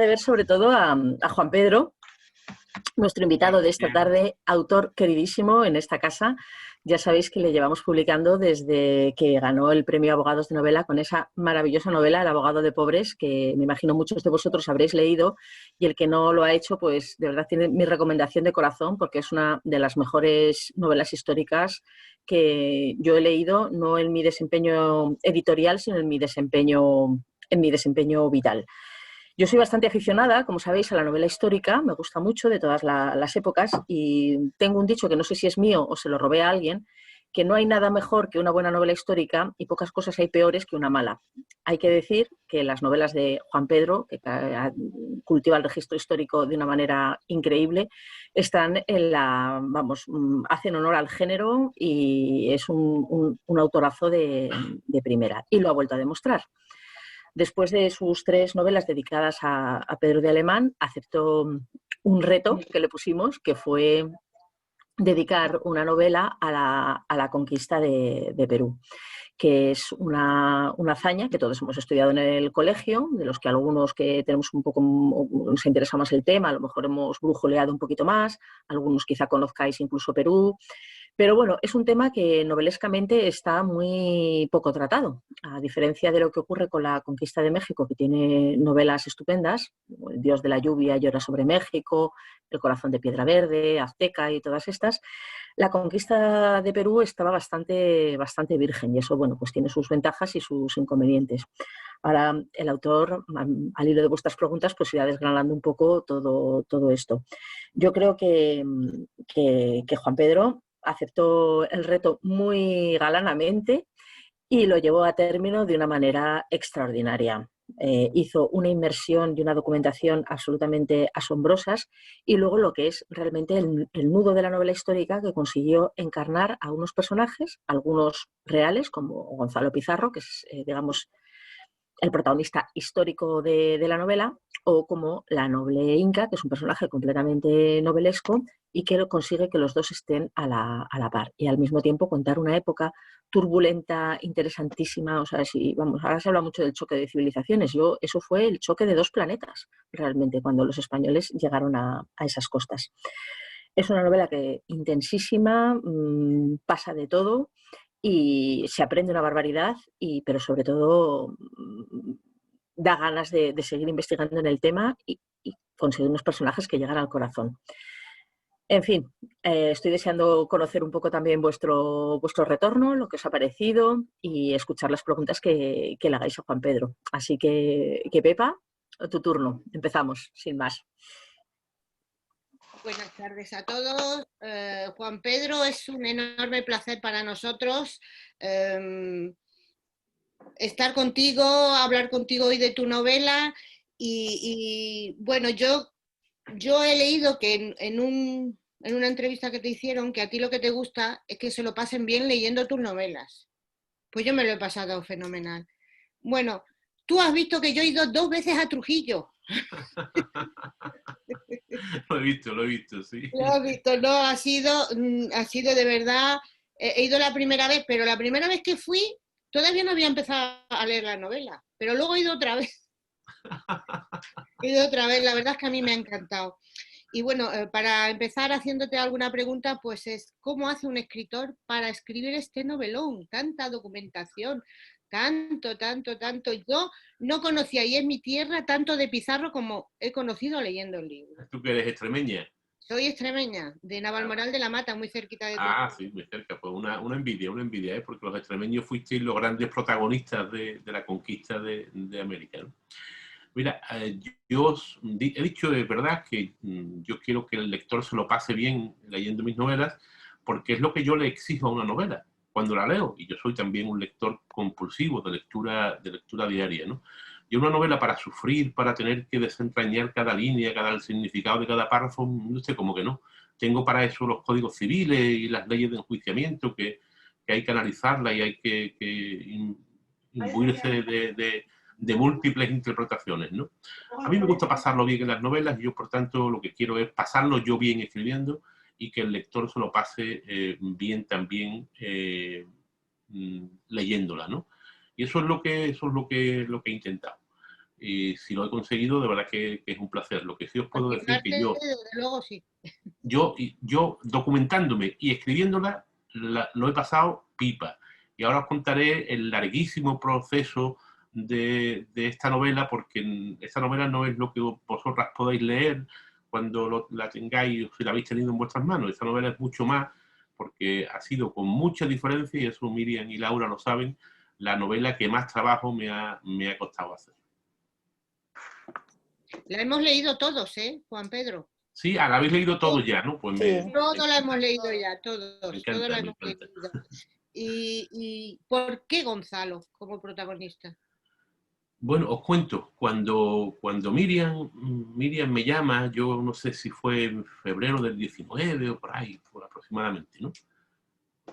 de ver sobre todo a Juan Pedro, nuestro invitado de esta tarde, autor queridísimo en esta casa. Ya sabéis que le llevamos publicando desde que ganó el premio Abogados de Novela con esa maravillosa novela, El abogado de pobres, que me imagino muchos de vosotros habréis leído, y el que no lo ha hecho, pues de verdad tiene mi recomendación de corazón, porque es una de las mejores novelas históricas que yo he leído, no en mi desempeño editorial, sino en mi desempeño vital. Yo soy bastante aficionada, como sabéis, a la novela histórica, me gusta mucho de todas las épocas, y tengo un dicho que no sé si es mío o se lo robé a alguien, que no hay nada mejor que una buena novela histórica y pocas cosas hay peores que una mala. Hay que decir que las novelas de Juan Pedro, que cultiva el registro histórico de una manera increíble, están en hacen honor al género y es un autorazo de primera, y lo ha vuelto a demostrar. Después de sus 3 novelas dedicadas a Pedro de Alemán, aceptó un reto que le pusimos, que fue dedicar una novela a la conquista de Perú, que es una hazaña que todos hemos estudiado en el colegio, de los que algunos que tenemos un poco, nos interesa más el tema, a lo mejor hemos brujoleado un poquito más, algunos quizá conozcáis incluso Perú. Pero bueno, es un tema que novelescamente está muy poco tratado, a diferencia de lo que ocurre con la conquista de México, que tiene novelas estupendas, El Dios de la lluvia llora sobre México, El corazón de piedra verde, Azteca y todas estas. La conquista de Perú estaba bastante virgen, y eso, bueno, pues tiene sus ventajas y sus inconvenientes. Ahora el autor, al hilo de vuestras preguntas, pues irá desgranando un poco todo esto. Yo creo que Juan Pedro aceptó el reto muy galanamente y lo llevó a término de una manera extraordinaria. Hizo una inmersión y una documentación absolutamente asombrosas, y luego lo que es realmente el nudo de la novela histórica, que consiguió encarnar a unos personajes, algunos reales, como Gonzalo Pizarro, que es, digamos, el protagonista histórico de la novela, o como la noble Inca, que es un personaje completamente novelesco y que consigue que los dos estén a la par, y al mismo tiempo contar una época turbulenta, interesantísima. O sea, vamos, ahora se habla mucho del choque de civilizaciones. Eso fue el choque de 2 planetas, realmente, cuando los españoles llegaron a esas costas. Es una novela que intensísima, pasa de todo y se aprende una barbaridad, pero sobre todo da ganas de seguir investigando en el tema y conseguir unos personajes que llegan al corazón. En fin, estoy deseando conocer un poco también vuestro retorno, lo que os ha parecido, y escuchar las preguntas que le hagáis a Juan Pedro. Así que Pepa, tu turno. Empezamos, sin más. Buenas tardes a todos. Juan Pedro, es un enorme placer para nosotros estar contigo, hablar contigo hoy de tu novela. Bueno, yo he leído que en una entrevista que te hicieron, que a ti lo que te gusta es que se lo pasen bien leyendo tus novelas. Pues yo me lo he pasado fenomenal. Bueno, tú has visto que yo he ido 2 veces a Trujillo. Lo he visto, sí. Lo has visto, no, ha sido de verdad. He ido la primera vez, pero la primera vez que fui todavía no había empezado a leer la novela, pero luego he ido otra vez. La verdad es que a mí me ha encantado. Y bueno, para empezar haciéndote alguna pregunta, pues es ¿cómo hace un escritor para escribir este novelón? Tanta documentación, tanto. Yo no conocía, y en mi tierra, tanto de Pizarro como he conocido leyendo el libro. ¿Tú que eres extremeña? Soy extremeña, de Navalmoral de la Mata, muy cerquita de Trujillo. Sí, muy cerca. Pues una envidia, porque los extremeños fuisteis los grandes protagonistas de la conquista de América, ¿no? Mira, yo he dicho de verdad que yo quiero que el lector se lo pase bien leyendo mis novelas, porque es lo que yo le exijo a una novela cuando la leo, y yo soy también un lector compulsivo de lectura diaria, ¿no? Y una novela para sufrir, para tener que desentrañar cada línea, el significado de cada párrafo, no sé, como que no. Tengo para eso los códigos civiles y las leyes de enjuiciamiento, que hay que analizarlas y hay que imbuirse de múltiples interpretaciones, ¿no? A mí me gusta pasarlo bien en las novelas, y yo, por tanto, lo que quiero es pasarlo yo bien escribiendo y que el lector se lo pase bien también leyéndola, ¿no? Y eso es lo que he intentado. Y si lo he conseguido, de verdad que es un placer. Lo que sí os puedo decir es que desde luego sí. yo documentándome y escribiéndola, lo he pasado pipa. Y ahora os contaré el larguísimo proceso de esta novela, porque esta novela no es lo que vosotras podéis leer cuando la tengáis, si la habéis tenido en vuestras manos. Esta novela es mucho más, porque ha sido con mucha diferencia, y eso Miriam y Laura lo saben, la novela que más trabajo me ha costado hacer. La hemos leído todos, Juan Pedro? Sí, la habéis leído todo ya, ¿no? Pues sí. Todos la hemos leído ya, todos. Me encanta, todos la me hemos encanta. leído. ¿Y por qué Gonzalo como protagonista? Bueno, os cuento, cuando Miriam me llama, yo no sé si fue en febrero del 19 o por ahí, por aproximadamente, ¿no?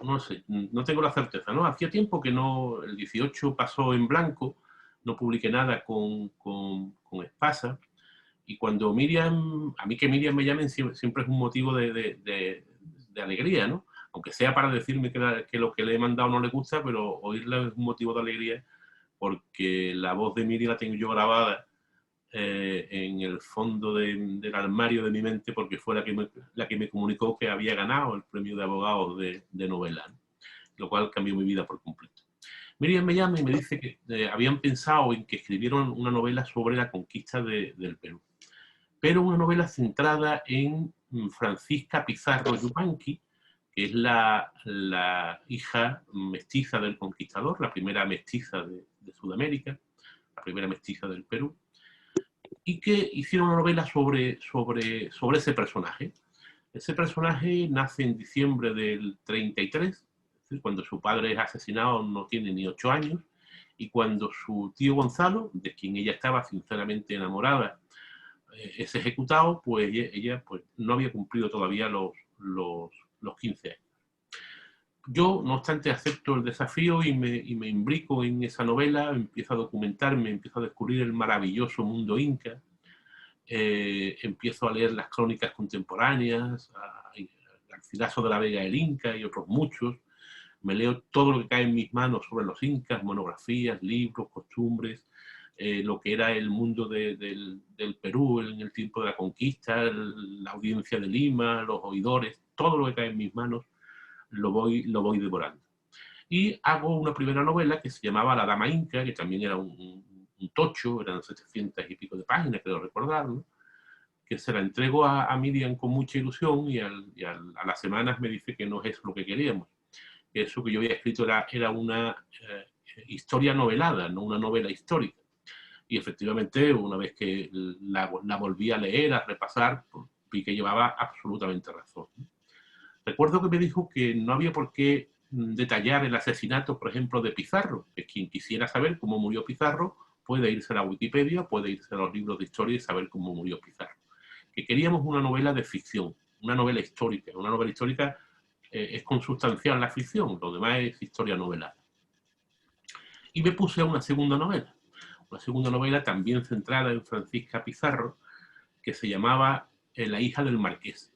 No sé, no tengo la certeza, ¿no? Hacía tiempo que no, el 18 pasó en blanco, no publiqué nada con Espasa, y cuando a mí que Miriam me llamen siempre es un motivo de alegría, ¿no? Aunque sea para decirme que lo que le he mandado no le gusta, pero oírla es un motivo de alegría, porque la voz de Miriam la tengo yo grabada en el fondo del armario de mi mente, porque fue la que me comunicó que había ganado el premio de abogados de novela, ¿no? Lo cual cambió mi vida por completo. Miriam me llama y me dice que habían pensado en que escribieron una novela sobre la conquista del Perú, pero una novela centrada en Francisca Pizarro Yupanqui, que es la hija mestiza del conquistador, la primera mestiza de Sudamérica, la primera mestiza del Perú, y que hicieron una novela sobre ese personaje. Ese personaje nace en diciembre del 33, es decir, cuando su padre es asesinado no tiene ni 8 años, y cuando su tío Gonzalo, de quien ella estaba sinceramente enamorada, es ejecutado, pues ella pues, no había cumplido todavía los 15 años. Yo, no obstante, acepto el desafío y me imbrico en esa novela, empiezo a documentarme, empiezo a descubrir el maravilloso mundo inca, empiezo a leer las crónicas contemporáneas, a Garcilaso de la Vega el Inca y otros muchos, me leo todo lo que cae en mis manos sobre los incas, monografías, libros, costumbres, lo que era el mundo del Perú en el tiempo de la conquista, la audiencia de Lima, los oidores, todo lo que cae en mis manos lo voy devorando. Y hago una primera novela que se llamaba La Dama Inca, que también era un tocho, eran 700 y pico de páginas, creo recordar, ¿no? Que se la entrego a Miriam con mucha ilusión y a las semanas me dice que no es lo que queríamos. Que eso que yo había escrito era una historia novelada, no una novela histórica. Y efectivamente, una vez que la volví a leer, a repasar, pues, vi que llevaba absolutamente razón. Recuerdo que me dijo que no había por qué detallar el asesinato, por ejemplo, de Pizarro, que quien quisiera saber cómo murió Pizarro puede irse a la Wikipedia, puede irse a los libros de historia y saber cómo murió Pizarro. Que queríamos una novela de ficción, una novela histórica. Una novela histórica es consustancial la ficción, lo demás es historia novelada. Y me puse a una segunda novela también centrada en Francisca Pizarro, que se llamaba La hija del marqués.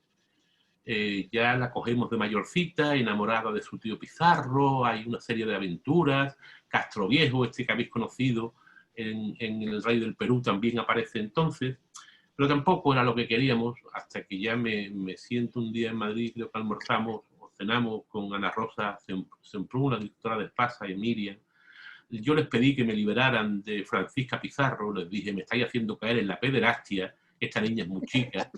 Ya la cogemos de mayorcita, enamorada de su tío Pizarro, hay una serie de aventuras, Castro Viejo, este que habéis conocido en El Rey del Perú, también aparece entonces, pero tampoco era lo que queríamos, hasta que ya me siento un día en Madrid, creo que almorzamos o cenamos con Ana Rosa Semprún, la directora de Espasa, y Miriam. Yo les pedí que me liberaran de Francisca Pizarro, les dije, me estáis haciendo caer en la pederastia, esta niña es muy chica,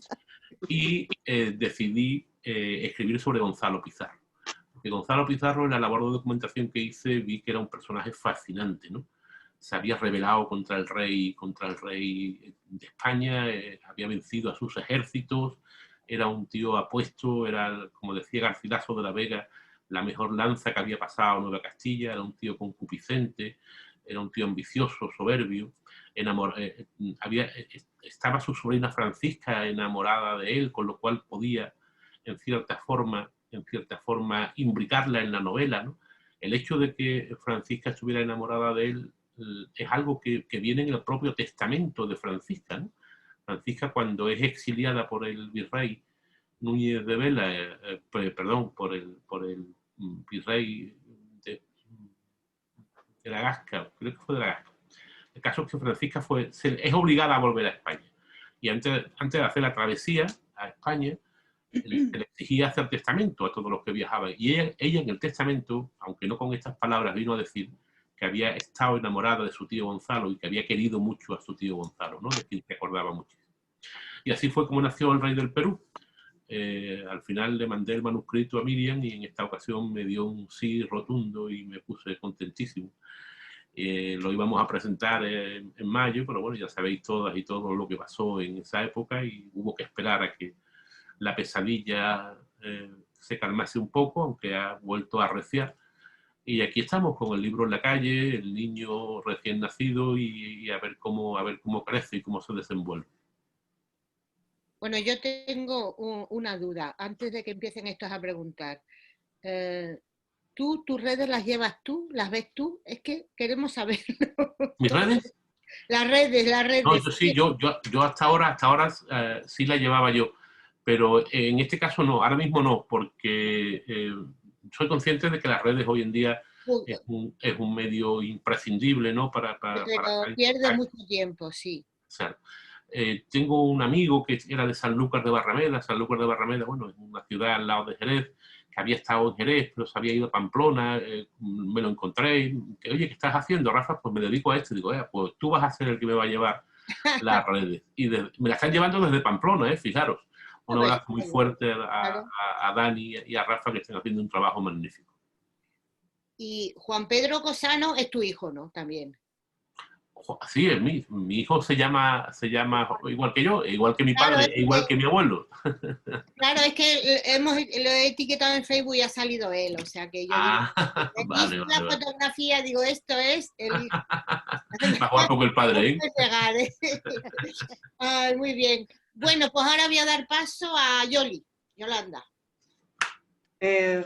y decidí escribir sobre Gonzalo Pizarro. Porque Gonzalo Pizarro, en la labor de documentación que hice, vi que era un personaje fascinante, ¿no? Se había rebelado contra el rey de España, había vencido a sus ejércitos, era un tío apuesto, era, como decía Garcilaso de la Vega, la mejor lanza que había pasado Nueva Castilla, era un tío concupiscente, era un tío ambicioso, soberbio, estaba su sobrina Francisca enamorada de él, con lo cual podía, en cierta forma, imbricarla en la novela, ¿no? El hecho de que Francisca estuviera enamorada de él es algo que viene en el propio testamento de Francisca, ¿no? Francisca, cuando es exiliada por el virrey Núñez de Vela, por el virrey de la Gasca, creo que fue de la Gasca, El caso es que Francisca es obligada a volver a España. Y antes de hacer la travesía a España, se le exigía hacer testamento a todos los que viajaban. Y ella en el testamento, aunque no con estas palabras, vino a decir que había estado enamorada de su tío Gonzalo y que había querido mucho a su tío Gonzalo, ¿no? Es decir, que acordaba muchísimo. Y así fue como nació el rey del Perú. Al final le mandé el manuscrito a Miriam y en esta ocasión me dio un sí rotundo y me puse contentísimo. Lo íbamos a presentar en mayo, pero bueno, ya sabéis todas y todo lo que pasó en esa época y hubo que esperar a que la pesadilla se calmase un poco, aunque ha vuelto a arreciar. Y aquí estamos con el libro en la calle, el niño recién nacido y a ver cómo crece y cómo se desenvuelve. Bueno, yo tengo una duda, antes de que empiecen estos a preguntar. ¿Tus redes las llevas tú? ¿Las ves tú? Es que queremos saberlo. ¿Mis redes? Las redes. No, yo sí, yo hasta ahora sí la llevaba yo, pero en este caso no, ahora mismo no, porque soy consciente de que las redes hoy en día es un medio imprescindible, ¿no? Pero pierde mucho tiempo, sí. O sea, tengo un amigo que era de Sanlúcar de Barrameda. Sanlúcar de Barrameda, bueno, es una ciudad al lado de Jerez, que había estado en Jerez, pero se había ido a Pamplona, me lo encontré, que, oye, ¿qué estás haciendo, Rafa? Pues me dedico a esto. Y digo, pues tú vas a ser el que me va a llevar las redes. Y me la están llevando desde Pamplona, fijaros. Un abrazo muy fuerte a Dani y a Rafa, que están haciendo un trabajo magnífico. Y Juan Pedro Cosano es tu hijo, ¿no? También. Sí, es mi hijo se llama igual que yo, igual que mi padre, igual que mi abuelo. Claro, es que lo he etiquetado en Facebook y ha salido él, o sea que yo digo, vale, la fotografía, digo, esto es el hijo. Más guapo que el padre, ¿eh? Ay, muy bien. Bueno, pues ahora voy a dar paso a Yolanda.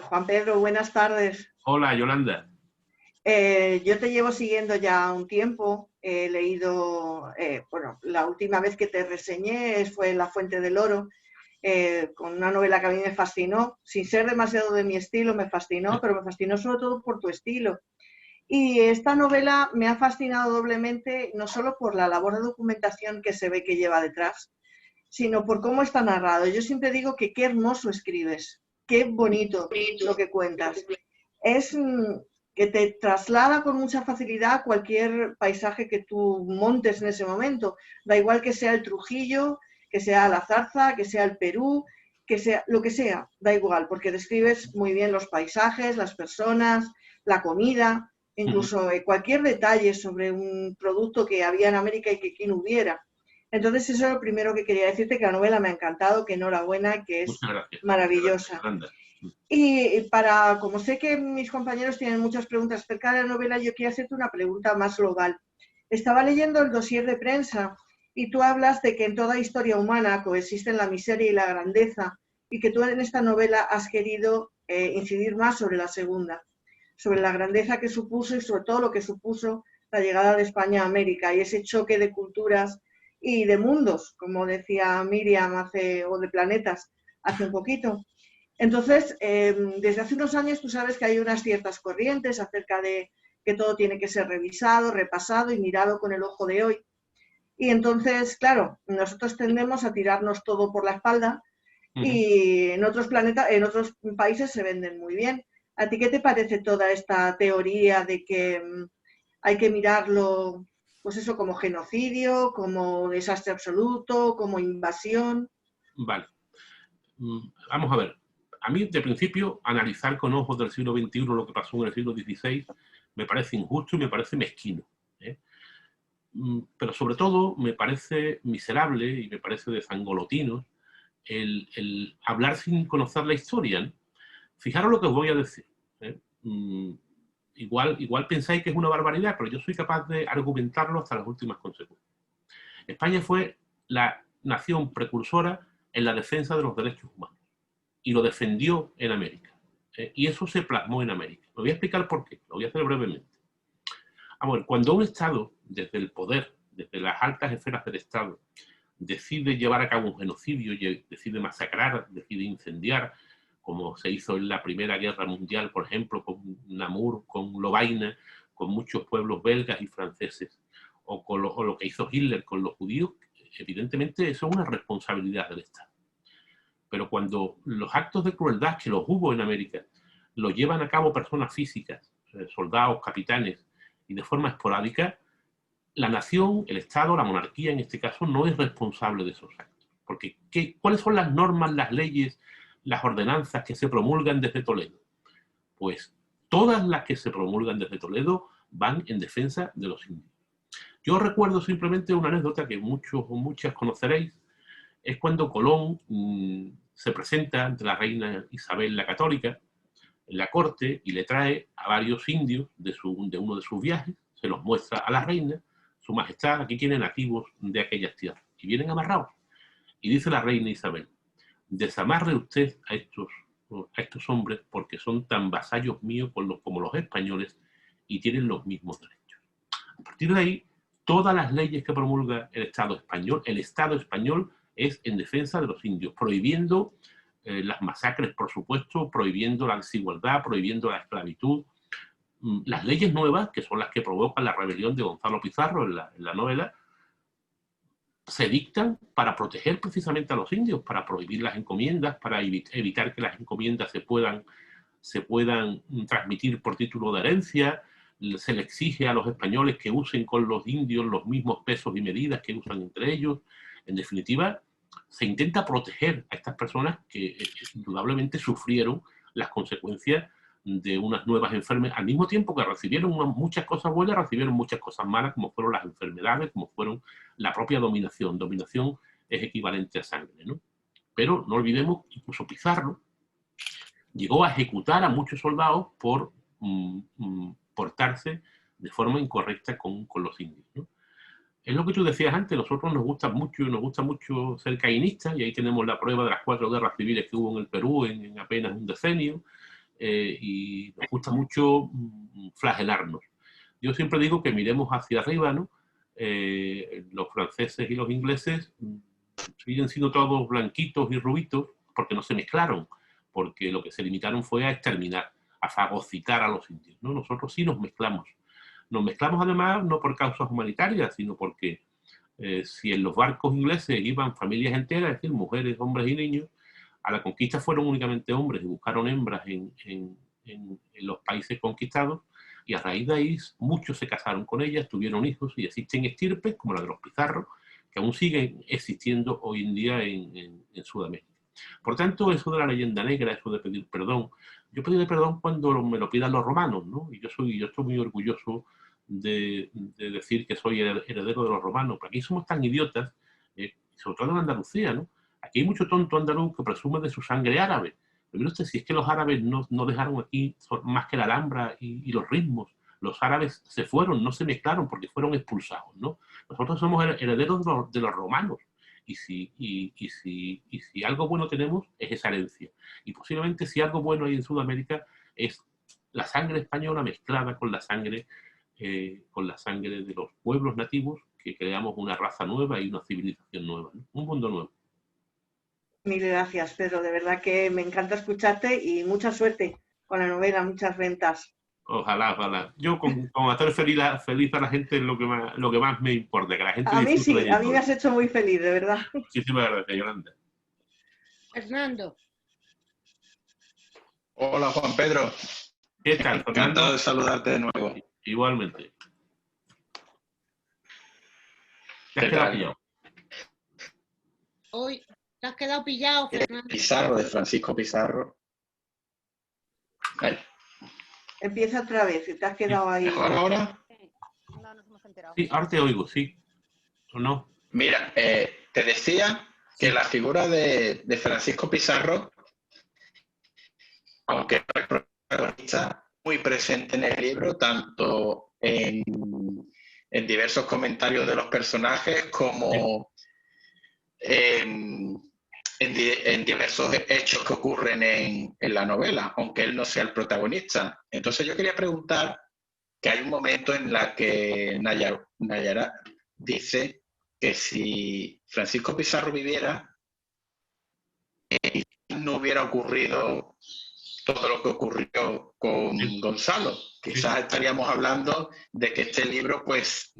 Juan Pedro, buenas tardes. Hola, Yolanda. Yo te llevo siguiendo ya un tiempo. He leído, bueno, la última vez que te reseñé fue La Fuente del Oro, con una novela que a mí me fascinó. Sin ser demasiado de mi estilo, me fascinó, pero me fascinó sobre todo por tu estilo. Y esta novela me ha fascinado doblemente, no solo por la labor de documentación que se ve que lleva detrás, sino por cómo está narrado. Yo siempre digo que qué hermoso escribes, qué bonito lo que cuentas. Es que te traslada con mucha facilidad cualquier paisaje que tú montes en ese momento. Da igual que sea el Trujillo, que sea la Zarza, que sea el Perú, que sea lo que sea, da igual, porque describes muy bien los paisajes, las personas, la comida, incluso cualquier detalle sobre un producto que había en América y que aquí no hubiera. Entonces eso es lo primero que quería decirte, que la novela me ha encantado, que enhorabuena, que es maravillosa. Y como sé que mis compañeros tienen muchas preguntas acerca de la novela, yo quiero hacerte una pregunta más global. Estaba leyendo el dossier de prensa y tú hablas de que en toda historia humana coexisten la miseria y la grandeza, y que tú en esta novela has querido incidir más sobre la segunda, sobre la grandeza que supuso y sobre todo lo que supuso la llegada de España a América y ese choque de culturas y de mundos, como decía Miriam, o de planetas hace un poquito. Entonces, desde hace unos años tú sabes que hay unas ciertas corrientes acerca de que todo tiene que ser revisado, repasado y mirado con el ojo de hoy. Y entonces, claro, nosotros tendemos a tirarnos todo por la espalda y en otros países se venden muy bien. ¿A ti qué te parece toda esta teoría de que hay que mirarlo, pues eso, como genocidio, como desastre absoluto, como invasión? Vale. Vamos a ver. A mí, de principio, analizar con ojos del siglo XXI lo que pasó en el siglo XVI me parece injusto y me parece mezquino, ¿eh? Pero sobre todo me parece miserable y me parece de zangolotinos el hablar sin conocer la historia, ¿no? Fijaros lo que os voy a decir, ¿eh? Igual pensáis que es una barbaridad, pero yo soy capaz de argumentarlo hasta las últimas consecuencias. España fue la nación precursora en la defensa de los derechos humanos y lo defendió en América. Y eso se plasmó en América. Lo voy a explicar por qué, lo voy a hacer brevemente. Cuando un Estado, desde el poder, desde las altas esferas del Estado, decide llevar a cabo un genocidio, decide masacrar, decide incendiar, como se hizo en la Primera Guerra Mundial, por ejemplo, con Namur, con Lovaina, con muchos pueblos belgas y franceses, o lo que hizo Hitler con los judíos, evidentemente eso es una responsabilidad del Estado. Pero cuando los actos de crueldad, que los hubo en América, los llevan a cabo personas físicas, soldados, capitanes, y de forma esporádica, la nación, el Estado, la monarquía en este caso, no es responsable de esos actos. Porque ¿cuáles son las normas, las leyes, las ordenanzas que se promulgan desde Toledo? Pues todas las que se promulgan desde Toledo van en defensa de los indios. Yo recuerdo simplemente una anécdota que muchos o muchas conoceréis, es cuando Colón se presenta ante la reina Isabel la Católica en la corte y le trae a varios indios de uno de sus viajes, se los muestra a la reina, su majestad, aquí tienen nativos de aquellas tierras, y vienen amarrados. Y dice la reina Isabel, desamarre usted a estos hombres porque son tan vasallos míos como los españoles y tienen los mismos derechos. A partir de ahí, todas las leyes que promulga el Estado español es en defensa de los indios, prohibiendo las masacres, por supuesto, prohibiendo la desigualdad, prohibiendo la esclavitud. Las leyes nuevas, que son las que provocan la rebelión de Gonzalo Pizarro en la novela, se dictan para proteger precisamente a los indios, para prohibir las encomiendas, para evitar que las encomiendas se puedan transmitir por título de herencia. Se le exige a los españoles que usen con los indios los mismos pesos y medidas que usan entre ellos. En definitiva, se intenta proteger a estas personas que indudablemente sufrieron las consecuencias de unas nuevas enfermedades, al mismo tiempo que recibieron muchas cosas buenas, recibieron muchas cosas malas, como fueron las enfermedades, como fueron la propia dominación. Dominación es equivalente a sangre, ¿no? Pero no olvidemos, incluso Pizarro llegó a ejecutar a muchos soldados por portarse de forma incorrecta con los indios, ¿no? Es lo que tú decías antes, nosotros nos gusta mucho ser cainistas, y ahí tenemos la prueba de las 4 guerras civiles que hubo en el Perú en apenas un decenio, y nos gusta mucho flagelarnos. Yo siempre digo que miremos hacia arriba, ¿no? Los franceses y los ingleses siguen siendo todos blanquitos y rubitos porque no se mezclaron, porque lo que se limitaron fue a exterminar, a fagocitar a los indios, ¿no? Nosotros sí nos mezclamos. Nos mezclamos además no por causas humanitarias, sino porque si en los barcos ingleses iban familias enteras, es decir, mujeres, hombres y niños, a la conquista fueron únicamente hombres y buscaron hembras en los países conquistados, y a raíz de ahí muchos se casaron con ellas, tuvieron hijos, y existen estirpes como la de los Pizarro, que aún siguen existiendo hoy en día en Sudamérica. Por tanto, eso de la leyenda negra, eso de pedir perdón, yo pediré perdón cuando me lo pidan los romanos, ¿no? Y yo estoy muy orgulloso de decir que soy heredero de los romanos, porque aquí somos tan idiotas, sobre todo en Andalucía, ¿no? Aquí hay mucho tonto andaluz que presume de su sangre árabe. Pero mire usted, si es que los árabes no dejaron aquí más que la Alhambra y los ritmos. Los árabes se fueron, no se mezclaron porque fueron expulsados, ¿no? Nosotros somos herederos de los romanos. Y si algo bueno tenemos, es esa herencia. Y posiblemente si algo bueno hay en Sudamérica es la sangre española mezclada con la sangre de los pueblos nativos, que creamos una raza nueva y una civilización nueva, ¿no? Un mundo nuevo. Mil gracias, Pedro. De verdad que me encanta escucharte y mucha suerte con la novela, muchas ventas. Ojalá, ojalá. Yo con hacer feliz a la gente es lo que más me importa, que la gente A mí disfrute sí, a mí me has hecho muy feliz, de verdad. Muchísimas gracias, Yolanda. Fernando. Hola, Juan Pedro. ¿Qué tal, Fernando? Encantado de saludarte de nuevo. Igualmente. ¿Te has ¿Qué quedado tal? pillado? Hoy te has quedado pillado, Fernando. Pizarro, de Francisco Pizarro. Ahí. Empieza otra vez, te has quedado ahí. ¿Mejor ahora? No nos hemos enterado. Sí, ahora te oigo, sí. ¿O no? Mira, te decía que la figura de Francisco Pizarro, aunque no es protagonista, muy presente en el libro, tanto en diversos comentarios de los personajes como en diversos hechos que ocurren en la novela, aunque él no sea el protagonista. Entonces yo quería preguntar que hay un momento en la que Nayara dice que si Francisco Pizarro viviera, no hubiera ocurrido todo lo que ocurrió con Gonzalo. Quizás estaríamos hablando de que este libro, pues,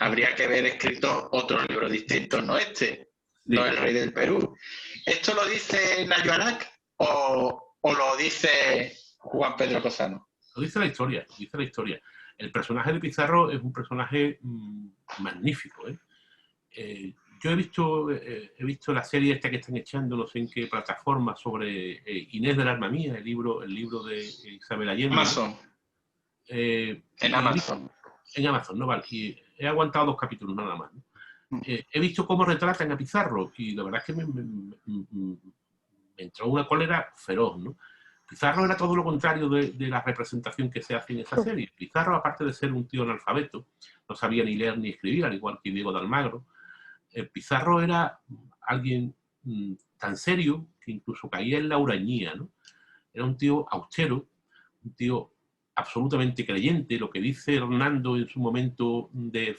habría que haber escrito otro libro distinto, no este, no El Rey del Perú. ¿Esto lo dice Nayo Arak o lo dice Juan Pedro Cosano? Lo dice la historia, dice la historia. El personaje de Pizarro es un personaje magnífico, yo he visto la serie esta que están echando, no sé en qué plataforma, sobre Inés del alma mía, el libro de Isabel Allende. Amazon. En Amazon. En Amazon, no vale. Y he aguantado 2 capítulos nada más, ¿no? He visto cómo retratan a Pizarro y la verdad es que me entró una cólera feroz, ¿no? Pizarro era todo lo contrario de la representación que se hace en esa serie. Pizarro, aparte de ser un tío analfabeto, no sabía ni leer ni escribir, al igual que Diego de Almagro, Pizarro era alguien tan serio que incluso caía en la hurañía, ¿no? Era un tío austero, un tío absolutamente creyente. Lo que dice Hernando en su momento de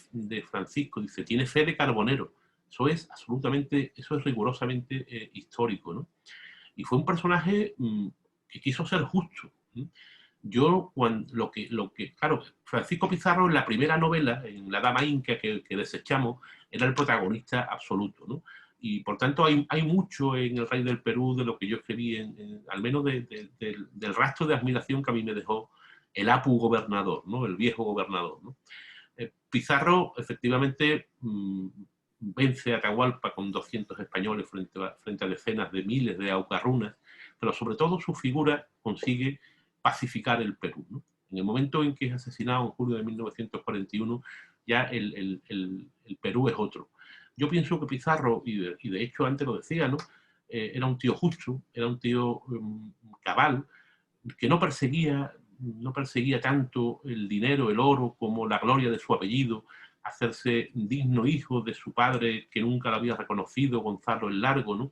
Francisco, dice, tiene fe de carbonero. Eso es rigurosamente histórico, ¿no? Y fue un personaje que quiso ser justo. Yo, claro, Francisco Pizarro en la primera novela, en La Dama Inca que desechamos, era el protagonista absoluto, ¿no? Y por tanto hay mucho en El Rey del Perú de lo que yo escribí, al menos del rastro de admiración que a mí me dejó el Apu gobernador, ¿no? El viejo gobernador, ¿no? Pizarro, efectivamente, vence a Atahualpa con 200 españoles frente a decenas de miles de aucarrunas, pero sobre todo su figura consigue pacificar el Perú, ¿no? En el momento en que es asesinado en julio de 1941, ya el Perú es otro. Yo pienso que Pizarro, y de hecho antes lo decía, ¿no? Era un tío justo, era un tío cabal, que no perseguía tanto el dinero, el oro, como la gloria de su apellido, hacerse digno hijo de su padre que nunca lo había reconocido, Gonzalo el Largo, ¿no?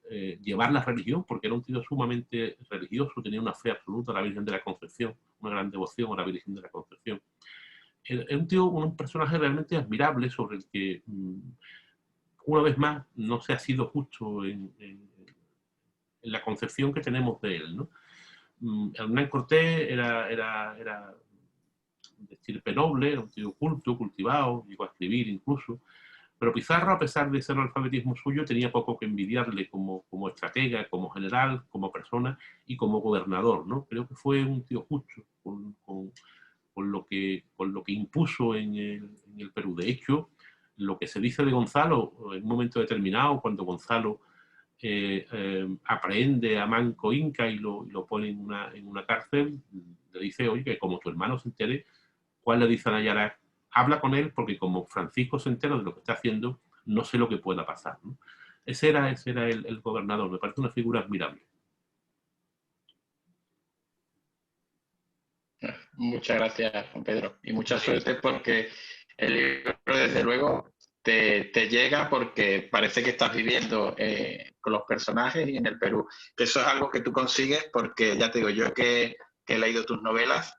Llevar la religión, porque era un tío sumamente religioso, tenía una fe absoluta a la Virgen de la Concepción, una gran devoción a la Virgen de la Concepción. Era un personaje realmente admirable, sobre el que, una vez más, no se ha sido justo en la concepción que tenemos de él, ¿no? Hernán Cortés era de estirpe noble, era un tío culto, cultivado, llegó a escribir incluso. Pero Pizarro, a pesar de ese analfabetismo suyo, tenía poco que envidiarle como estratega, como general, como persona y como gobernador, ¿no? Creo que fue un tío justo con lo que impuso en el Perú. De hecho, lo que se dice de Gonzalo, en un momento determinado, cuando Gonzalo aprehende a Manco Inca y lo pone en una cárcel, le dice, oye, que como tu hermano se entere, ¿cuál le dice a Nayarak? Habla con él, porque como Francisco se entera de lo que está haciendo, no sé lo que pueda pasar, ¿no? Ese era el gobernador. Me parece una figura admirable. Muchas gracias, Juan Pedro. Y mucha suerte, porque el libro, desde luego, te llega porque parece que estás viviendo con los personajes y en el Perú. Que eso es algo que tú consigues porque, ya te digo, yo que he leído tus novelas,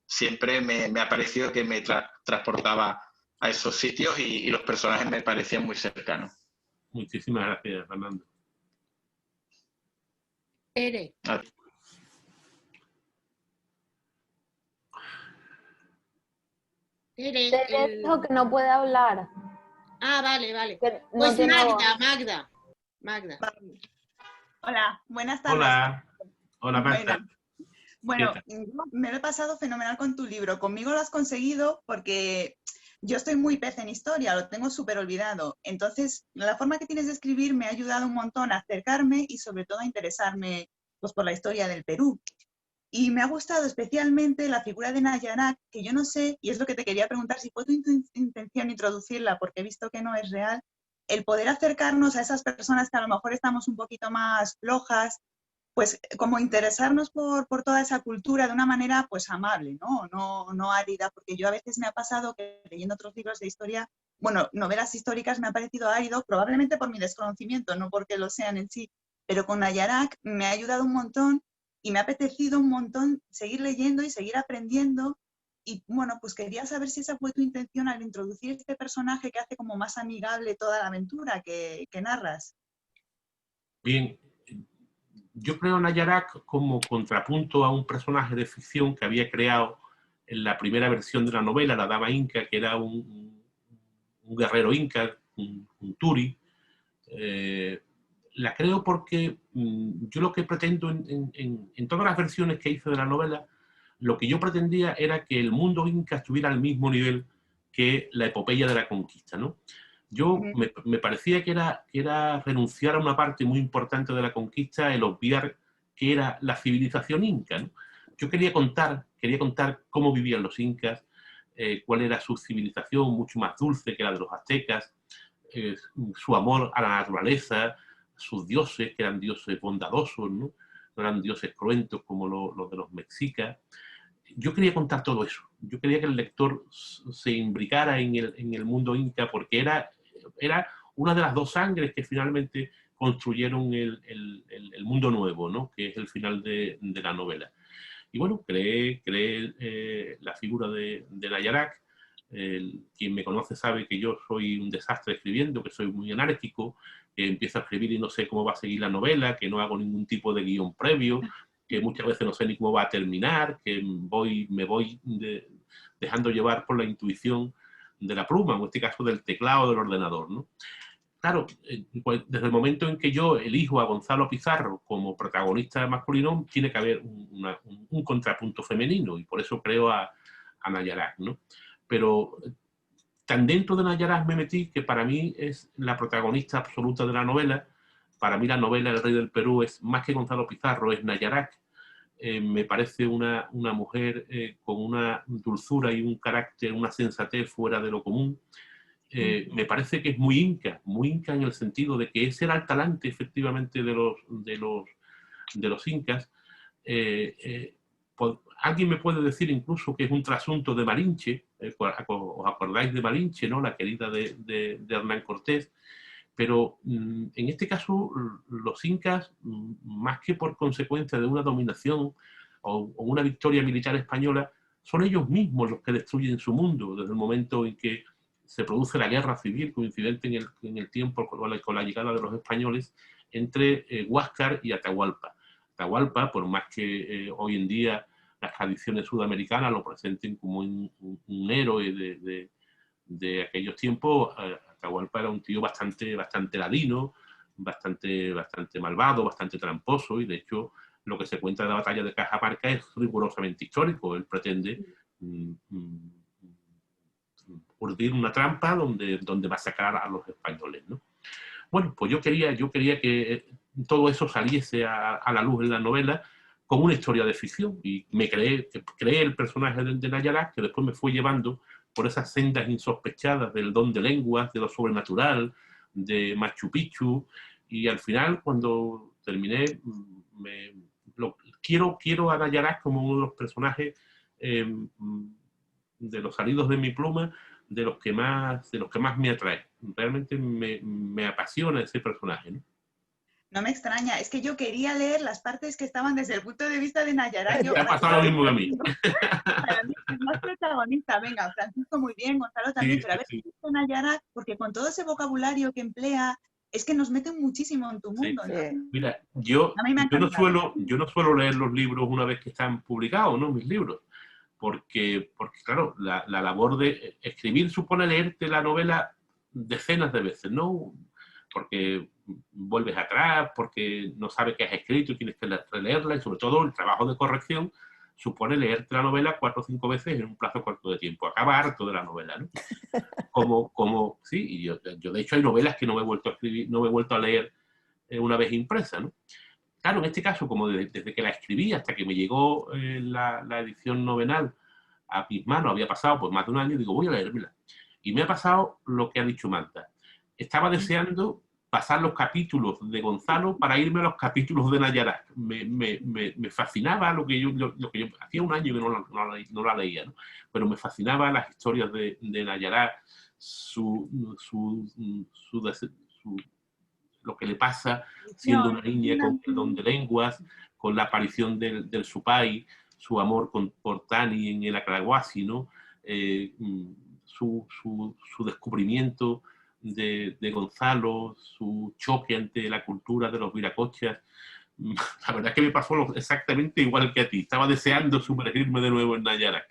siempre me ha parecido que me transportaba a esos sitios y los personajes me parecían muy cercanos. Muchísimas gracias, Fernando. Ere. Tere dijo que no puede hablar. Ah, vale. Que no Pues tiene voz. Magda. Hola, buenas tardes. Hola, Magda. Bueno, me lo he pasado fenomenal con tu libro. Conmigo lo has conseguido porque yo estoy muy pez en historia, lo tengo súper olvidado. Entonces, la forma que tienes de escribir me ha ayudado un montón a acercarme y sobre todo a interesarme pues, por la historia del Perú. Y me ha gustado especialmente la figura de Nayarak, que yo no sé, y es lo que te quería preguntar, si fue tu intención introducirla, porque he visto que no es real, el poder acercarnos a esas personas que a lo mejor estamos un poquito más flojas, pues como interesarnos por toda esa cultura de una manera pues amable, no árida, porque yo a veces me ha pasado que leyendo otros libros de historia, bueno, novelas históricas me ha parecido árido, probablemente por mi desconocimiento, no porque lo sean en sí, pero con Nayarak me ha ayudado un montón y me ha apetecido un montón seguir leyendo y seguir aprendiendo. Y bueno, pues quería saber si esa fue tu intención al introducir este personaje que hace como más amigable toda la aventura que narras. Bien, yo creo a Nayarak como contrapunto a un personaje de ficción que había creado en la primera versión de la novela, la Dama Inca, que era un guerrero inca, un turi. La creo porque yo lo que pretendo en todas las versiones que hice de la novela, lo que yo pretendía era que el mundo inca estuviera al mismo nivel que la epopeya de la conquista, ¿no? Yo me parecía que era renunciar a una parte muy importante de la conquista, el obviar que era la civilización inca, ¿no? Yo quería contar cómo vivían los incas, cuál era su civilización mucho más dulce que la de los aztecas, su amor a la naturaleza, sus dioses, que eran dioses bondadosos, ¿no? No eran dioses cruentos como los de los mexicas. Yo quería contar todo eso. Yo quería que el lector se imbricara en el mundo inca porque era una de las dos sangres que finalmente construyeron el mundo nuevo, ¿no? Que es el final de la novela. Y bueno, creé la figura de Nayarak. Quien me conoce sabe que yo soy un desastre escribiendo, que soy muy anárquico, que empiezo a escribir y no sé cómo va a seguir la novela, que no hago ningún tipo de guión previo, que muchas veces no sé ni cómo va a terminar, que me voy dejando llevar por la intuición de la pluma, en este caso del teclado del ordenador, ¿no? Claro, pues desde el momento en que yo elijo a Gonzalo Pizarro como protagonista masculino, tiene que haber un contrapunto femenino, y por eso creo a Nayarak, ¿no? Pero tan dentro de Nayarak me metí que para mí es la protagonista absoluta de la novela. Para mí la novela El Rey del Perú es más que Gonzalo Pizarro, es Nayarak. Me parece una mujer con una dulzura y un carácter, una sensatez fuera de lo común. Me parece que es muy inca en el sentido de que ese era el talante efectivamente de los incas. Alguien me puede decir incluso que es un trasunto de Malinche, ¿os acordáis de Malinche, ¿no? La querida de Hernán Cortés? Pero en este caso los incas, más que por consecuencia de una dominación o una victoria militar española, son ellos mismos los que destruyen su mundo desde el momento en que se produce la guerra civil coincidente en el tiempo con la llegada de los españoles entre Huáscar y Atahualpa. Atahualpa, por más que hoy en día las tradiciones sudamericanas lo presenten como un héroe de aquellos tiempos, Atahualpa era un tío bastante ladino, bastante malvado, bastante tramposo, y de hecho lo que se cuenta de la batalla de Cajamarca es rigurosamente histórico. Él pretende urdir una trampa donde va a sacar a los españoles, ¿no? Bueno, pues yo quería que todo eso saliese a la luz en la novela como una historia de ficción, y creé el personaje de Nayarak, que después me fue llevando por esas sendas insospechadas del don de lenguas, de lo sobrenatural, de Machu Picchu, y al final, cuando terminé, quiero a Nayarak como uno de los personajes de los salidos de mi pluma, de los que más me atrae. Realmente me apasiona ese personaje, ¿no? No me extraña, es que yo quería leer las partes que estaban desde el punto de vista de Nayarak. Te ha pasado lo mismo que a mí. Para mí es más protagonista. Venga, Francisco muy bien, Gonzalo también, Sí, pero a ver sí. si es Nayarak, porque con todo ese vocabulario que emplea, es que nos meten muchísimo en tu mundo. Sí. ¿No? Mira, yo no suelo leer los libros una vez que están publicados, ¿no? Mis libros. Porque claro, la labor de escribir supone leerte la novela decenas de veces, ¿no? Porque vuelves atrás, porque no sabes qué has escrito y tienes que releerla, y sobre todo el trabajo de corrección supone leerte la novela 4 o 5 veces en un plazo corto de tiempo. Acaba harto de la novela, ¿no? Sí, y yo de hecho hay novelas que no me he vuelto a escribir, no me he vuelto a leer una vez impresa, ¿no? Claro, en este caso, como desde que la escribí hasta que me llegó la edición novenal a mis manos, había pasado pues más de un año, digo, voy a leérmela. Y me ha pasado lo que ha dicho Marta. Estaba deseando pasar los capítulos de Gonzalo para irme a los capítulos de Nayarak. Me fascinaba lo que yo hacía un año que no la leía, ¿no? Pero me fascinaba las historias de Nayarak, lo que le pasa siendo una niña con el don de lenguas, con la aparición del Supai, su amor por Tani en el Acraguasi, ¿no? Su descubrimiento de Gonzalo, su choque ante la cultura de los viracochas, la verdad es que me pasó exactamente igual que a ti. Estaba deseando sumergirme de nuevo en Nayarak.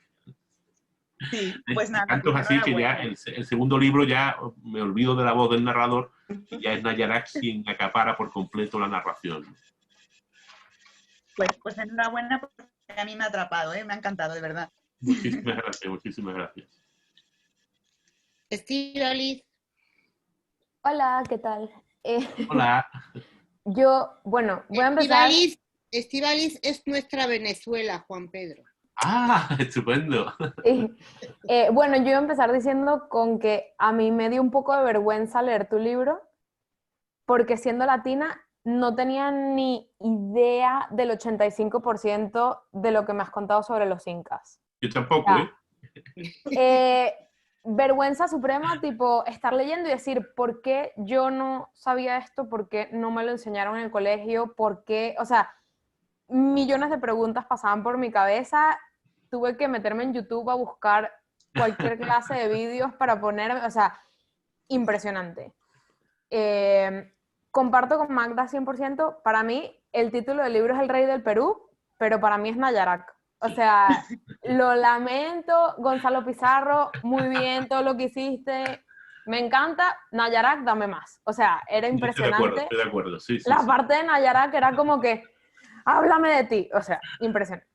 Sí, pues nada, Tanto es pues así que ya enhorabuena. el segundo libro ya me olvido de la voz del narrador y ya es Nayarak quien acapara por completo la narración. Pues enhorabuena porque a mí me ha atrapado, me ha encantado, de verdad. Muchísimas gracias, muchísimas gracias. Estíbaliz. Hola, ¿qué tal? Hola. Bueno, voy a empezar. Estíbaliz es nuestra Venezuela, Juan Pedro. Ah, estupendo. Bueno, yo voy a empezar diciendo con que a mí me dio un poco de vergüenza leer tu libro, porque siendo latina no tenía ni idea del 85% de lo que me has contado sobre los incas. Yo tampoco, Vergüenza suprema, tipo, estar leyendo y decir, ¿por qué yo no sabía esto? ¿Por qué no me lo enseñaron en el colegio? ¿Por qué? O sea, millones de preguntas pasaban por mi cabeza. Tuve que meterme en YouTube a buscar cualquier clase de vídeos para ponerme, o sea, impresionante. Comparto con Magda 100%, para mí el título del libro es El Rey del Perú, pero para mí es Nayarak. O sea, lo lamento, Gonzalo Pizarro, muy bien todo lo que hiciste, me encanta, Nayarak, dame más. O sea, era impresionante. Estoy de acuerdo, sí. La parte de Nayarak era como que, háblame de ti, o sea, impresionante.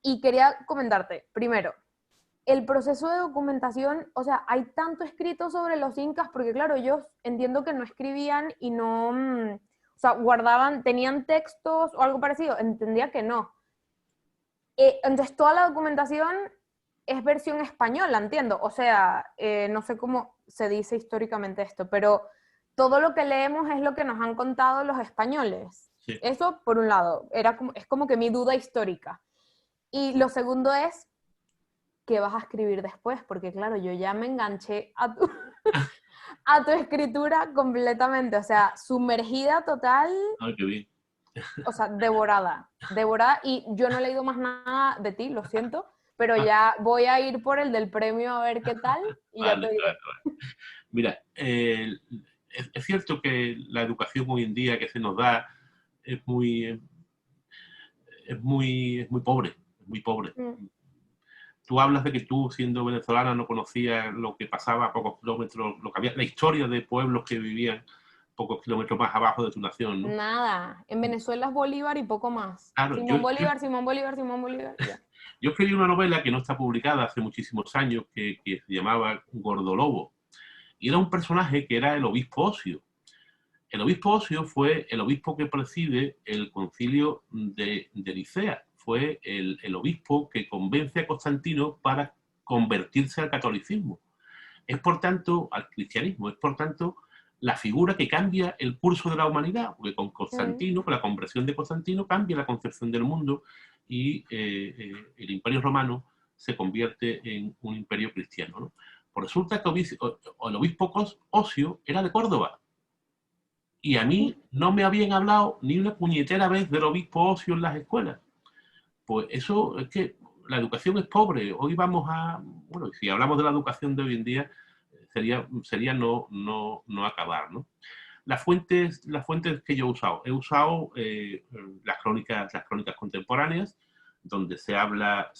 Y quería comentarte, primero, el proceso de documentación, o sea, hay tanto escrito sobre los incas, porque claro, ellos entiendo que no escribían y no, o sea, guardaban, tenían textos o algo parecido, entendía que no. Entonces, toda la documentación es versión española, entiendo, o sea, no sé cómo se dice históricamente esto, pero todo lo que leemos es lo que nos han contado los españoles. Sí. Eso, por un lado, es como que mi duda histórica. Y lo segundo es, ¿qué vas a escribir después? Porque claro, yo ya me enganché a tu escritura completamente, o sea, sumergida total. Ay, qué bien. O sea, devorada, y yo no he leído más nada de ti, lo siento, pero ya voy a ir por el del premio a ver qué tal y Vale, ya te diré. vale. Mira, es cierto que la educación hoy en día que se nos da es muy pobre, es muy pobre. Tú hablas de que tú, siendo venezolana, no conocías lo que pasaba a pocos kilómetros, lo que había, la historia de pueblos que vivían pocos kilómetros más abajo de tu nación, ¿no? Nada, en Venezuela es Bolívar y poco más. Claro, Simón Bolívar, Simón Bolívar, Simón Bolívar. Ya. Yo escribí una novela que no está publicada hace muchísimos años que se llamaba Gordolobo. Y era un personaje que era el obispo Ocio. El obispo Ocio fue el obispo que preside el concilio de Nicea. Fue el obispo que convence a Constantino para convertirse al catolicismo. Es por tanto, al cristianismo, es por tanto la figura que cambia el curso de la humanidad, porque con Constantino, con la conversión de Constantino, cambia la concepción del mundo y el Imperio Romano se convierte en un imperio cristiano, ¿no? Pues resulta que el obispo Ocio era de Córdoba. Y a mí no me habían hablado ni una puñetera vez del obispo Ocio en las escuelas. Pues eso es que la educación es pobre. Hoy vamos a... Bueno, si hablamos de la educación de hoy en día, sería no acabar, ¿no? Las fuentes que yo he usado las crónicas contemporáneas, donde se habla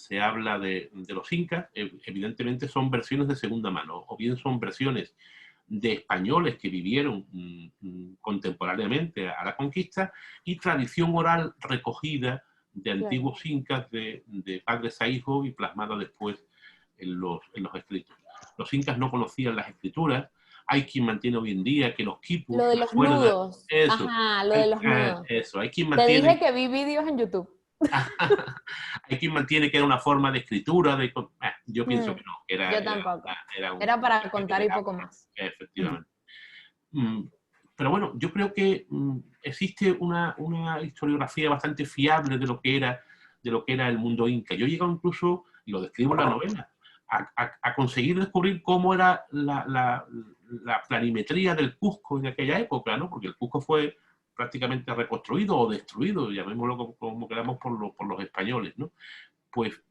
de los incas. Evidentemente son versiones de segunda mano, o bien son versiones de españoles que vivieron contemporáneamente a la conquista, y tradición oral recogida de antiguos incas de padres a hijos y plasmada después en los escritos. Los incas no conocían las escrituras. Hay quien mantiene hoy en día que los quipus... Lo de los nudos. Eso. Ajá, lo de los nudos. Eso. Hay quien mantiene... Te dije que vi vídeos en YouTube. Hay quien mantiene que era una forma de escritura. Yo pienso que no. Yo tampoco. Era para contar y poco más. Efectivamente. Pero bueno, yo creo que existe una historiografía bastante fiable de lo que era el mundo inca. Yo he llegado incluso, y lo describo en la novela, a conseguir descubrir cómo era la planimetría del Cusco en aquella época, ¿no? Porque el Cusco fue prácticamente reconstruido o destruido, llamémoslo como queramos, por los españoles, ¿no? Pues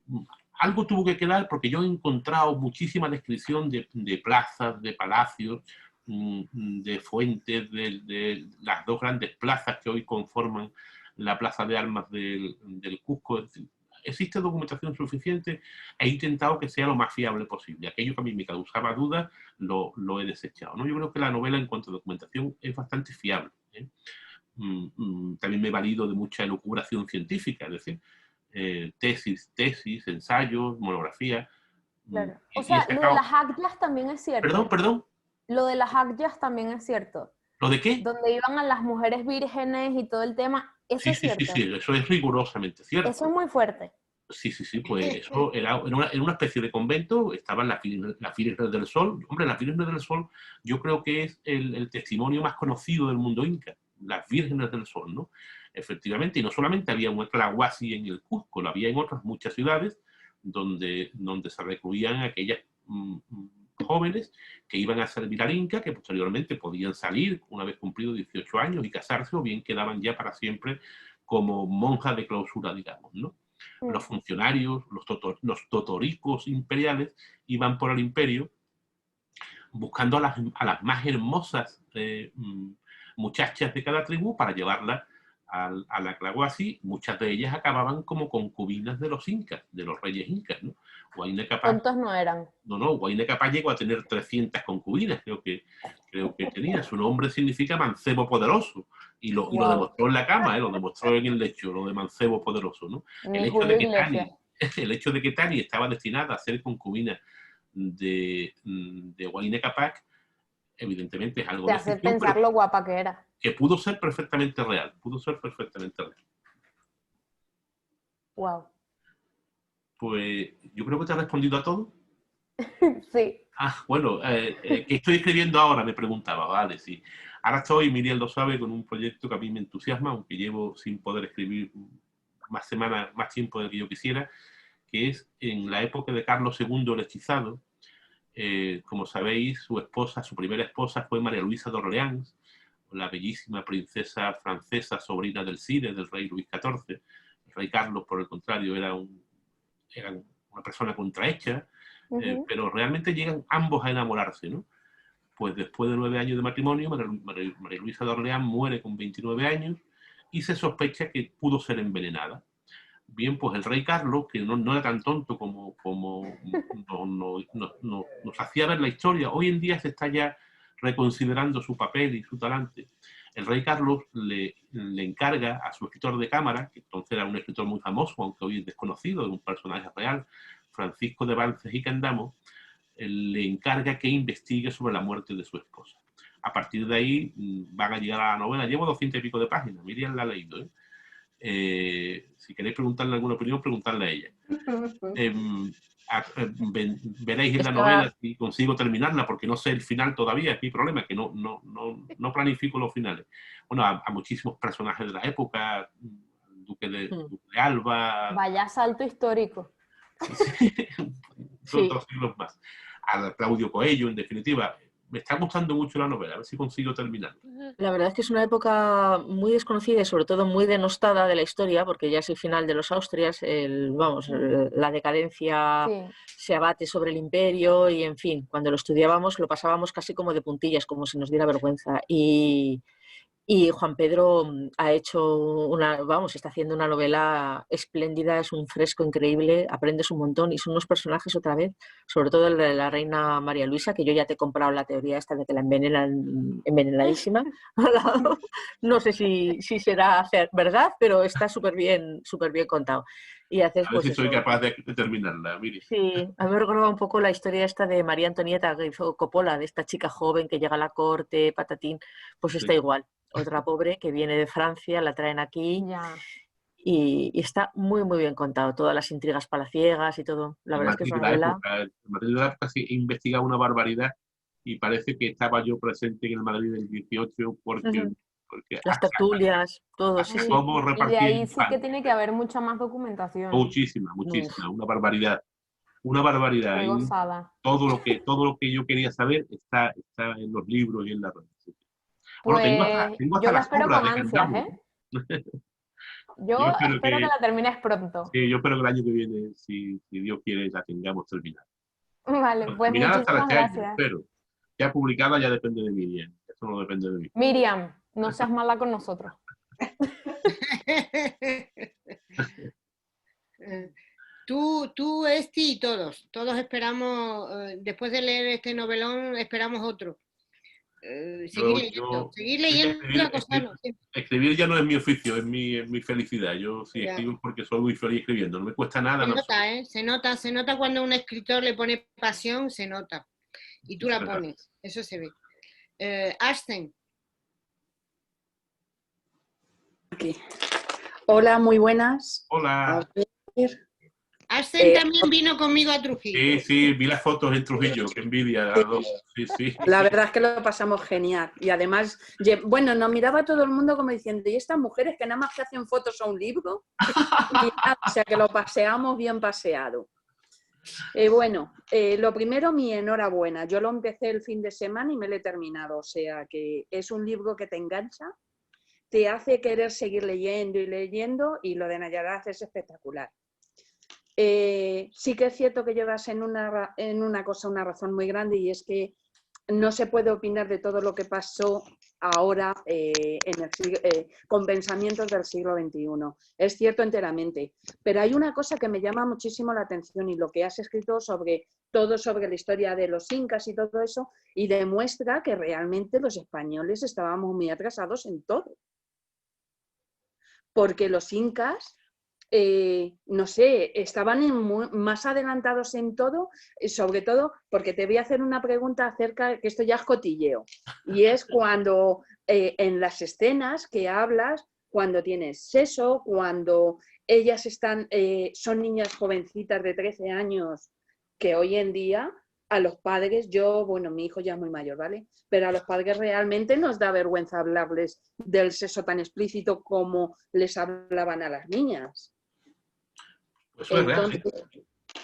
algo tuvo que quedar, porque yo he encontrado muchísima descripción de plazas, de palacios, de fuentes de las dos grandes plazas que hoy conforman la plaza de armas del Cusco. Es decir, existe documentación suficiente. He intentado que sea lo más fiable posible. Aquello que a mí me causaba dudas lo he desechado, ¿no? Yo creo que la novela en cuanto a documentación es bastante fiable, ¿eh? También me valido de mucha elucubración científica, es decir, tesis, ensayos, monografías. Claro. O sea, lo de las Akyas también es cierto. Perdón. Lo de las Akyas también es cierto. ¿Lo de qué? Donde iban a las mujeres vírgenes y todo el tema. Eso es cierto. Sí, eso es rigurosamente cierto. Eso es muy fuerte. Sí, pues eso era una especie de convento, estaban las Vírgenes del Sol. Hombre, las Vírgenes del Sol yo creo que es el testimonio más conocido del mundo inca, las Vírgenes del Sol, ¿no? Efectivamente, y no solamente había un Tlahuasi en el Cusco, lo había en otras muchas ciudades donde se recluían aquellas jóvenes que iban a servir al Inca, que posteriormente podían salir una vez cumplidos 18 años y casarse, o bien quedaban ya para siempre como monjas de clausura, digamos, ¿no? Los funcionarios, los totoricos imperiales iban por el imperio buscando a las más hermosas muchachas de cada tribu para llevarlas a la Tlahuasi. Muchas de ellas acababan como concubinas de los incas, de los reyes incas, ¿no? Huayna Capac, ¿cuántos no eran? No, Huayna Capac llegó a tener 300 concubinas, creo que tenía. Su nombre significa mancebo poderoso, y lo demostró en la cama, lo demostró en el lecho, lo de mancebo poderoso, ¿no? El hecho de que Tani estaba destinada a ser concubina de Huayna Capac, evidentemente es algo te hace pensar lo guapa que era. Que pudo ser perfectamente real, Wow. Pues yo creo que te ha respondido a todo. Sí. Bueno, ¿qué estoy escribiendo ahora? Me preguntaba, vale, sí. Ahora estoy, Miriel lo sabe, con un proyecto que a mí me entusiasma, aunque llevo sin poder escribir más tiempo del que yo quisiera, que es en la época de Carlos II el Hechizado. Como sabéis, su primera esposa fue María Luisa de Orleans, la bellísima princesa francesa, sobrina del Cide, del rey Luis XIV. El rey Carlos, por el contrario, era una persona contrahecha, pero realmente llegan ambos a enamorarse, ¿no? Pues después de 9 años de matrimonio, María Luisa de Orleans muere con 29 años y se sospecha que pudo ser envenenada. Bien, pues el rey Carlos, que no era tan tonto como nos hacía ver la historia, hoy en día se está ya reconsiderando su papel y su talante. El rey Carlos le encarga a su escritor de cámara, que entonces era un escritor muy famoso, aunque hoy es desconocido, de un personaje real, Francisco de Bances y Candamo, le encarga que investigue sobre la muerte de su esposa. A partir de ahí van a llegar a la novela. Llevo 200 y pico de páginas, Miriam la ha leído, si queréis preguntarle alguna opinión, preguntarle a ella. Veréis en la novela si consigo terminarla, porque no sé el final todavía, es mi problema, que no planifico los finales. Bueno, a muchísimos personajes de la época, Duque de Alba. Vaya salto histórico. Son 2 siglos más. A Claudio Coello, en definitiva. Me está gustando mucho la novela, a ver si consigo terminar. La verdad es que es una época muy desconocida y sobre todo muy denostada de la historia, porque ya es el final de los Austrias, la decadencia se abate sobre el imperio y, en fin, cuando lo estudiábamos lo pasábamos casi como de puntillas, como si nos diera vergüenza. Y Juan Pedro ha hecho está haciendo una novela espléndida, es un fresco increíble, aprendes un montón y son unos personajes otra vez, sobre todo el de la reina María Luisa, que yo ya te he comprado la teoría esta de que la envenenan envenenadísima. No sé si será verdad, pero está súper bien contado. Y haces, a ver si soy capaz de terminarla, Miri. Sí, a mí me recordaba un poco la historia esta de María Antonieta que hizo Coppola, de esta chica joven que llega a la corte, patatín, pues está igual. Otra pobre que viene de Francia, la traen aquí y está muy, muy bien contado. Todas las intrigas palaciegas y todo. La verdad es que es una novela... El Madrid de la época he investigado una barbaridad y parece que estaba yo presente en el Madrid del 18 porque las tertulias, todo. Cómo repartir. Y de ahí sí que tiene que haber mucha más documentación. Muchísima, una barbaridad. Una barbaridad. Qué gozada. Todo lo que yo quería saber está en los libros y en la red. Pues bueno, tengo hasta yo la las espero obras con de ansias, Candamo. Yo espero que la termines pronto. Sí, yo espero que el año que viene, si Dios quiere, la tengamos terminada. Vale, pues muchísimas gracias. Espero. Ya publicada ya depende de Miriam. Eso no depende de mí. Miriam, no seas mala con nosotros. Tú, Esti y todos esperamos, después de leer este novelón, esperamos otro. Seguir leyendo y acostarnos. Escribir ya no es mi oficio, es mi felicidad. Yo sí Ya. escribo porque soy muy feliz escribiendo, no me cuesta nada. Se no nota, ¿eh? Se nota cuando un escritor le pone pasión, se nota. Y tú la pones, eso se ve. Ashton. Aquí. Hola, muy buenas. Hola. A ver. Ashton también vino conmigo a Trujillo. Sí, sí, vi las fotos en Trujillo, qué envidia. Las dos. Sí, sí. La verdad es que lo pasamos genial. Y además, bueno, nos miraba todo el mundo como diciendo, ¿y estas mujeres que nada más que hacen fotos a un libro? Y nada, o sea, que lo paseamos bien paseado. Bueno, lo primero, mi enhorabuena. Yo lo empecé el fin de semana y me lo he terminado. O sea, que es un libro que te engancha, te hace querer seguir leyendo y leyendo, y lo de Nayara es espectacular. Sí que es cierto que llevas en una cosa una razón muy grande, y es que no se puede opinar de todo lo que pasó ahora con pensamientos del siglo XXI. Es cierto enteramente, pero hay una cosa que me llama muchísimo la atención, y lo que has escrito sobre la historia de los incas y todo eso, y demuestra que realmente los españoles estábamos muy atrasados en todo. Porque los incas, no sé, estaban más adelantados en todo, sobre todo porque te voy a hacer una pregunta acerca, que esto ya es cotilleo, y es cuando en las escenas que hablas, cuando tienes sexo, cuando ellas son niñas jovencitas de 13 años, que hoy en día a los padres, bueno, mi hijo ya es muy mayor, ¿vale? Pero a los padres realmente nos da vergüenza hablarles del sexo tan explícito como les hablaban a las niñas. Eso es Entonces, real.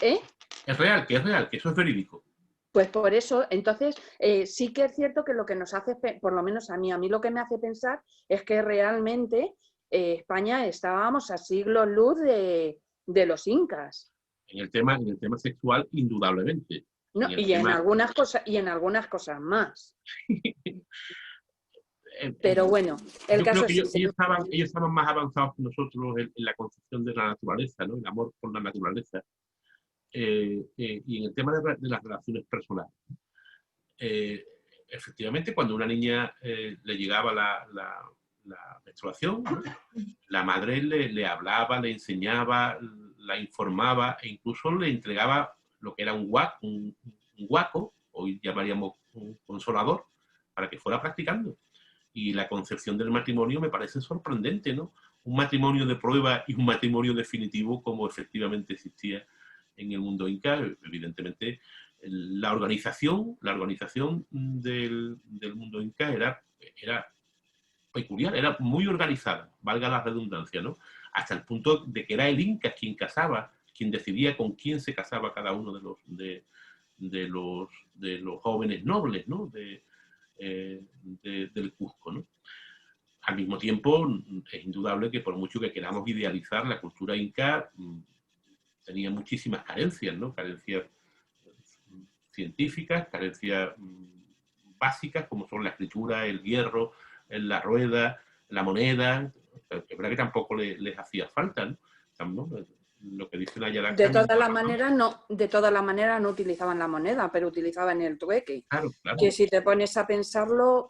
¿eh? Es real, que eso es verídico. Pues por eso, entonces, sí que es cierto que lo que nos hace, por lo menos a mí lo que me hace pensar es que realmente España estábamos a siglos luz de los incas. En el tema sexual, indudablemente. No, en algunas cosas más. Pero bueno, el caso es que ellos estaban más avanzados que nosotros en la concepción de la naturaleza, ¿no? El amor por la naturaleza. Y en el tema de las relaciones personales. Efectivamente, cuando a una niña le llegaba la menstruación, ¿no? La madre le hablaba, le enseñaba, la informaba, e incluso le entregaba lo que era un guaco, hoy llamaríamos un consolador, para que fuera practicando. Y la concepción del matrimonio me parece sorprendente, ¿no? Un matrimonio de prueba y un matrimonio definitivo, como efectivamente existía en el mundo inca. Evidentemente, la organización del mundo inca era peculiar, era muy organizada, valga la redundancia, ¿no? Hasta el punto de que era el inca quien casaba, quien decidía con quién se casaba cada uno de los jóvenes nobles, ¿no? Del Cusco, ¿no? Al mismo tiempo, es indudable que por mucho que queramos idealizar la cultura inca, tenía muchísimas carencias, ¿no? Carencias científicas, carencias básicas, como son la escritura, el hierro, la rueda, la moneda. Es verdad que tampoco les hacía falta, ¿no? Lo que dice Nayara. De todas las maneras no utilizaban la moneda, pero utilizaban el trueque. Claro. Que si te pones a pensarlo,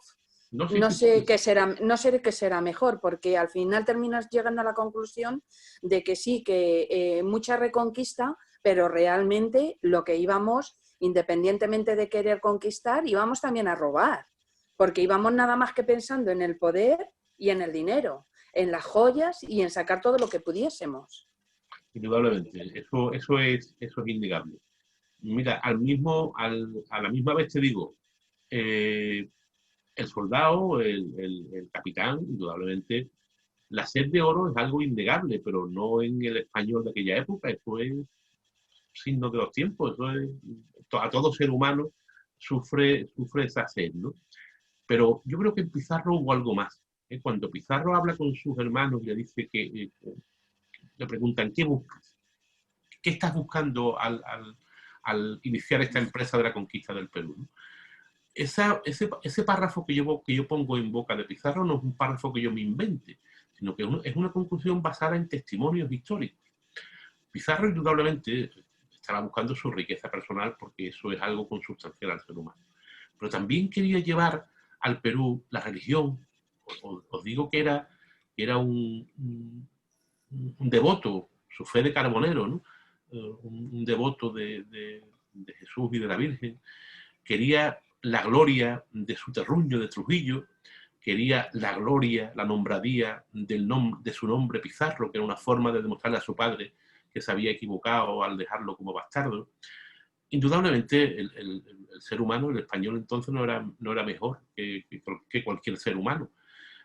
no sé qué será mejor, porque al final terminas llegando a la conclusión de que sí, que mucha reconquista, pero realmente lo que íbamos, independientemente de querer conquistar, íbamos también a robar, porque íbamos nada más que pensando en el poder y en el dinero, en las joyas y en sacar todo lo que pudiésemos. Indudablemente, eso es innegable. Mira, a la misma vez te digo, el soldado, el capitán, indudablemente, la sed de oro es algo innegable, pero no en el español de aquella época. Eso es signo de los tiempos. Eso es, a todo ser humano sufre esa sed, ¿no? Pero yo creo que en Pizarro hubo algo más. Cuando Pizarro habla con sus hermanos y le dice que le preguntan, ¿qué buscas? ¿Qué estás buscando al iniciar esta empresa de la conquista del Perú? ¿No? ese párrafo que yo pongo en boca de Pizarro no es un párrafo que yo me invente, sino que es una conclusión basada en testimonios históricos. Pizarro indudablemente estaba buscando su riqueza personal porque eso es algo consubstancial al ser humano. Pero también quería llevar al Perú la religión. Os digo que era un devoto, su fe de carbonero, ¿no? Un devoto de Jesús y de la Virgen. Quería la gloria de su terruño de Trujillo, quería la gloria, la nombradía de su nombre Pizarro, que era una forma de demostrarle a su padre que se había equivocado al dejarlo como bastardo. Indudablemente el ser humano, el español entonces no era mejor que cualquier ser humano.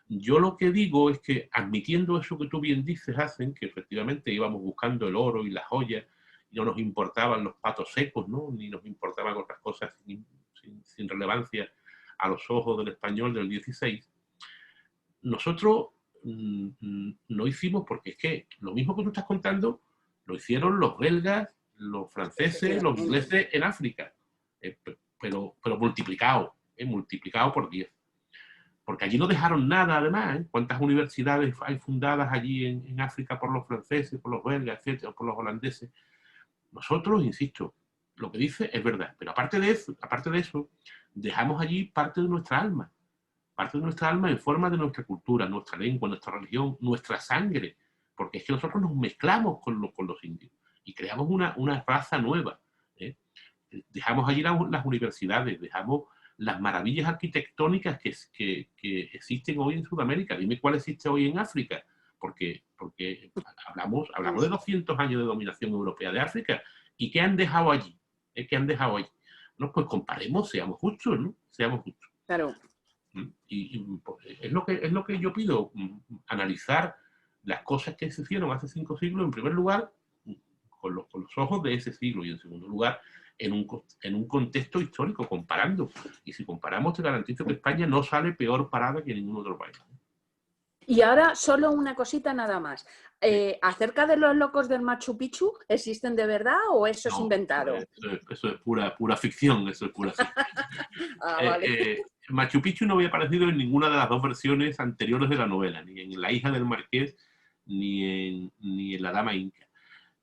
Yo lo que digo es que, admitiendo eso que tú bien dices, hacen que efectivamente íbamos buscando el oro y las joyas, y no nos importaban los patos secos, ¿no? Ni nos importaban otras cosas sin relevancia a los ojos del español del 16. Nosotros no hicimos, porque es que lo mismo que tú estás contando, lo hicieron los belgas, los franceses, los ingleses en África, pero multiplicado por 10. Porque allí no dejaron nada, además. ¿Cuántas universidades hay fundadas allí en África por los franceses, por los belgas, etcétera, por los holandeses? Nosotros, insisto, lo que dice es verdad. Pero aparte de eso, dejamos allí parte de nuestra alma. Parte de nuestra alma en forma de nuestra cultura, nuestra lengua, nuestra religión, nuestra sangre. Porque es que nosotros nos mezclamos con los indios y creamos una raza nueva. Dejamos allí las universidades, dejamos las maravillas arquitectónicas que existen hoy en Sudamérica. Dime cuál existe hoy en África, porque hablamos de 200 años de dominación europea de África. ¿Y qué han dejado allí? ¿Qué han dejado allí? No, pues comparemos, seamos justos, ¿no? Seamos justos. Claro. Y es lo que yo pido, analizar las cosas que se hicieron hace 5 siglos, en primer lugar, con los ojos de ese siglo, y en segundo lugar, en un contexto histórico, comparando. Y si comparamos, te garantizo que España no sale peor parada que ningún otro país. Y ahora solo una cosita nada más. ¿Acerca de los locos del Machu Picchu, existen de verdad o eso es inventado? Eso es pura ficción, eso es pura ficción. Vale. Machu Picchu no había aparecido en ninguna de las dos versiones anteriores de la novela, ni en La hija del marqués, ni en La dama inca.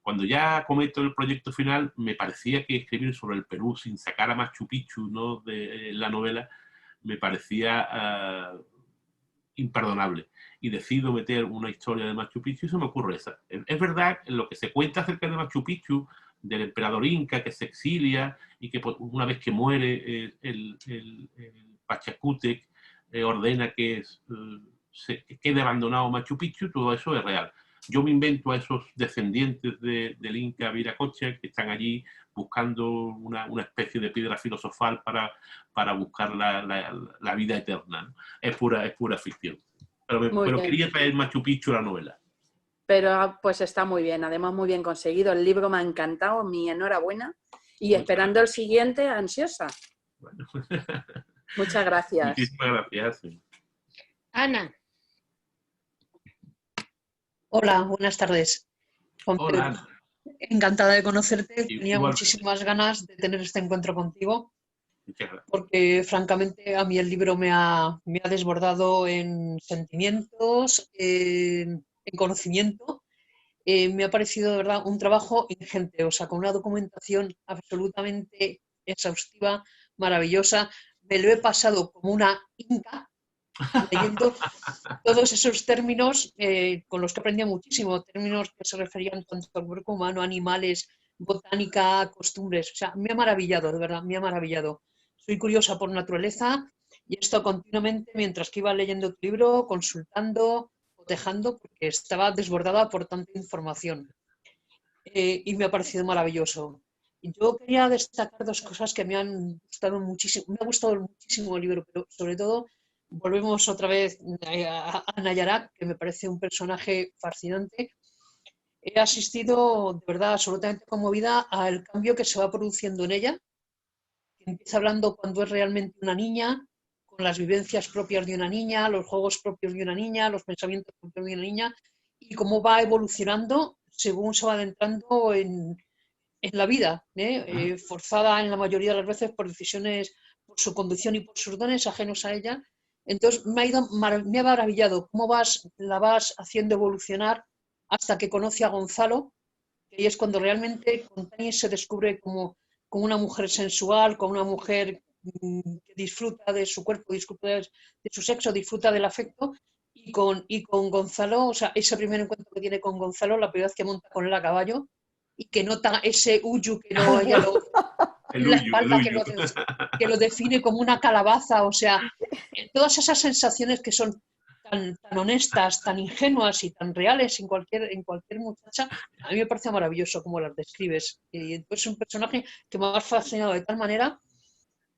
Cuando ya cometo el proyecto final, me parecía que escribir sobre el Perú sin sacar a Machu Picchu, ¿no?, de la novela, me parecía imperdonable. Y decido meter una historia de Machu Picchu y se me ocurre esa. Es verdad, lo que se cuenta acerca de Machu Picchu, del emperador inca que se exilia y que una vez que muere el Pachacútec ordena que quede abandonado Machu Picchu, todo eso es real. Yo me invento a esos descendientes del Inca Viracocha que están allí buscando una especie de piedra filosofal para buscar la vida eterna, ¿no? Es pura ficción. Pero quería traer Machu Picchu a la novela. Pero pues está muy bien, además muy bien conseguido. El libro me ha encantado, mi enhorabuena. Y esperando el siguiente, ansiosa. Bueno. Muchas gracias. Muchísimas gracias. Sí. Ana. Hola, buenas tardes. Hola, Ana. Encantada de conocerte. Tenía Igual. muchísimas ganas de tener este encuentro contigo, Muchas gracias. porque francamente a mí el libro me ha desbordado en sentimientos, en conocimiento. Me ha parecido de verdad un trabajo ingente, o sea, con una documentación absolutamente exhaustiva, maravillosa. Me lo he pasado como una inca, leyendo todos esos términos con los que aprendía muchísimo, términos que se referían tanto al cuerpo humano, animales, botánica, costumbres. O sea, me ha maravillado, de verdad, me ha maravillado. Soy curiosa por naturaleza y he estado continuamente, mientras que iba leyendo tu libro, consultando, cotejando, porque estaba desbordada por tanta información. Y me ha parecido maravilloso. Yo quería destacar dos cosas que me han gustado muchísimo. Me ha gustado muchísimo el libro, pero sobre todo volvemos otra vez a Nayarat, que me parece un personaje fascinante. He asistido de verdad absolutamente conmovida al cambio que se va produciendo en ella. Empieza hablando cuando es realmente una niña, con las vivencias propias de una niña, los juegos propios de una niña, los pensamientos propios de una niña, y cómo va evolucionando según se va adentrando en la vida, forzada en la mayoría de las veces por decisiones por su condición y por sus dones ajenos a ella. Entonces me ha maravillado cómo la vas haciendo evolucionar hasta que conoce a Gonzalo, que ahí es cuando realmente Contani se descubre como una mujer sensual, como una mujer que disfruta de su cuerpo, disfruta de su sexo, disfruta del afecto. Y con Gonzalo, o sea, ese primer encuentro que tiene con Gonzalo, la primera vez que monta con él a caballo, y que nota ese huyu que ella en la espalda, que lo define como una calabaza, o sea, todas esas sensaciones que son tan honestas, tan ingenuas y tan reales en cualquier muchacha, a mí me parece maravilloso cómo las describes. Y es un personaje que me ha fascinado de tal manera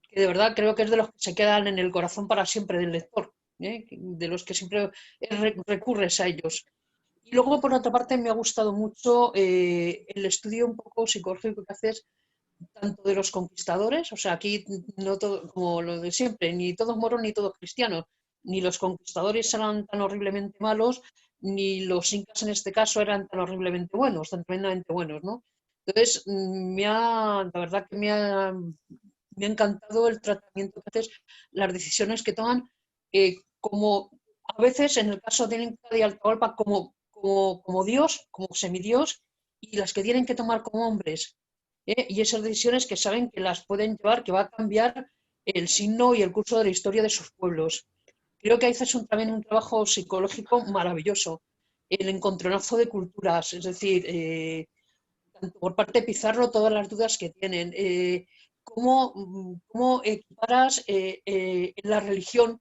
que de verdad creo que es de los que se quedan en el corazón para siempre del lector, de los que siempre recurres a ellos. Y luego, por otra parte, me ha gustado mucho el estudio un poco psicológico que haces tanto de los conquistadores, o sea, aquí no todo, como lo de siempre, ni todos moros ni todos cristianos, ni los conquistadores eran tan horriblemente malos, ni los incas en este caso eran tan horriblemente buenos, tan tremendamente buenos, ¿no? Entonces, la verdad que me ha encantado el tratamiento que haces, las decisiones que toman, como a veces en el caso de Inca de Atahualpa como Dios, como semidios, y las que tienen que tomar como hombres. Y esas decisiones que saben que las pueden llevar, que va a cambiar el signo y el curso de la historia de sus pueblos. Creo que ahí haces también un trabajo psicológico maravilloso, el encontronazo de culturas, es decir, tanto por parte de Pizarro, todas las dudas que tienen, cómo equiparas la religión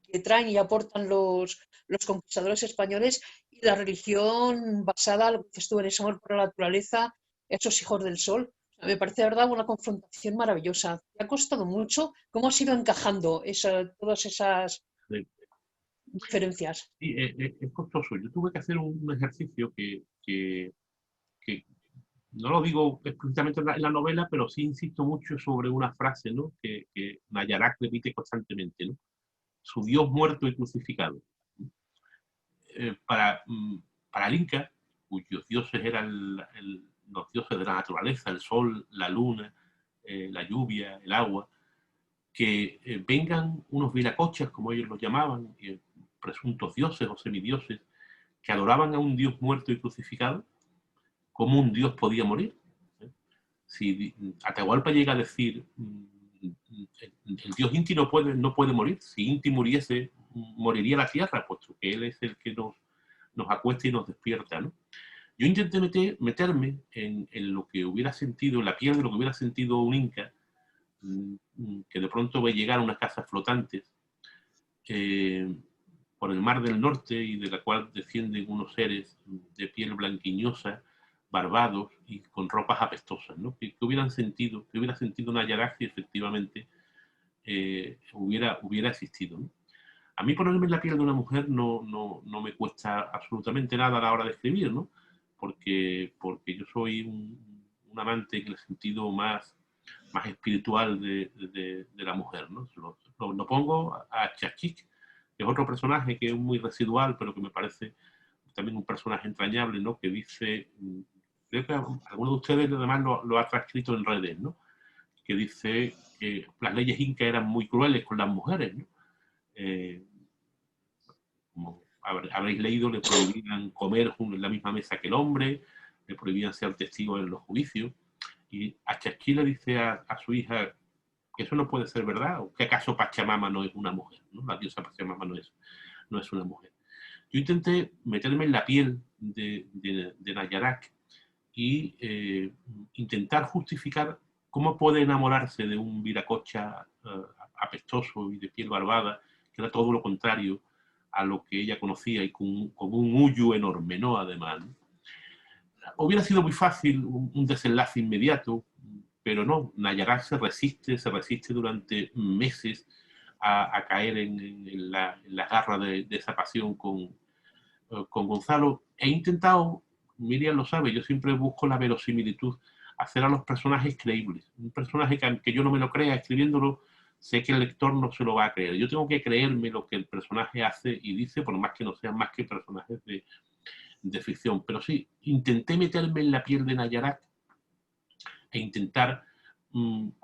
que traen y aportan los conquistadores españoles y la religión basada, lo que dices tú, en ese amor por la naturaleza, esos hijos del sol. Me parece, de verdad, una confrontación maravillosa. ¿Te ha costado mucho? ¿Cómo has ido encajando todas esas diferencias? Sí, es costoso. Yo tuve que hacer un ejercicio que no lo digo explícitamente en la novela, pero sí insisto mucho sobre una frase, ¿no?, que Nayarak repite constantemente, ¿no? Su Dios muerto y crucificado. Para el Inca, cuyos dioses eran los dioses de la naturaleza, el sol, la luna, la lluvia, el agua, que vengan unos viracochas, como ellos los llamaban, presuntos dioses o semidioses, que adoraban a un dios muerto y crucificado, ¿cómo un dios podía morir? Si Atahualpa llega a decir el dios Inti no puede morir, si Inti muriese, moriría la tierra, puesto que él es el que nos acuesta y nos despierta, ¿no? Yo intenté meterme en lo que hubiera sentido, en la piel de lo que hubiera sentido un inca, que de pronto ve llegar a unas casas flotantes por el mar del norte, y de la cual descienden unos seres de piel blanquiñosa, barbados y con ropas apestosas, ¿no? Que hubiera sentido Nayarak si efectivamente hubiera existido, ¿no? A mí ponerme en la piel de una mujer no me cuesta absolutamente nada a la hora de escribir, ¿no? Porque yo soy un amante en el sentido más espiritual de la mujer, ¿no? Lo pongo a Chachik, que es otro personaje que es muy residual, pero que me parece también un personaje entrañable, ¿no? Que dice, creo que alguno de ustedes además lo ha transcrito en redes, ¿no? Que dice que las leyes incas eran muy crueles con las mujeres, ¿no? Como habréis leído, le prohibían comer en la misma mesa que el hombre, le prohibían ser testigos en los juicios, y a Chachí le dice a su hija que eso no puede ser verdad, o que acaso Pachamama no es una mujer, ¿no? La diosa Pachamama no es una mujer. Yo intenté meterme en la piel de Nayarak y intentar justificar cómo puede enamorarse de un viracocha apestoso y de piel barbada, que era todo lo contrario a lo que ella conocía, y con un huyu enorme, ¿no? Además, ¿no? Hubiera sido muy fácil un desenlace inmediato, pero no, Nayarak se resiste durante meses a caer en la garra de esa pasión con Gonzalo. He intentado, Miriam lo sabe, yo siempre busco la verosimilitud, hacer a los personajes creíbles. Un personaje que yo no me lo crea escribiéndolo, sé que el lector no se lo va a creer. Yo tengo que creerme lo que el personaje hace y dice, por más que no sean más que personajes de ficción. Pero sí, intenté meterme en la piel de Nayarak e intentar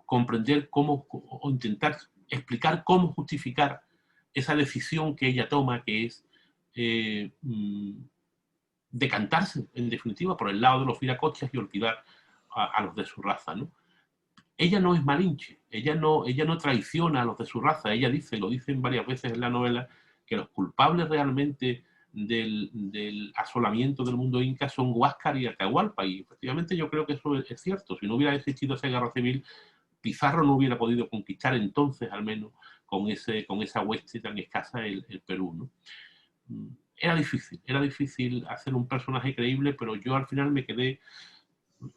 comprender cómo, o intentar explicar cómo justificar esa decisión que ella toma, que es decantarse, en definitiva, por el lado de los viracochas y olvidar a los de su raza, ¿no? Ella no es malinche, ella no traiciona a los de su raza, ella dice, lo dicen varias veces en la novela, que los culpables realmente del asolamiento del mundo inca son Huáscar y Atahualpa, y efectivamente yo creo que eso es cierto. Si no hubiera existido esa guerra civil, Pizarro no hubiera podido conquistar entonces, al menos, con esa hueste tan escasa el Perú, ¿no? Era difícil hacer un personaje creíble, pero yo al final me quedé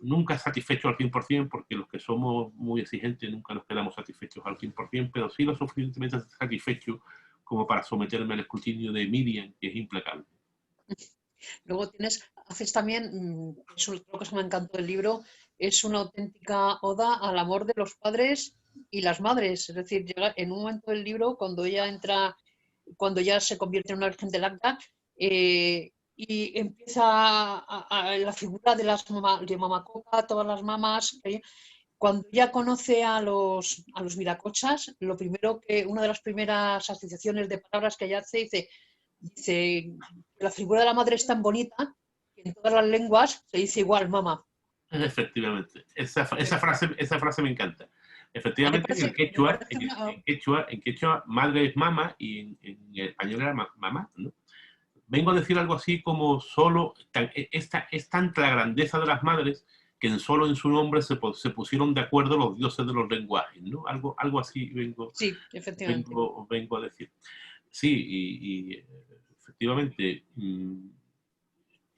nunca satisfecho al 100%, porque los que somos muy exigentes nunca nos quedamos satisfechos al 100%, pero sí lo suficientemente satisfecho como para someterme al escrutinio de Miriam, que es implacable. Luego haces también, eso es lo que me encantó del libro, es una auténtica oda al amor de los padres y las madres. Es decir, llega en un momento del libro, cuando ya se convierte en una virgen del Agda, y empieza la figura de de Mama Coca, todas las mamás. Cuando ya conoce a los viracochas, una de las primeras asociaciones de palabras que ella hace, dice la figura de la madre es tan bonita que en todas las lenguas se dice igual, mamá. Efectivamente, esa frase me encanta. Efectivamente, en quechua madre es mama y en español era mamá, ¿no? Vengo a decir algo así como es tanta la grandeza de las madres que solo en su nombre se pusieron de acuerdo los dioses de los lenguajes, ¿no? Algo así vengo a decir. Sí, y efectivamente,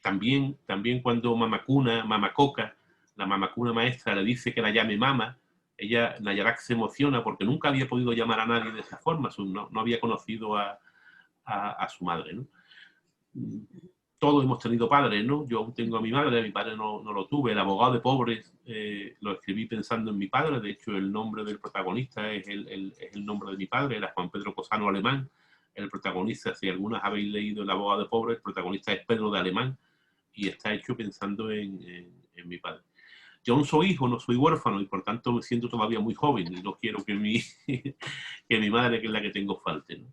también cuando Mamacoca, la mamacuna maestra, le dice que la llame mama, Nayarak se emociona porque nunca había podido llamar a nadie de esa forma, no había conocido a su madre, ¿no? Todos hemos tenido padres, ¿no? Yo aún tengo a mi madre, a mi padre no lo tuve. El abogado de pobres lo escribí pensando en mi padre. De hecho, el nombre del protagonista es el nombre de mi padre, era Juan Pedro Cosano Alemán. El protagonista, si algunas habéis leído El abogado de pobres, el protagonista es Pedro de Alemán y está hecho pensando en mi padre. Yo no soy hijo, no soy huérfano y por tanto me siento todavía muy joven y no quiero que mi madre, que es la que tengo, falte, ¿no?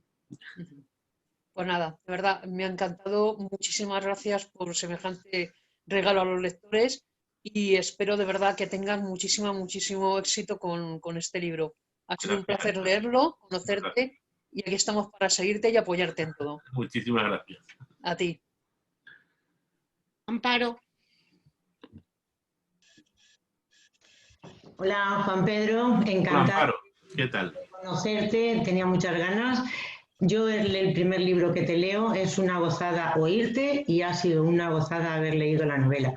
Pues nada, de verdad, me ha encantado. Muchísimas gracias por semejante regalo a los lectores y espero de verdad que tengan muchísimo éxito con este libro. Ha sido un placer leerlo, conocerte y aquí estamos para seguirte y apoyarte en todo. Muchísimas gracias. A ti. Amparo. Hola, Juan Pedro, encantada. Hola, Amparo. ¿Qué tal? De conocerte, tenía muchas ganas. Yo el primer libro que te leo es una gozada oírte y ha sido una gozada haber leído la novela.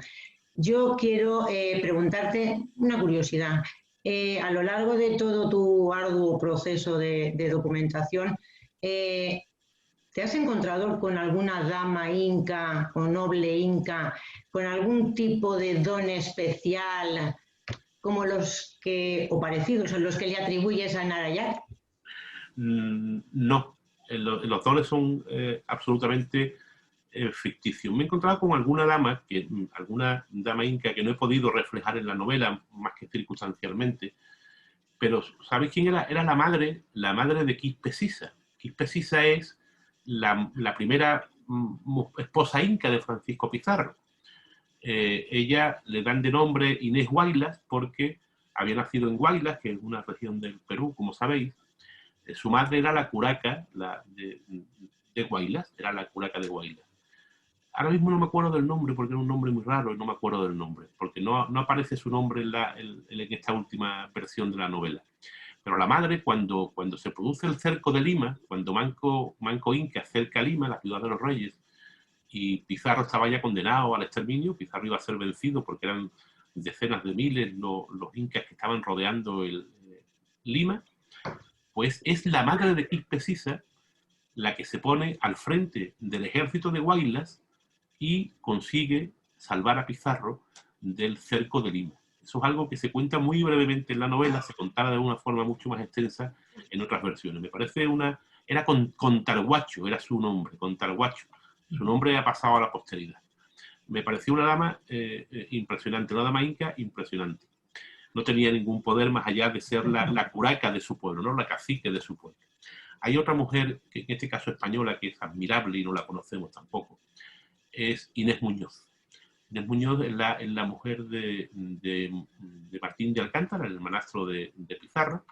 Yo quiero preguntarte una curiosidad. A lo largo de todo tu arduo proceso de documentación, ¿te has encontrado con alguna dama inca o noble inca con algún tipo de don especial como los que, o parecidos a los que le atribuyes a Narayak? No. Los dones son absolutamente ficticios. Me he encontrado con alguna dama inca que no he podido reflejar en la novela, más que circunstancialmente, pero ¿sabéis quién era? Era la madre de Quispe Sisa. Quispe Sisa es la primera esposa inca de Francisco Pizarro. Ella le dan de nombre Inés Huaylas porque había nacido en Huaylas, que es una región del Perú, como sabéis. Su madre era la curaca de Huaylas, era la curaca de Huaylas. Ahora mismo no me acuerdo del nombre porque era un nombre muy raro y no me acuerdo del nombre, porque no aparece su nombre en esta última versión de la novela. Pero la madre, cuando se produce el cerco de Lima, cuando Manco Inca cerca a Lima, la ciudad de los reyes, y Pizarro estaba ya condenado al exterminio, Pizarro iba a ser vencido porque eran decenas de miles los incas que estaban rodeando Lima, pues es la madre de Quispe Sisa la que se pone al frente del ejército de Huaylas y consigue salvar a Pizarro del cerco de Lima. Eso es algo que se cuenta muy brevemente en la novela, se contaba de una forma mucho más extensa en otras versiones. Me parece era Contarguacho, era su nombre, Contarguacho. Su nombre ha pasado a la posteridad. Me pareció una dama impresionante, una dama inca impresionante. no tenía ningún poder más allá de ser la curaca de su pueblo, ¿no? La cacique de su pueblo. Hay otra mujer, que en este caso española, que es admirable y no la conocemos tampoco, es Inés Muñoz. Inés Muñoz es la mujer de Martín de Alcántara, el hermanastro de Pizarro,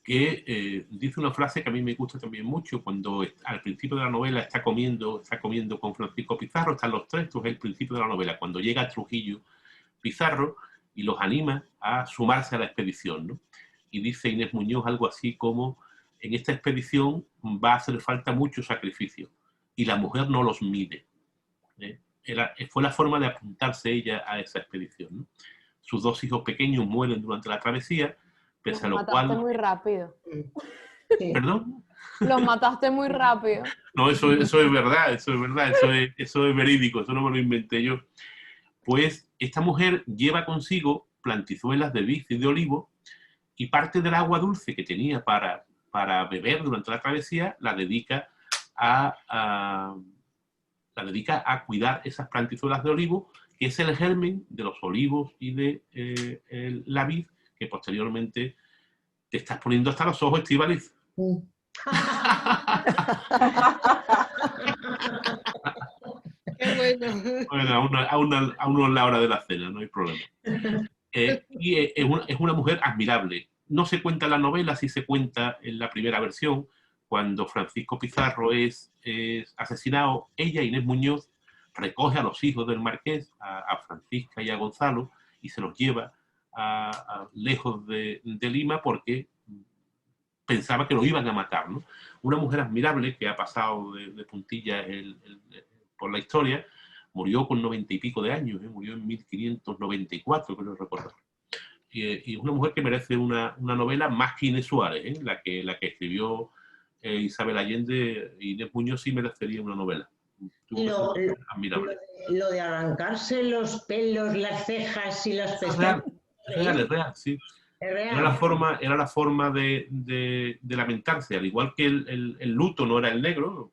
que dice una frase que a mí me gusta también mucho, cuando al principio de la novela está comiendo con Francisco Pizarro, están los tres, esto es el principio de la novela, cuando llega a Trujillo Pizarro y los anima a sumarse a la expedición, ¿no? Y dice Inés Muñoz algo así como: en esta expedición va a hacer falta mucho sacrificio y la mujer no los mide. Fue la forma de apuntarse ella a esa expedición, ¿no? Sus 2 hijos pequeños mueren durante la travesía, pese a lo cual... Los mataste muy rápido. ¿Perdón? Los mataste muy rápido. No, eso es verdad, eso es verídico, eso no me lo inventé yo. Pues esta mujer lleva consigo plantizuelas de vid y de olivo, y parte del agua dulce que tenía para beber durante la travesía la dedica a cuidar esas plantizuelas de olivo, que es el germen de los olivos y de la vid, que posteriormente te estás poniendo hasta los ojos, Estíbaliz. Qué bueno. Bueno, aún no es la hora de la cena, no hay problema. Y es una mujer admirable. No se cuenta en la novela, sí se cuenta en la primera versión, cuando Francisco Pizarro es asesinado. Ella, Inés Muñoz, recoge a los hijos del marqués, a Francisca y a Gonzalo, y se los lleva lejos de Lima porque pensaba que lo iban a matar, ¿no? Una mujer admirable que ha pasado de puntillas por la historia, murió con 90 y pico de años, murió en 1594, creo recordar. Y es una mujer que merece una novela más que Inés Suárez, la que escribió Isabel Allende. Inés Muñoz sí merecería una novela. Admirable. Lo de arrancarse los pelos, las cejas y las pestañas. Es real, sí. Es real. Era la forma de lamentarse, al igual que el luto no era el negro.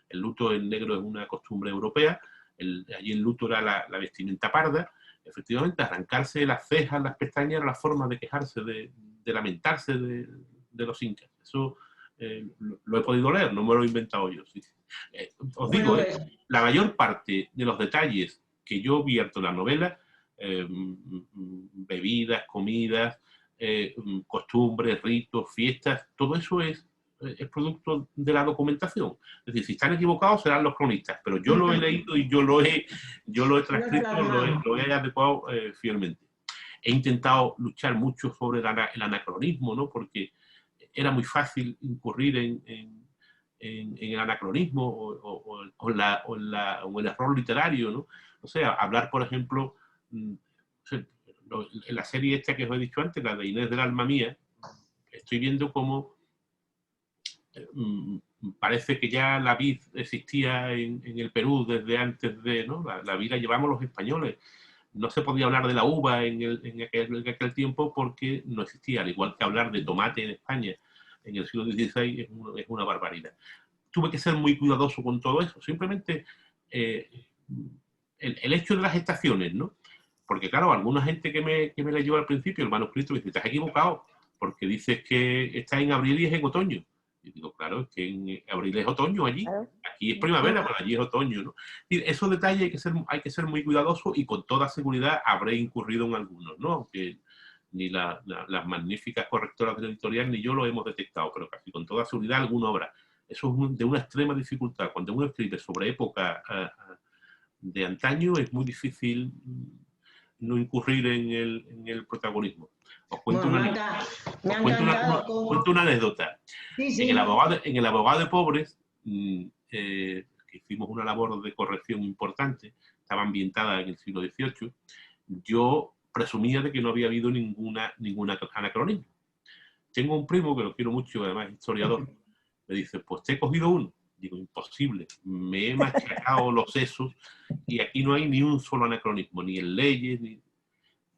El luto en negro es una costumbre europea. Allí el luto era la vestimenta parda. Efectivamente, arrancarse las cejas, las pestañas, era la forma de quejarse, de lamentarse de los incas. Eso lo he podido leer, no me lo he inventado yo. Sí. Os digo, la mayor parte de los detalles que yo vierto en la novela, bebidas, comidas, costumbres, ritos, fiestas, todo eso es producto de la documentación. Es decir, si están equivocados serán los cronistas, pero yo lo he leído y yo lo he transcrito, lo he adecuado fielmente. He intentado luchar mucho sobre el anacronismo, ¿no? Porque era muy fácil incurrir en el anacronismo o el error literario, ¿no? O sea, hablar, por ejemplo, en la serie esta que os he dicho antes, la de Inés del alma mía, estoy viendo cómo parece que ya la vid existía en el Perú desde antes de, ¿no? La vid la llevamos los españoles. No se podía hablar de la uva en aquel tiempo porque no existía, al igual que hablar de tomate en España en el siglo XVI es una barbaridad. Tuve que ser muy cuidadoso con todo eso. Simplemente el hecho de las estaciones, ¿no? Porque claro, alguna gente que me leyó al principio el manuscrito me dice: te has equivocado, porque dices que está en abril y es en otoño. Y digo, claro, es que en abril es otoño allí. Aquí es primavera, pero allí es otoño, ¿no? Y esos detalles hay que ser muy cuidadosos, y con toda seguridad habré incurrido en algunos, ¿no? Aunque ni las magníficas correctoras de la editorial ni yo lo hemos detectado, pero casi con toda seguridad alguno habrá. Eso es de una extrema dificultad. Cuando uno escribe sobre época de antaño es muy difícil no incurrir en el protagonismo. Os cuento una anécdota. Sí, sí. En el abogado de pobres, que hicimos una labor de corrección importante, estaba ambientada en el siglo XVIII, yo presumía de que no había habido ningún anacronismo. Tengo un primo que lo quiero mucho, además historiador, me dice: pues te he cogido uno. Digo, imposible, me he machacado los sesos y aquí no hay ni un solo anacronismo, ni en leyes, ni...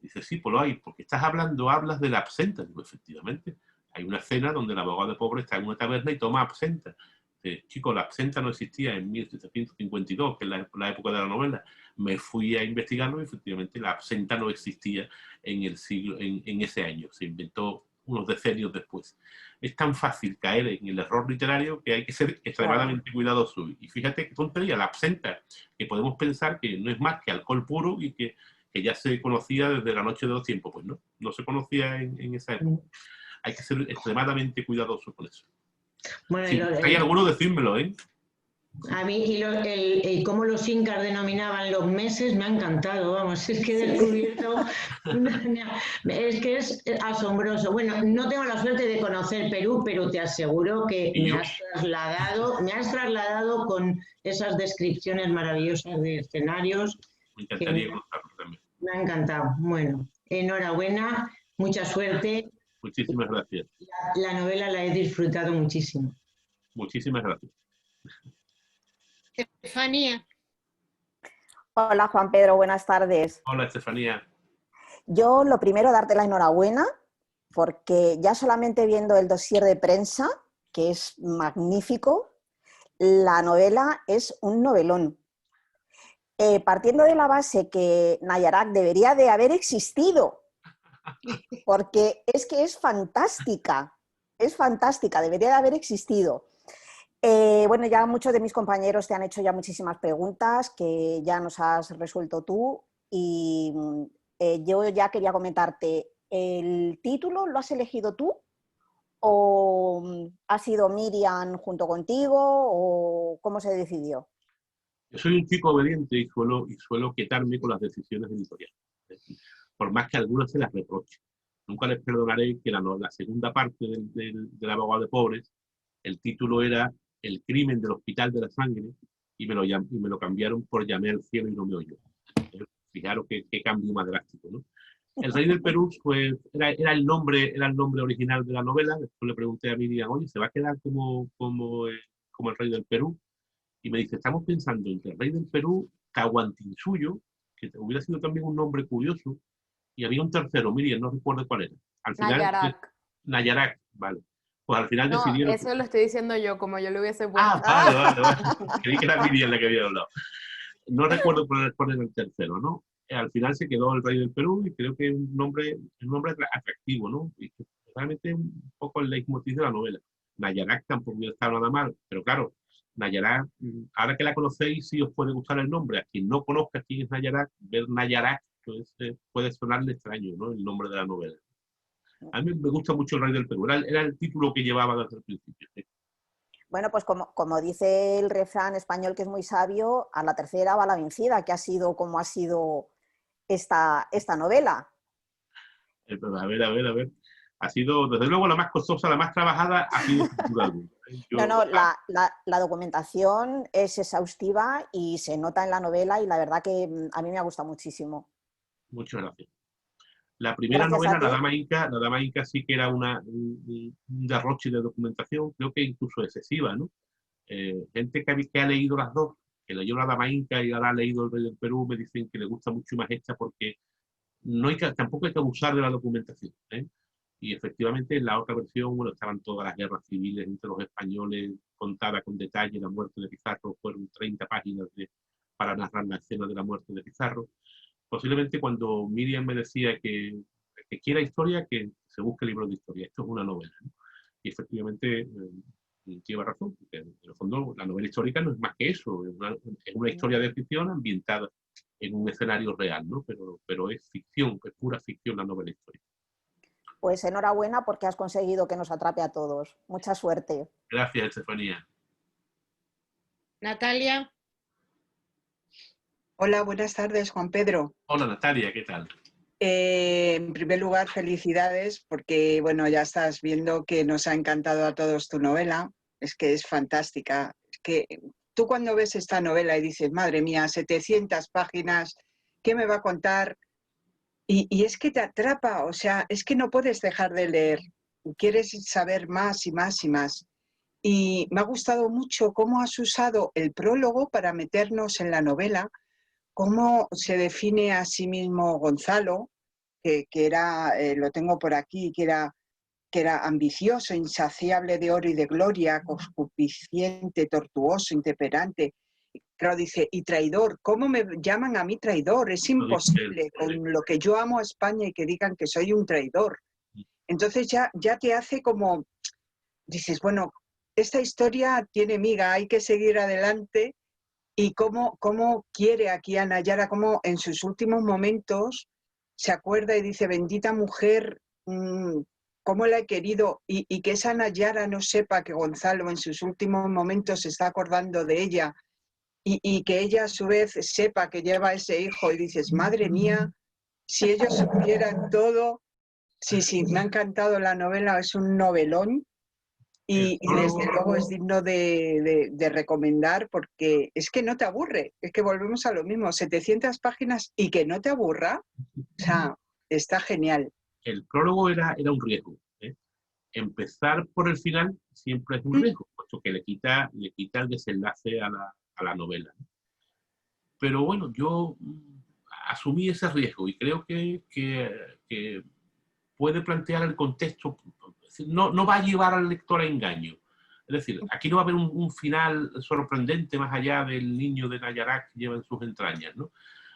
Dice, sí, pues lo hay, porque hablas de la absenta. Digo, efectivamente, hay una escena donde el abogado de pobre está en una taberna y toma absenta. Dice, chico, la absenta no existía en 1752, que es la época de la novela. me fui a investigarlo y efectivamente la absenta no existía en ese año, se inventó unos decenios después. Es tan fácil caer en el error literario que hay que ser extremadamente cuidadoso. Y fíjate qué tontería, la absenta, que podemos pensar que no es más que alcohol puro y que ya se conocía desde la noche de los tiempos. Pues no se conocía en esa época. Hay que ser extremadamente cuidadoso con eso. Bueno, Si hay alguno, decídmelo, ¿eh? A mí y cómo los incas denominaban los meses me ha encantado, vamos, es que he descubierto, es que es asombroso. Bueno, no tengo la suerte de conocer Perú, pero te aseguro que me has trasladado con esas descripciones maravillosas de escenarios. Me encantaría contarlo también. Me ha encantado. Bueno, enhorabuena, mucha suerte. Muchísimas gracias. La novela la he disfrutado muchísimo. Muchísimas gracias. Estefanía. Hola Juan Pedro, buenas tardes. Hola Estefanía. Yo lo primero darte la enhorabuena porque ya solamente viendo el dossier de prensa, que es magnífico, la novela es un novelón. Partiendo de la base que Nayarak debería de haber existido, porque es que es fantástica, debería de haber existido. Bueno, ya muchos de mis compañeros te han hecho ya muchísimas preguntas que ya nos has resuelto tú y yo ya quería comentarte, ¿el título lo has elegido tú o ha sido Miriam junto contigo o cómo se decidió? Yo soy un chico obediente y suelo quietarme con las decisiones editoriales, por más que algunas se las reproche. Nunca les perdonaré que la segunda parte del abogado de pobres, el título era El crimen del Hospital de la Sangre, y me lo cambiaron por Llamé al cielo y no me oyó. Fijaros qué cambio más drástico, ¿no? El rey del Perú pues, era el nombre original de la novela. Después le pregunté a Miriam, oye, ¿se va a quedar como el rey del Perú? Y me dice, estamos pensando entre el rey del Perú, Tahuantinsuyo, que hubiera sido también un nombre curioso, y había un tercero, Miriam, no recuerdo cuál era. Al final, Nayarak. Nayarak, vale. Pues al final decidieron... Eso lo estoy diciendo yo, como yo lo hubiese puesto. Vale. Creí que era Miriam la que había hablado. No recuerdo cuál era el tercero, ¿no? Al final se quedó el rey del Perú y creo que es un nombre atractivo, ¿no? Y que realmente es un poco el leitmotiv de la novela. Nayarak tampoco está nada mal, pero claro, Nayarak, ahora que la conocéis, sí os puede gustar el nombre. A quien no conozca quién es Nayarak, ver Nayarak pues, puede sonarle extraño, ¿no? El nombre de la novela. A mí me gusta mucho el rey del Perú, era el título que llevaba desde el principio. ¿Sí? Bueno, pues como dice el refrán español que es muy sabio, a la tercera va la vencida, que ha sido como ha sido esta novela. A ver. Ha sido, desde luego, la más costosa, la más trabajada, ha sido la documentación es exhaustiva y se nota en la novela y la verdad que a mí me ha gustado muchísimo. Muchas gracias. La primera novela, La Dama Inca sí que era un derroche de documentación, creo que incluso excesiva, ¿no? Gente que ha leído las dos, que leyó La Dama Inca y ahora ha leído El Rey del Perú, me dicen que le gusta mucho más esta porque tampoco hay que abusar de la documentación, ¿eh? Y efectivamente en la otra versión, bueno, estaban todas las guerras civiles entre los españoles, contada con detalle la muerte de Pizarro, fueron 30 páginas para narrar la escena de la muerte de Pizarro. Posiblemente cuando Miriam me decía que quiera historia, que se busque libros de historia. Esto es una novela, ¿no? Y efectivamente lleva razón, porque en el fondo la novela histórica no es más que eso, es una historia de ficción ambientada en un escenario real, ¿no? Pero es ficción, es pura ficción la novela histórica. Pues enhorabuena porque has conseguido que nos atrape a todos. Mucha suerte. Gracias, Estefanía. Natalia. Hola, buenas tardes, Juan Pedro. Hola, Natalia, ¿qué tal? En primer lugar, felicidades porque, bueno, ya estás viendo que nos ha encantado a todos tu novela. Es que es fantástica. Es que tú cuando ves esta novela y dices, madre mía, 700 páginas, ¿qué me va a contar? Y es que te atrapa, o sea, es que no puedes dejar de leer. Quieres saber más y más y más. Y me ha gustado mucho cómo has usado el prólogo para meternos en la novela, cómo se define a sí mismo Gonzalo, que era, lo tengo por aquí, que era ambicioso, insaciable de oro y de gloria, concupisciente, tortuoso, intemperante. claro, dice, y traidor, ¿cómo me llaman a mí traidor? Es imposible con lo que yo amo a España y que digan que soy un traidor. Entonces ya te hace como, dices, bueno, esta historia tiene miga, hay que seguir adelante. Y cómo quiere aquí a Nayara, cómo en sus últimos momentos se acuerda y dice, bendita mujer, cómo la he querido, y que esa Nayara no sepa que Gonzalo en sus últimos momentos se está acordando de ella, y que ella a su vez sepa que lleva ese hijo, y dices, madre mía, si ellos supieran todo. Sí, me ha encantado la novela, es un novelón. Y desde luego es digno de recomendar porque es que no te aburre, es que volvemos a lo mismo, 700 páginas y que no te aburra, o sea, está genial. El prólogo era un riesgo. Empezar por el final siempre es un riesgo, puesto que le quita el desenlace a la novela. Pero bueno, yo asumí ese riesgo y creo que puede plantear el contexto. No va a llevar al lector a engaño. Es decir, aquí no va a haber un final sorprendente más allá del niño de Nayara que lleva en sus entrañas, ¿no?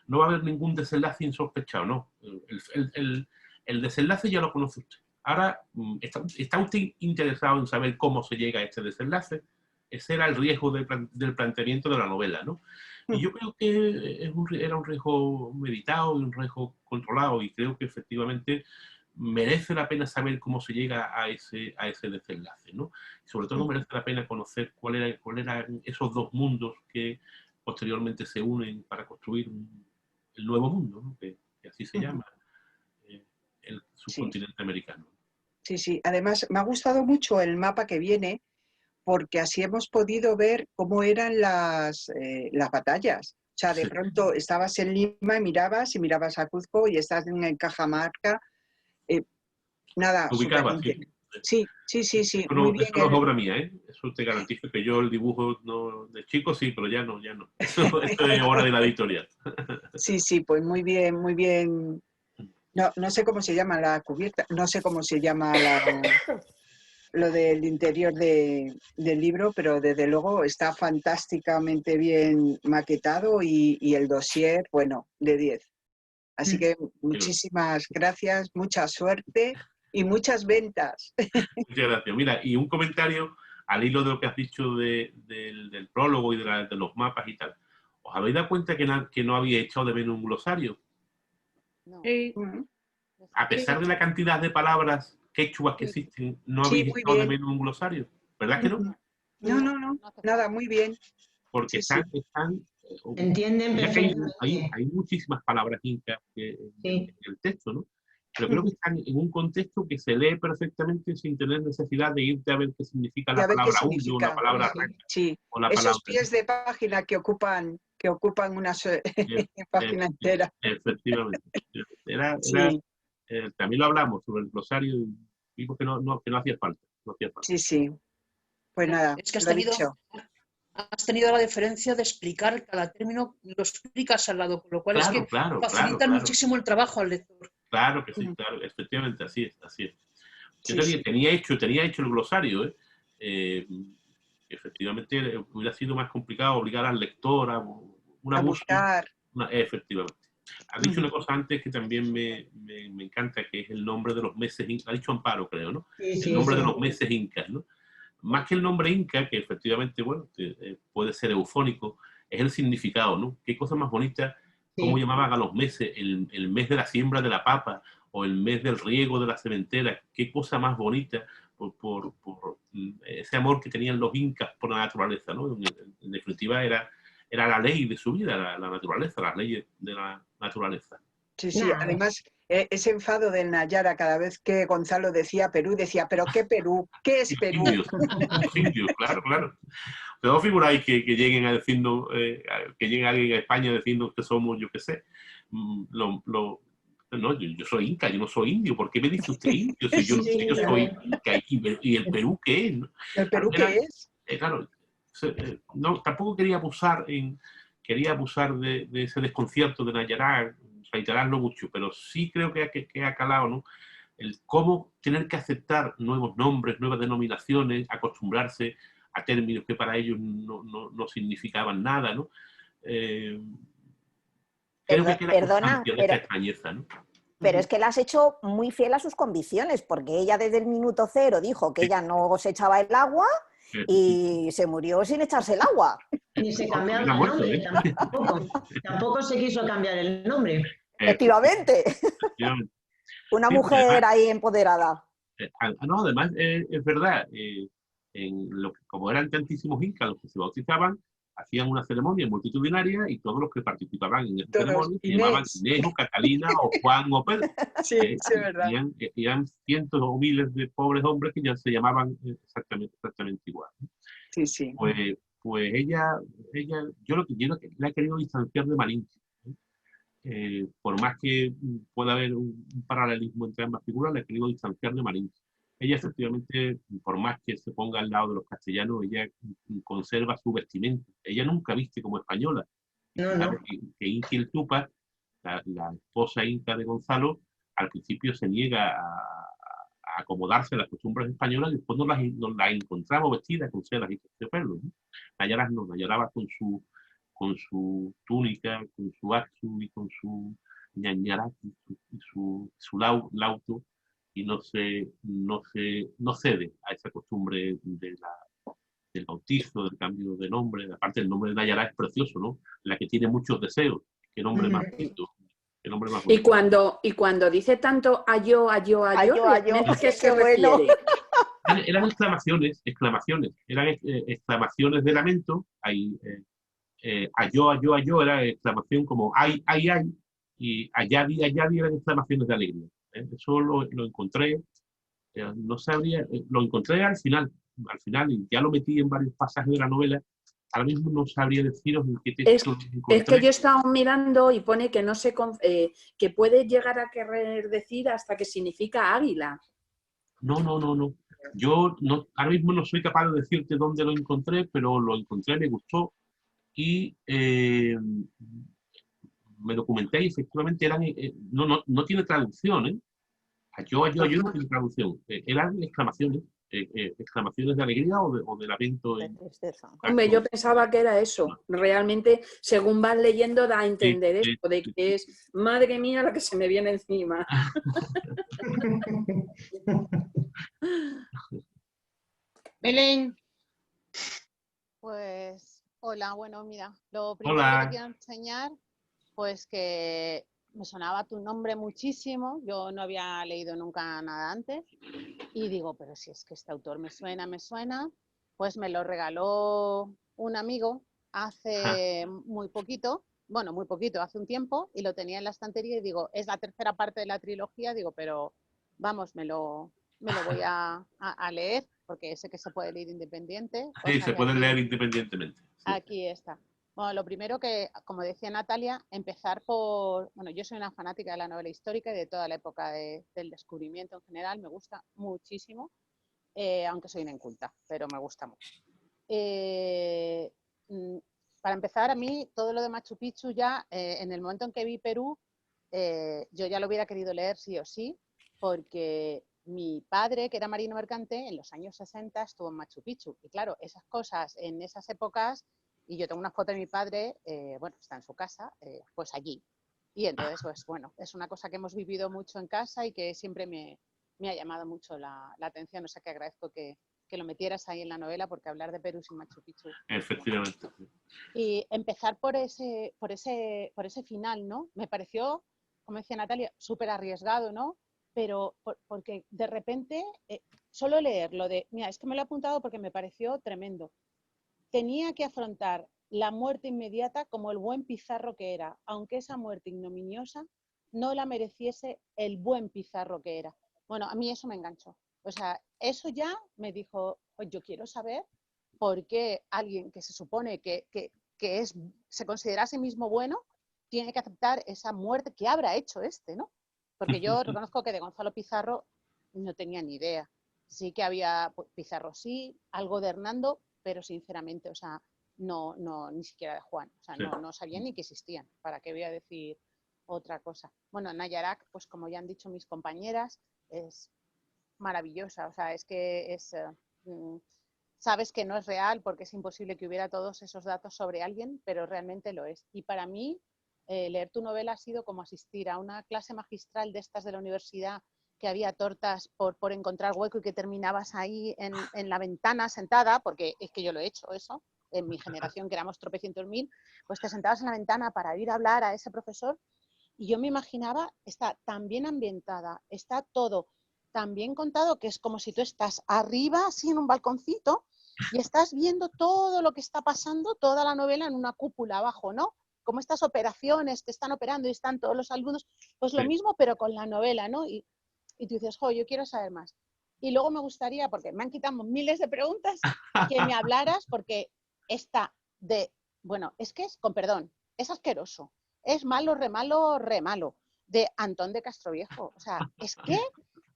No va a haber ningún desenlace insospechado, ¿no? El desenlace ya lo conoce usted. Ahora, ¿está usted interesado en saber cómo se llega a este desenlace? Ese era el riesgo del planteamiento de la novela, ¿no? Y yo creo que era un riesgo meditado y un riesgo controlado, y creo que efectivamente merece la pena saber cómo se llega a ese desenlace, ¿no? Y sobre todo merece la pena conocer cuál eran esos dos mundos que posteriormente se unen para construir el nuevo mundo, ¿no? que así se llama, el subcontinente americano. Sí. Además, me ha gustado mucho el mapa que viene, porque así hemos podido ver cómo eran las batallas. O sea, de pronto estabas en Lima y mirabas a Cuzco y estás en Cajamarca. Nada, ubicaba, sí. Eso no es obra mía, ¿eh? Eso te garantizo que yo el dibujo de chico sí, pero ya no. Esto es obra de la editorial. Sí, pues muy bien. No sé cómo se llama la cubierta, no sé cómo se llama lo del interior del libro, pero desde luego está fantásticamente bien maquetado y el dossier, bueno, de 10. Así que muchísimas gracias, mucha suerte y muchas ventas. Muchas gracias. Mira, y un comentario al hilo de lo que has dicho del prólogo y de los mapas y tal. ¿Os habéis dado cuenta que no había echado de menos un glosario? No. A pesar de la cantidad de palabras quechuas que existen, ¿no habéis echado de menos un glosario? ¿Verdad que no? No, nada, muy bien. Porque entienden perfectamente. Hay muchísimas palabras incas en el texto, ¿no? Pero creo que están en un contexto que se lee perfectamente sin tener necesidad de irte a ver qué significa la palabra huyo, la palabra raca, o la palabra... Esos pies de página que ocupan una página entera. Efectivamente. También lo hablamos sobre el glosario y vimos que no hacía falta. Sí. Pues nada, es que has tenido la deferencia de explicar cada término, lo explicas al lado, con lo cual facilita muchísimo el trabajo al lector. Claro que sí, claro, efectivamente, así es. Yo tenía hecho el glosario, efectivamente hubiera sido más complicado obligar al lector a buscar. Efectivamente. Has dicho una cosa antes que también me encanta, que es el nombre de los meses incas. Ha dicho Amparo, creo, ¿no? El nombre de los meses incas, ¿no? Más que el nombre inca, que efectivamente, bueno, puede ser eufónico, es el significado, ¿no? Qué cosa más bonita, cómo llamaban a los meses, el mes de la siembra de la papa, o el mes del riego de la sementera. Qué cosa más bonita por ese amor que tenían los incas por la naturaleza, ¿no? En definitiva, era la ley de su vida, la naturaleza, las leyes de la naturaleza. Sí, además ese enfado de Nayara cada vez que Gonzalo decía Perú, decía, ¿pero qué Perú? ¿Qué es Perú? Los indios, claro. Pero figuráis que lleguen a decirnos, que llegue alguien a España diciendo que somos, yo qué sé, no, yo soy inca, yo no soy indio. ¿Por qué me dice usted indio? Si yo soy inca, ¿y el Perú qué es? ¿El Perú qué es? Claro, tampoco quería abusar de ese desconcierto de Nayara, reiterarlo mucho, pero sí creo que ha calado, ¿no? El cómo tener que aceptar nuevos nombres, nuevas denominaciones, acostumbrarse a términos que para ellos no significaban nada, ¿no? Creo que queda Perdona, constancia de esta extrañeza, ¿no? pero es que la has hecho muy fiel a sus convicciones, porque ella desde el minuto cero dijo que ella no se echaba el agua y se murió sin echarse el agua. Ni se cambiaba el nombre, tampoco se quiso cambiar el nombre. Efectivamente. Una mujer ahí empoderada. No, además es verdad, como eran tantísimos incas los que se bautizaban, hacían una ceremonia multitudinaria y todos los que participaban en esa ceremonia se llamaban Inés o Catalina o Juan o Pedro. Sí, es verdad. Eran cientos o miles de pobres hombres que ya se llamaban exactamente igual. Sí, sí. Pues ella yo lo que la he querido distanciar de Malinche. Por más que pueda haber un paralelismo entre ambas figuras, la he querido distanciar de Malinche. Ella efectivamente, por más que se ponga al lado de los castellanos, ella conserva su vestimenta. Ella nunca viste como española. Claro que Inti el Tupa, la esposa inca de Gonzalo, al principio se niega a acomodarse a las costumbres españolas y después nos las encontramos vestidas con sedas y terciopelo, ¿no? Nayaras no, Nayaraba con su túnica, con su axu y con su ñañaraki y su lauto, y no cede a esa costumbre del bautizo, del cambio de nombre. Aparte, el nombre de Nayara es precioso, ¿no? La que tiene muchos deseos. Qué nombre más bonito. Qué nombre más bonito. Y cuando dice tanto ayo, ¿qué se bueno. refiere? Eran exclamaciones. Eran exclamaciones de lamento. Ayo era exclamación como ay, y ayadi eran exclamaciones de alegría. Eso lo encontré, no sabría, lo encontré al final, y ya lo metí en varios pasajes de la novela. Ahora mismo no sabría deciros en qué texto lo encontré. Es que yo he estado mirando y pone que no sé, que puede llegar a querer decir hasta que significa águila. No. Yo ahora mismo no soy capaz de decirte dónde lo encontré, pero lo encontré, me gustó y me documenté y efectivamente no tiene traducción, ¿eh? Ayo no tiene traducción. Eran exclamaciones de alegría o de lamento. Hombre, yo pensaba que era eso. Realmente, según vas leyendo, da a entender esto, de que es, madre mía, la que se me viene encima. Belén. Pues, hola, bueno, mira, lo primero que te quiero enseñar, pues que me sonaba tu nombre muchísimo, yo no había leído nunca nada antes, y digo, pero si es que este autor me suena, pues me lo regaló un amigo hace muy poquito, hace un tiempo, y lo tenía en la estantería y digo, es la tercera parte de la trilogía, digo, pero vamos, me lo voy a leer, porque sé que se puede leer independiente. Sí, se puede leer independientemente. Sí. Aquí está. Bueno, lo primero que, como decía Natalia, empezar por... Bueno, yo soy una fanática de la novela histórica y de toda la época del descubrimiento en general. Me gusta muchísimo, aunque soy una inculta, pero me gusta mucho. Para empezar, a mí, todo lo de Machu Picchu ya, en el momento en que vi Perú, yo ya lo hubiera querido leer sí o sí, porque mi padre, que era marino mercante, en los años 60 estuvo en Machu Picchu. Y claro, esas cosas en esas épocas... Y yo tengo una foto de mi padre, está en su casa, pues allí. Y entonces, pues bueno, es una cosa que hemos vivido mucho en casa y que siempre me ha llamado mucho la atención. O sea que agradezco que lo metieras ahí en la novela, porque hablar de Perú sin Machu Picchu. Efectivamente. Y empezar por ese final, ¿no? Me pareció, como decía Natalia, súper arriesgado, ¿no? Pero porque de repente, solo leerlo de, mira, es que me lo he apuntado porque me pareció tremendo. Tenía que afrontar la muerte inmediata como el buen Pizarro que era, aunque esa muerte ignominiosa no la mereciese el buen Pizarro que era. Bueno, a mí eso me enganchó. O sea, eso ya me dijo, pues yo quiero saber por qué alguien que se supone que se considera a sí mismo bueno, tiene que aceptar esa muerte que habrá hecho ¿no? Porque yo reconozco que de Gonzalo Pizarro no tenía ni idea. Sí que había Pizarro, sí, algo de Hernando, pero sinceramente, o sea, no, ni siquiera de Juan, o sea, no sabía ni que existían, ¿para qué voy a decir otra cosa? Bueno, Nayarak, pues como ya han dicho mis compañeras, es maravillosa, o sea, es que es sabes que no es real porque es imposible que hubiera todos esos datos sobre alguien, pero realmente lo es. Y para mí, leer tu novela ha sido como asistir a una clase magistral de estas de la universidad, que había tortas por encontrar hueco y que terminabas ahí en la ventana sentada, porque es que yo lo he hecho eso, en mi generación, que éramos tropecientos mil, pues te sentabas en la ventana para ir a hablar a ese profesor y yo me imaginaba, está tan bien ambientada, está todo tan bien contado, que es como si tú estás arriba, así en un balconcito, y estás viendo todo lo que está pasando, toda la novela en una cúpula abajo, ¿no? Como estas operaciones que están operando y están todos los alumnos, pues lo mismo, pero con la novela, ¿no? Y tú dices, jo, yo quiero saber más. Y luego me gustaría, porque me han quitado miles de preguntas, que me hablaras, porque esta bueno, es que es, con perdón, es asqueroso, es malo, re malo, de Antón de Castroviejo. O sea, es que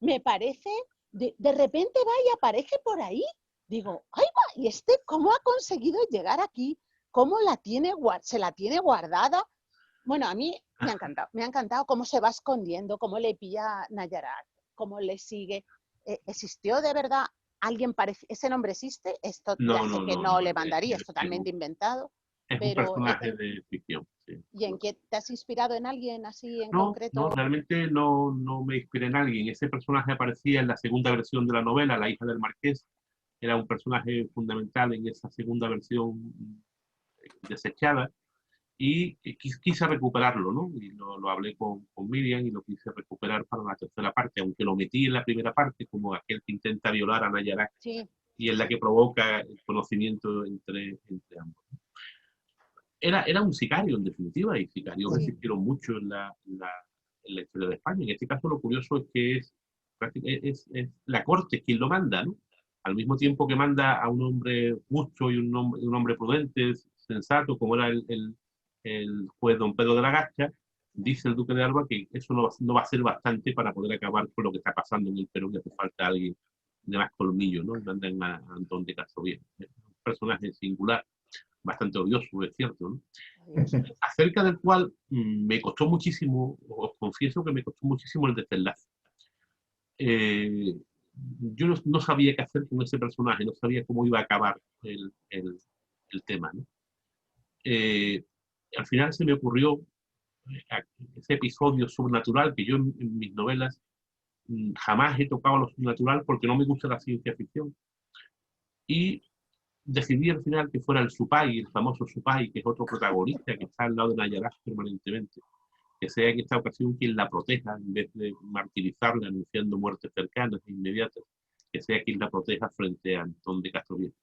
me parece, de repente va y aparece por ahí, digo, ¡ay, va! ¿Y este cómo ha conseguido llegar aquí? ¿Cómo la tiene, se la tiene guardada? Bueno, a mí me ha encantado cómo se va escondiendo, cómo le pilla Nayarat, cómo le sigue. ¿Existió de verdad alguien parecido? ¿Ese nombre existe? Esto ya sé que no le mandaría, es totalmente inventado. Es un personaje de ficción, sí. ¿Y en qué te has inspirado en alguien así en No, concreto? no, realmente no me inspiré en alguien. Ese personaje aparecía en la segunda versión de la novela, La hija del marqués. Era un personaje fundamental en esa segunda versión desechada. Y quise recuperarlo, ¿no? Y lo hablé con Miriam y lo quise recuperar para la tercera parte, aunque lo metí en la primera parte como aquel que intenta violar a Nayarak, sí, y es la que provoca el conocimiento entre ambos. Era un sicario, en definitiva, y sicarios existieron mucho en la historia de España. En este caso, lo curioso es que es la corte quien lo manda, ¿no? Al mismo tiempo que manda a un hombre justo y un hombre prudente, sensato, como era el juez don Pedro de la Gacha, dice el duque de Alba que eso no va a ser bastante para poder acabar con lo que está pasando en el Perú, que hace falta alguien de más colmillo, ¿no? Y mandan a Antón de Castroviejo. Es un personaje singular, bastante odioso, es cierto, ¿no? Acerca del cual me costó muchísimo, os confieso que me costó muchísimo el desenlace. Yo no sabía qué hacer con ese personaje, no sabía cómo iba a acabar el tema, ¿no? Al final se me ocurrió ese episodio sobrenatural que yo en mis novelas jamás he tocado lo sobrenatural porque no me gusta la ciencia ficción. Y decidí al final que fuera el Supai, el famoso Supai, que es otro protagonista que está al lado de Nayarak permanentemente, que sea en esta ocasión quien la proteja en vez de martirizarla anunciando muertes cercanas e inmediatas, que sea quien la proteja frente a Antón de Castroviejo.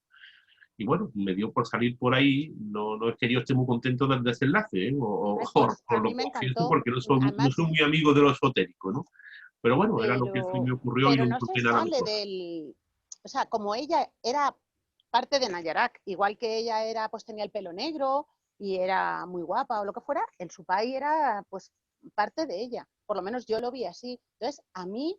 Y bueno, me dio por salir por ahí, no es que yo esté muy contento del desenlace, ¿eh? O lo confieso porque no soy muy amigo de lo esotérico, ¿no? Pero bueno, era lo que se me ocurrió y pero no no encontré se nada sale mejor. o sea, como ella era parte de Nayarak, igual que ella era, pues tenía el pelo negro y era muy guapa o lo que fuera, el Supai era pues parte de ella, por lo menos yo lo vi así. Entonces, a mí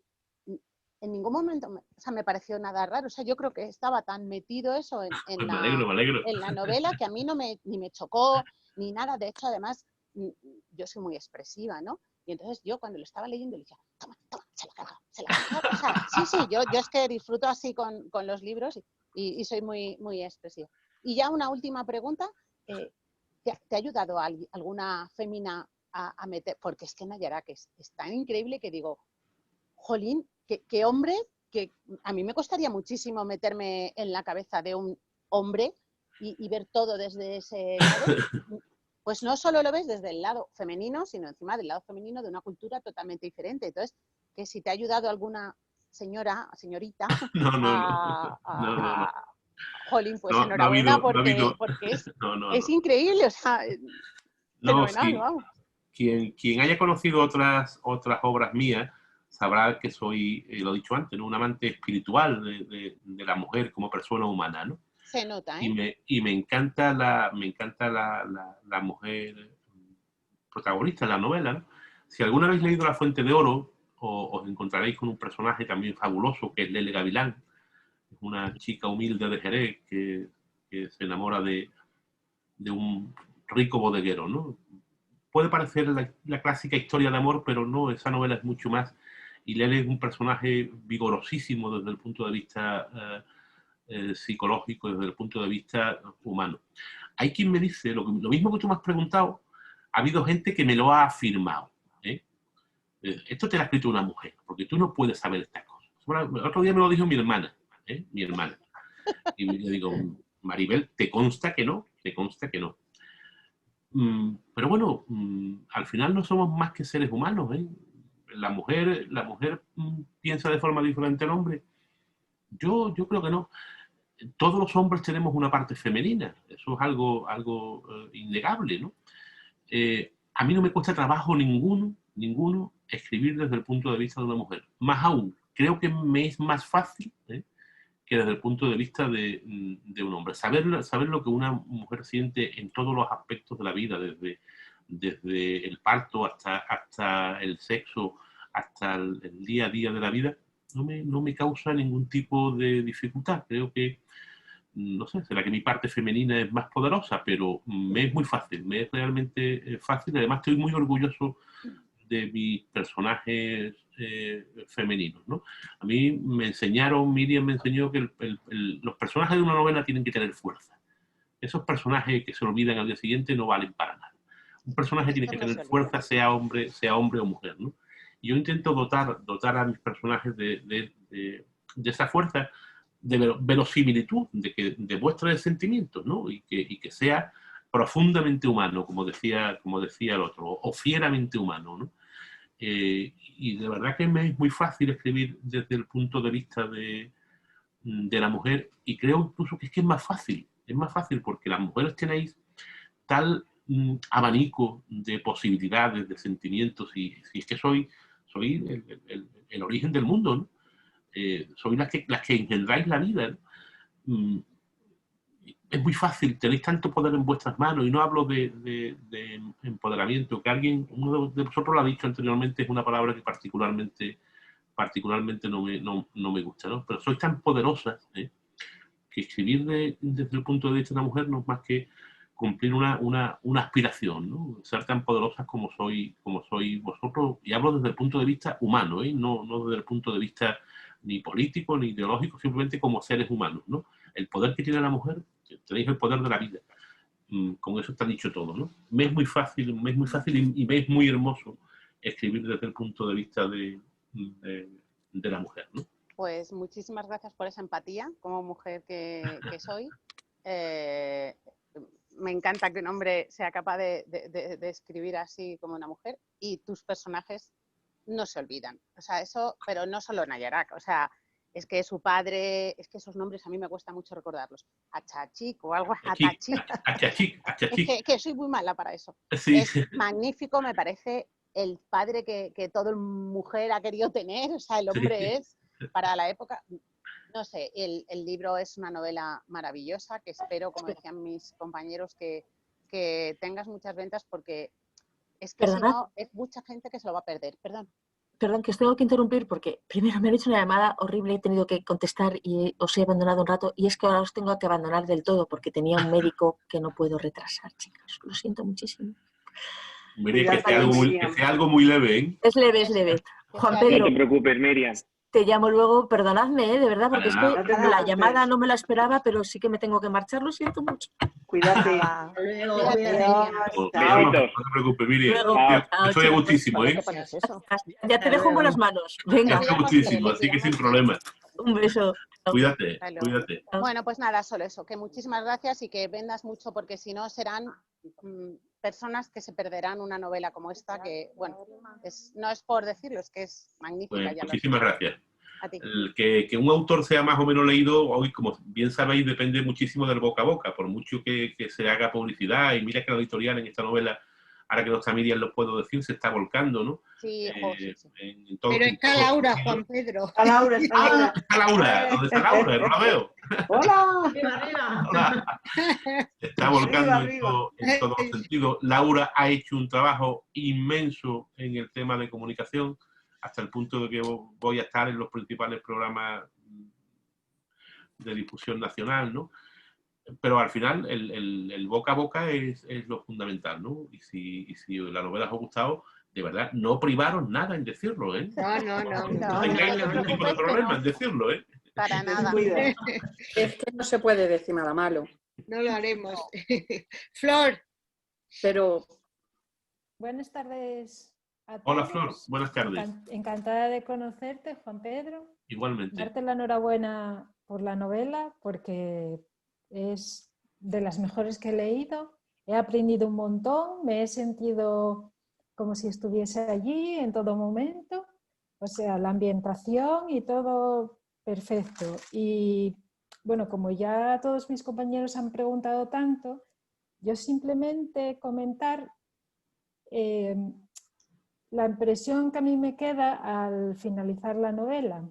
en ningún momento me pareció nada raro, o sea, yo creo que estaba tan metido eso en Pues me alegro. en la novela que a mí ni me chocó ni nada. De hecho, además, yo soy muy expresiva, ¿no? Y entonces yo cuando lo estaba leyendo le decía, toma, se la carga, se la carga. O sea, sí, yo es que disfruto así con los libros y soy muy, muy expresiva. Y ya una última pregunta, ¿te ha ayudado alguna fémina a meter? Porque es que Nayarak es tan increíble que digo, jolín, qué hombre, que a mí me costaría muchísimo meterme en la cabeza de un hombre y ver todo desde ese lado. Pues no solo lo ves desde el lado femenino, sino encima del lado femenino de una cultura totalmente diferente. Entonces, que si te ha ayudado alguna señorita, No. jolín, pues enhorabuena porque es increíble, o sea, fenomenal, sí. vamos. Quien haya conocido otras obras mías sabrá que soy, lo he dicho antes, ¿no? Un amante espiritual de la mujer como persona humana, ¿no? Se nota, ¿eh? Y me encanta la mujer protagonista de la novela, ¿no? Si alguna vez leído La Fuente de Oro, os encontraréis con un personaje también fabuloso que es Lele Gavilán. Es una chica humilde de Jerez que se enamora de un rico bodeguero, ¿no? Puede parecer la clásica historia de amor, pero no, esa novela es mucho más. Y Lele es un personaje vigorosísimo desde el punto de vista psicológico, desde el punto de vista humano. Hay quien me dice, lo mismo que tú me has preguntado, ha habido gente que me lo ha afirmado. Esto te lo ha escrito una mujer, porque tú no puedes saber estas cosas. El otro día me lo dijo mi hermana, mi hermana. Y le digo, Maribel, ¿te consta que no? ¿Te consta que no? Pero bueno, al final no somos más que seres humanos. La mujer piensa de forma diferente al hombre. Yo creo que no. Todos los hombres tenemos una parte femenina. Eso es algo innegable, ¿no? A mí no me cuesta trabajo ninguno escribir desde el punto de vista de una mujer. Más aún, creo que me es más fácil que desde el punto de vista de un hombre. Saber lo que una mujer siente en todos los aspectos de la vida, desde el parto hasta el sexo, hasta el día a día de la vida, no me causa ningún tipo de dificultad. Creo que, no sé, será que mi parte femenina es más poderosa, pero me es muy fácil, me es realmente fácil. Además, estoy muy orgulloso de mis personajes femeninos, ¿no? A mí Miriam me enseñó que los personajes de una novela tienen que tener fuerza. Esos personajes que se olvidan al día siguiente no valen para nada. Un personaje tiene que tener fuerza, sea hombre o mujer, ¿no? Y yo intento dotar a mis personajes de esa fuerza, de verosimilitud, de que demuestre sentimientos, ¿no? Y que sea profundamente humano, como decía el otro, o fieramente humano, ¿no? Y de verdad que me es muy fácil escribir desde el punto de vista de la mujer, y creo incluso que es más fácil porque las mujeres tenéis tal abanico de posibilidades, de sentimientos, y es que soy el origen del mundo, ¿no? Sois las que engendráis la vida, ¿no? Es muy fácil, tenéis tanto poder en vuestras manos, y no hablo de empoderamiento, que uno de vosotros lo ha dicho anteriormente, es una palabra que particularmente no me gusta, ¿no? Pero sois tan poderosas, que escribir desde el punto de vista de una mujer no es más que cumplir una aspiración, ¿no? Ser tan poderosas como sois vosotros, y hablo desde el punto de vista humano, no desde el punto de vista ni político ni ideológico, simplemente como seres humanos, ¿no? El poder que tiene la mujer, tenéis el poder de la vida. Con eso está dicho todo, ¿no? Me es muy fácil y me es muy hermoso escribir desde el punto de vista de la mujer, ¿no? Pues muchísimas gracias por esa empatía como mujer que soy. Me encanta que un hombre sea capaz de escribir así como una mujer, y tus personajes no se olvidan. O sea, eso, pero no solo Nayarak, o sea, es que su padre, es que esos nombres a mí me cuesta mucho recordarlos. Achachik o algo, Atachik. Achachik. Que soy muy mala para eso. Sí. Es magnífico, me parece el padre que toda mujer ha querido tener, o sea, el hombre es, para la época, no sé, el libro es una novela maravillosa que espero, como decían mis compañeros, que tengas muchas ventas, porque es que si no, es mucha gente que se lo va a perder. Perdón, que os tengo que interrumpir porque primero me han hecho una llamada horrible, he tenido que contestar y os he abandonado un rato, y es que ahora os tengo que abandonar del todo porque tenía un médico que no puedo retrasar, chicas. Lo siento muchísimo. Mire, que sea algo muy leve, ¿eh? Es leve. Juan Pedro. No te preocupes, Miriam. Te llamo luego, perdonadme, de verdad, porque es que la llamada no me la esperaba, pero sí que me tengo que marchar, lo siento mucho. Cuídate. No te preocupes, Miriam. Estoy gustísimo, ¿eh? Ya te dejo en buenas manos. Venga. Estoy gustísimo, así que sin problema. Un beso. Cuídate. Bueno, pues nada, solo eso, que muchísimas gracias y que vendas mucho, porque si no serán personas que se perderán una novela como esta, que, bueno, no es por decirlo, es que es magnífica. Pues, muchísimas gracias. Que un autor sea más o menos leído, hoy, como bien sabéis, depende muchísimo del boca a boca, por mucho que se haga publicidad, y mira que la editorial en esta novela, ahora que no está Miriam, lo puedo decir, se está volcando, ¿no? Sí, pero está Laura, Juan Pedro. Está Laura. ¿Dónde está Laura? No la veo. ¡Hola! Hola. Se está volcando en todos los sentidos. Laura ha hecho un trabajo inmenso en el tema de comunicación, hasta el punto de que voy a estar en los principales programas de difusión nacional, ¿no? Pero al final el boca a boca es lo fundamental, ¿no? Y si la novela os ha gustado, de verdad, no privaron nada en decirlo, ¿eh? No. No tengáis ningún tipo de problema en decirlo, ¿eh? Para nada. Descuida. Es que no se puede decir nada malo. No lo haremos. Flor. Pero Buenas tardes a todos. Hola, Flor. Buenas tardes. Encantada de conocerte, Juan Pedro. Igualmente. Darte la enhorabuena por la novela, porque es de las mejores que he leído. He aprendido un montón, me he sentido como si estuviese allí en todo momento. O sea, la ambientación y todo perfecto. Y bueno, como ya todos mis compañeros han preguntado tanto, yo simplemente comentar la impresión que a mí me queda al finalizar la novela.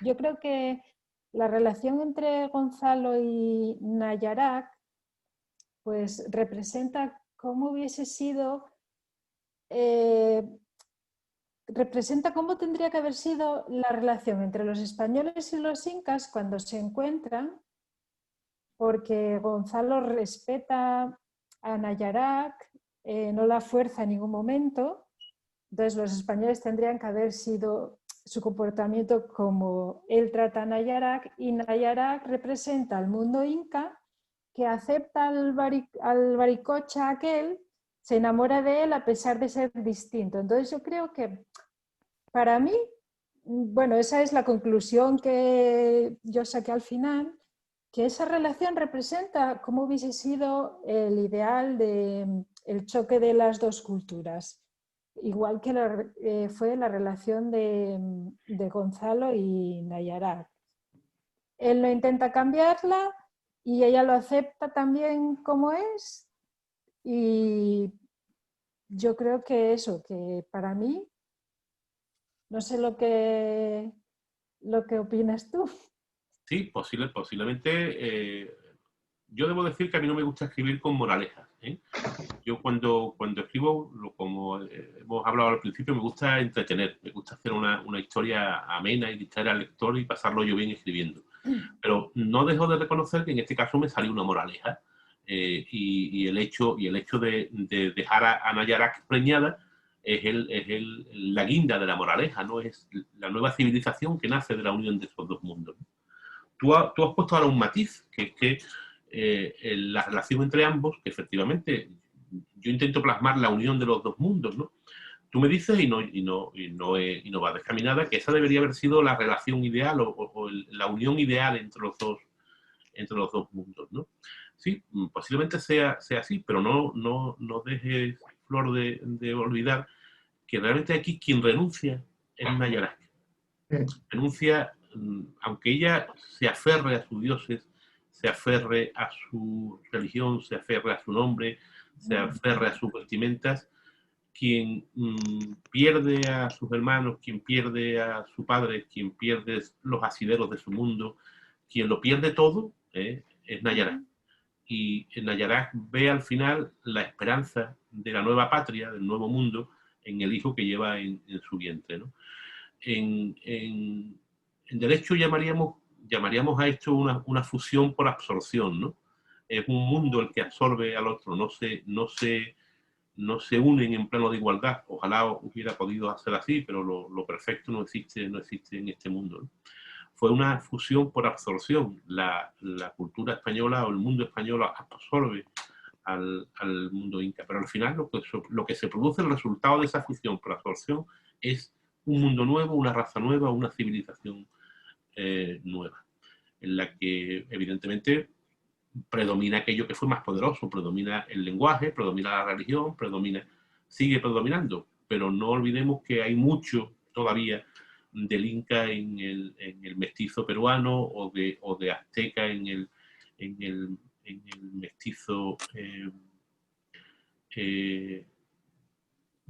Yo creo que la relación entre Gonzalo y Nayarak pues representa cómo hubiese sido, representa cómo tendría que haber sido la relación entre los españoles y los incas cuando se encuentran, porque Gonzalo respeta a Nayarak, no la fuerza en ningún momento. Entonces los españoles tendrían que haber sido su comportamiento como él trata a Nayarak, y Nayarak representa al mundo inca que acepta al Baricocha aquel, se enamora de él a pesar de ser distinto. Entonces yo creo que para mí, bueno, esa es la conclusión que yo saqué al final, que esa relación representa cómo hubiese sido el ideal del choque de las dos culturas, igual que fue la relación de Gonzalo y Nayarak. Él no intenta cambiarla y ella lo acepta también como es, y yo creo que eso, que para mí, no sé lo que opinas tú. Sí, posiblemente. Yo debo decir que a mí no me gusta escribir con moralejas, ¿eh? Yo cuando escribo, como hemos hablado al principio, me gusta entretener, me gusta hacer una historia amena y distraer al lector y pasarlo yo bien escribiendo. Pero no dejo de reconocer que en este caso me salió una moraleja, y el hecho de dejar a Nayarak preñada es la guinda de la moraleja, ¿no? Es la nueva civilización que nace de la unión de esos dos mundos. Tú has puesto ahora un matiz, que es que la relación entre ambos, que efectivamente yo intento plasmar la unión de los dos mundos, ¿no? Tú me dices, y no va descaminada, que esa debería haber sido la relación ideal o la unión ideal entre los dos mundos, ¿no? Sí, posiblemente sea así, pero no dejes, Flor, de olvidar que realmente aquí quien renuncia es Nayarak. Renuncia, aunque ella se aferre a sus dioses, se aferre a su religión, se aferre a su nombre, se aferre a sus vestimentas, quien pierde a sus hermanos, quien pierde a su padre, quien pierde los asideros de su mundo, quien lo pierde todo, es Nayarak. Y Nayarak ve al final la esperanza de la nueva patria, del nuevo mundo, en el hijo que lleva en su vientre, ¿no? En derecho llamaríamos a esto una fusión por absorción, ¿no? Es un mundo el que absorbe al otro, no se unen en plano de igualdad. Ojalá hubiera podido hacer así, pero lo perfecto no existe en este mundo, ¿no? Fue una fusión por absorción. La cultura española o el mundo español absorbe al mundo inca, pero al final lo que se produce, el resultado de esa fusión por absorción, es un mundo nuevo, una raza nueva, una civilización nueva, en la que evidentemente predomina aquello que fue más poderoso, predomina el lenguaje, predomina la religión, sigue predominando, pero no olvidemos que hay mucho todavía del inca en el mestizo peruano o de azteca en el mestizo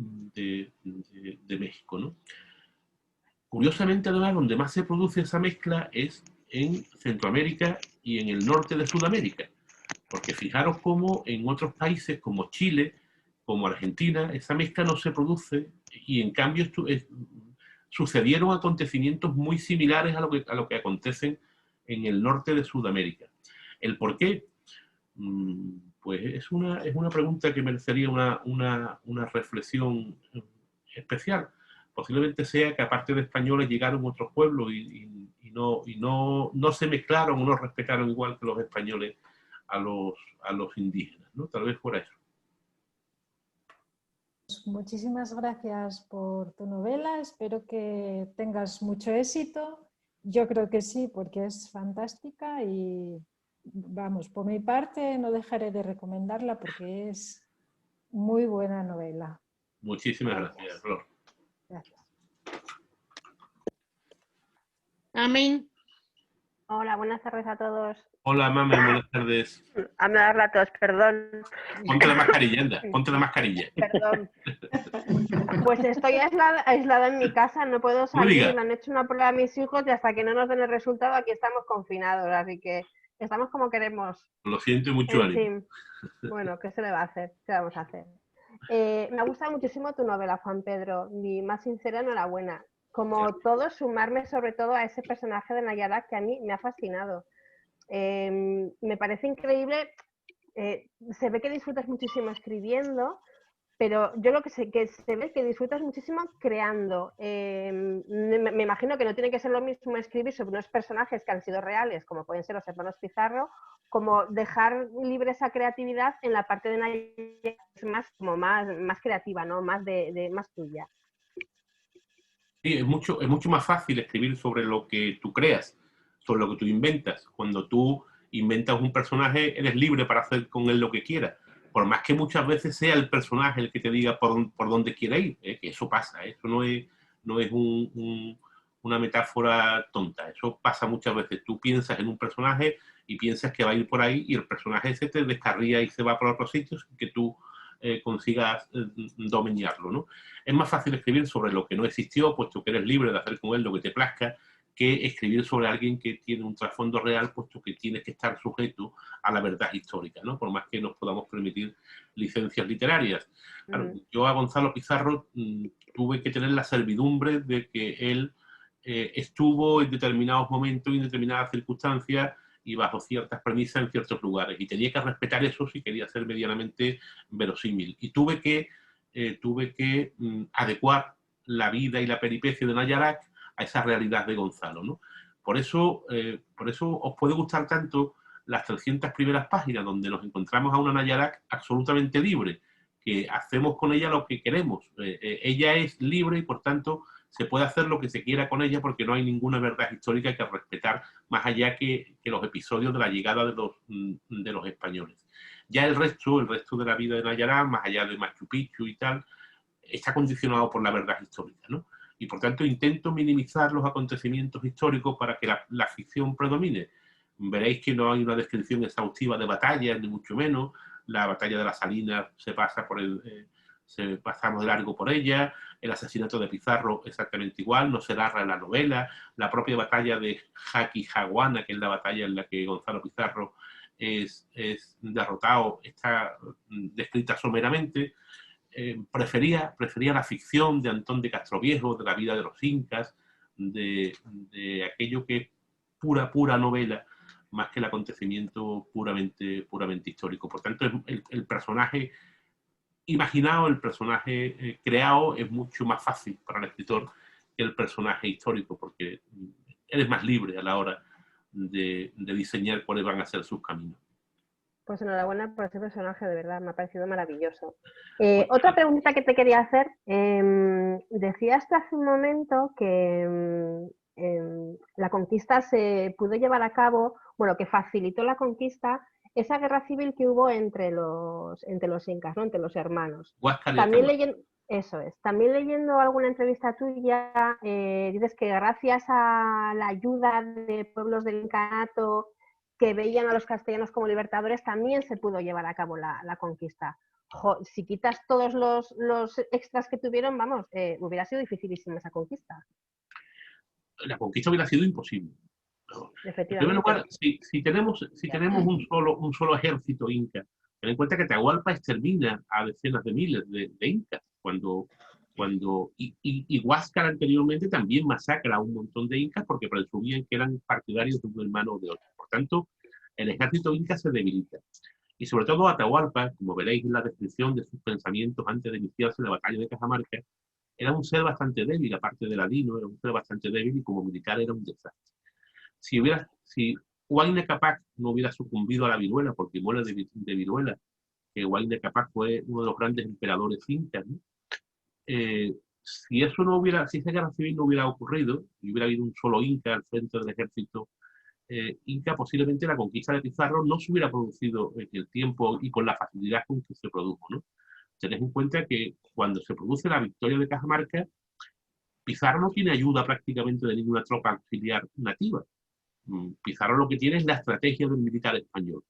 de México, ¿no? Curiosamente, además, donde más se produce esa mezcla es en Centroamérica y en el norte de Sudamérica, porque fijaros cómo en otros países como Chile, como Argentina, esa mezcla no se produce, y en cambio sucedieron acontecimientos muy similares a lo que acontecen en el norte de Sudamérica. ¿El por qué? Pues es una pregunta que merecería una reflexión especial. Posiblemente sea que aparte de españoles llegaron otros pueblos y no se mezclaron o no respetaron igual que los españoles a los indígenas, ¿no? Tal vez fuera eso. Muchísimas gracias por tu novela, espero que tengas mucho éxito. Yo creo que sí, porque es fantástica y vamos, por mi parte no dejaré de recomendarla porque es muy buena novela. Muchísimas gracias, Flor. Gracias. Amén. Hola, buenas tardes a todos. Hola, Mame, buenas tardes. A me dar la tos, perdón. Ponte la mascarilla, anda, ponte la mascarilla. Perdón. Pues estoy aislada en mi casa, no puedo salir, han hecho una prueba a mis hijos y hasta que no nos den el resultado aquí estamos confinados, así que estamos como queremos. Lo siento mucho, En Ali. fin, bueno, ¿qué se le va a hacer? ¿Qué vamos a hacer? Me ha gustado muchísimo tu novela, Juan Pedro, mi más sincera enhorabuena. Como todos, sumarme sobre todo a ese personaje de Nayara que a mí me ha fascinado. Me parece increíble, se ve que disfrutas muchísimo escribiendo, pero yo lo que sé que se ve que disfrutas muchísimo creando. Me imagino que no tiene que ser lo mismo escribir sobre unos personajes que han sido reales, como pueden ser los hermanos Pizarro, como dejar libre esa creatividad en la parte de Nayara, es más creativa, ¿no? Más más tuya. Sí, es mucho más fácil escribir sobre lo que tú creas, sobre lo que tú inventas. Cuando tú inventas un personaje, eres libre para hacer con él lo que quieras. Por más que muchas veces sea el personaje el que te diga por dónde quiere ir, que eso pasa, eso no es una metáfora tonta, eso pasa muchas veces. Tú piensas en un personaje y piensas que va a ir por ahí y el personaje ese te descarría y se va por otros sitios que tú consigas dominarlo, ¿no? Es más fácil escribir sobre lo que no existió, puesto que eres libre de hacer con él lo que te plazca, que escribir sobre alguien que tiene un trasfondo real, puesto que tienes que estar sujeto a la verdad histórica, ¿no? Por más que nos podamos permitir licencias literarias. Claro, yo a Gonzalo Pizarro tuve que tener la servidumbre de que él estuvo en determinados momentos y en determinadas circunstancias y bajo ciertas premisas en ciertos lugares. Y tenía que respetar eso si quería ser medianamente verosímil. Y tuve que adecuar la vida y la peripecia de Nayarak a esa realidad de Gonzalo, ¿no? Por eso os puede gustar tanto las 300 primeras páginas donde nos encontramos a una Nayarak absolutamente libre, que hacemos con ella lo que queremos. Ella es libre y por tanto se puede hacer lo que se quiera con ella porque no hay ninguna verdad histórica que respetar más allá que los episodios de la llegada de los españoles. Ya el resto de la vida de Nayarak, más allá de Machu Picchu y tal, está condicionado por la verdad histórica, ¿no? Y por tanto intento minimizar los acontecimientos históricos para que la ficción predomine. Veréis que no hay una descripción exhaustiva de batallas, ni mucho menos. La batalla de las Salinas pasamos de largo por ella. El asesinato de Pizarro exactamente igual, no se narra en la novela. La propia batalla de Jaquijaguana, que es la batalla en la que Gonzalo Pizarro es derrotado, está descrita someramente. Prefería la ficción de Antón de Castroviejo, de la vida de los incas, de aquello que es pura novela, más que el acontecimiento puramente histórico. Por tanto, el personaje imaginado, el personaje creado es mucho más fácil para el escritor que el personaje histórico, porque eres más libre a la hora de diseñar cuáles van a ser sus caminos. Pues enhorabuena por ese personaje, de verdad, me ha parecido maravilloso. Otra pregunta que te quería hacer. Decías tú hace un momento que la conquista se pudo llevar a cabo, bueno, que facilitó la conquista esa guerra civil que hubo entre los incas, ¿no? Entre los hermanos. Eso es. También leyendo alguna entrevista tuya, dices que gracias a la ayuda de pueblos del incanato que veían a los castellanos como libertadores, también se pudo llevar a cabo la conquista. Si quitas todos los extras que tuvieron, vamos, hubiera sido dificilísima esa conquista. La conquista hubiera sido imposible. En primer lugar, si tenemos un solo ejército inca, ten en cuenta que Atahualpa extermina a decenas de miles de incas, y Huáscar anteriormente también masacra a un montón de incas porque presumían que eran partidarios de un hermano o de otro. Por tanto, el ejército inca se debilita. Y sobre todo Atahualpa, como veréis en la descripción de sus pensamientos antes de iniciarse la batalla de Cajamarca, era un ser bastante débil, aparte de ladino, era un ser bastante débil y como militar era un desastre. Si Huayna Capac no hubiera sucumbido a la viruela, porque muere de viruela, que Huayna Capac fue uno de los grandes emperadores incas, ¿no? Si esa guerra civil no hubiera ocurrido y hubiera habido un solo inca al frente del ejército inca, posiblemente la conquista de Pizarro no se hubiera producido en el tiempo y con la facilidad con que se produjo, ¿no? Tened en cuenta que cuando se produce la victoria de Cajamarca, Pizarro no tiene ayuda prácticamente de ninguna tropa auxiliar nativa. Pizarro lo que tiene es la estrategia del militar español.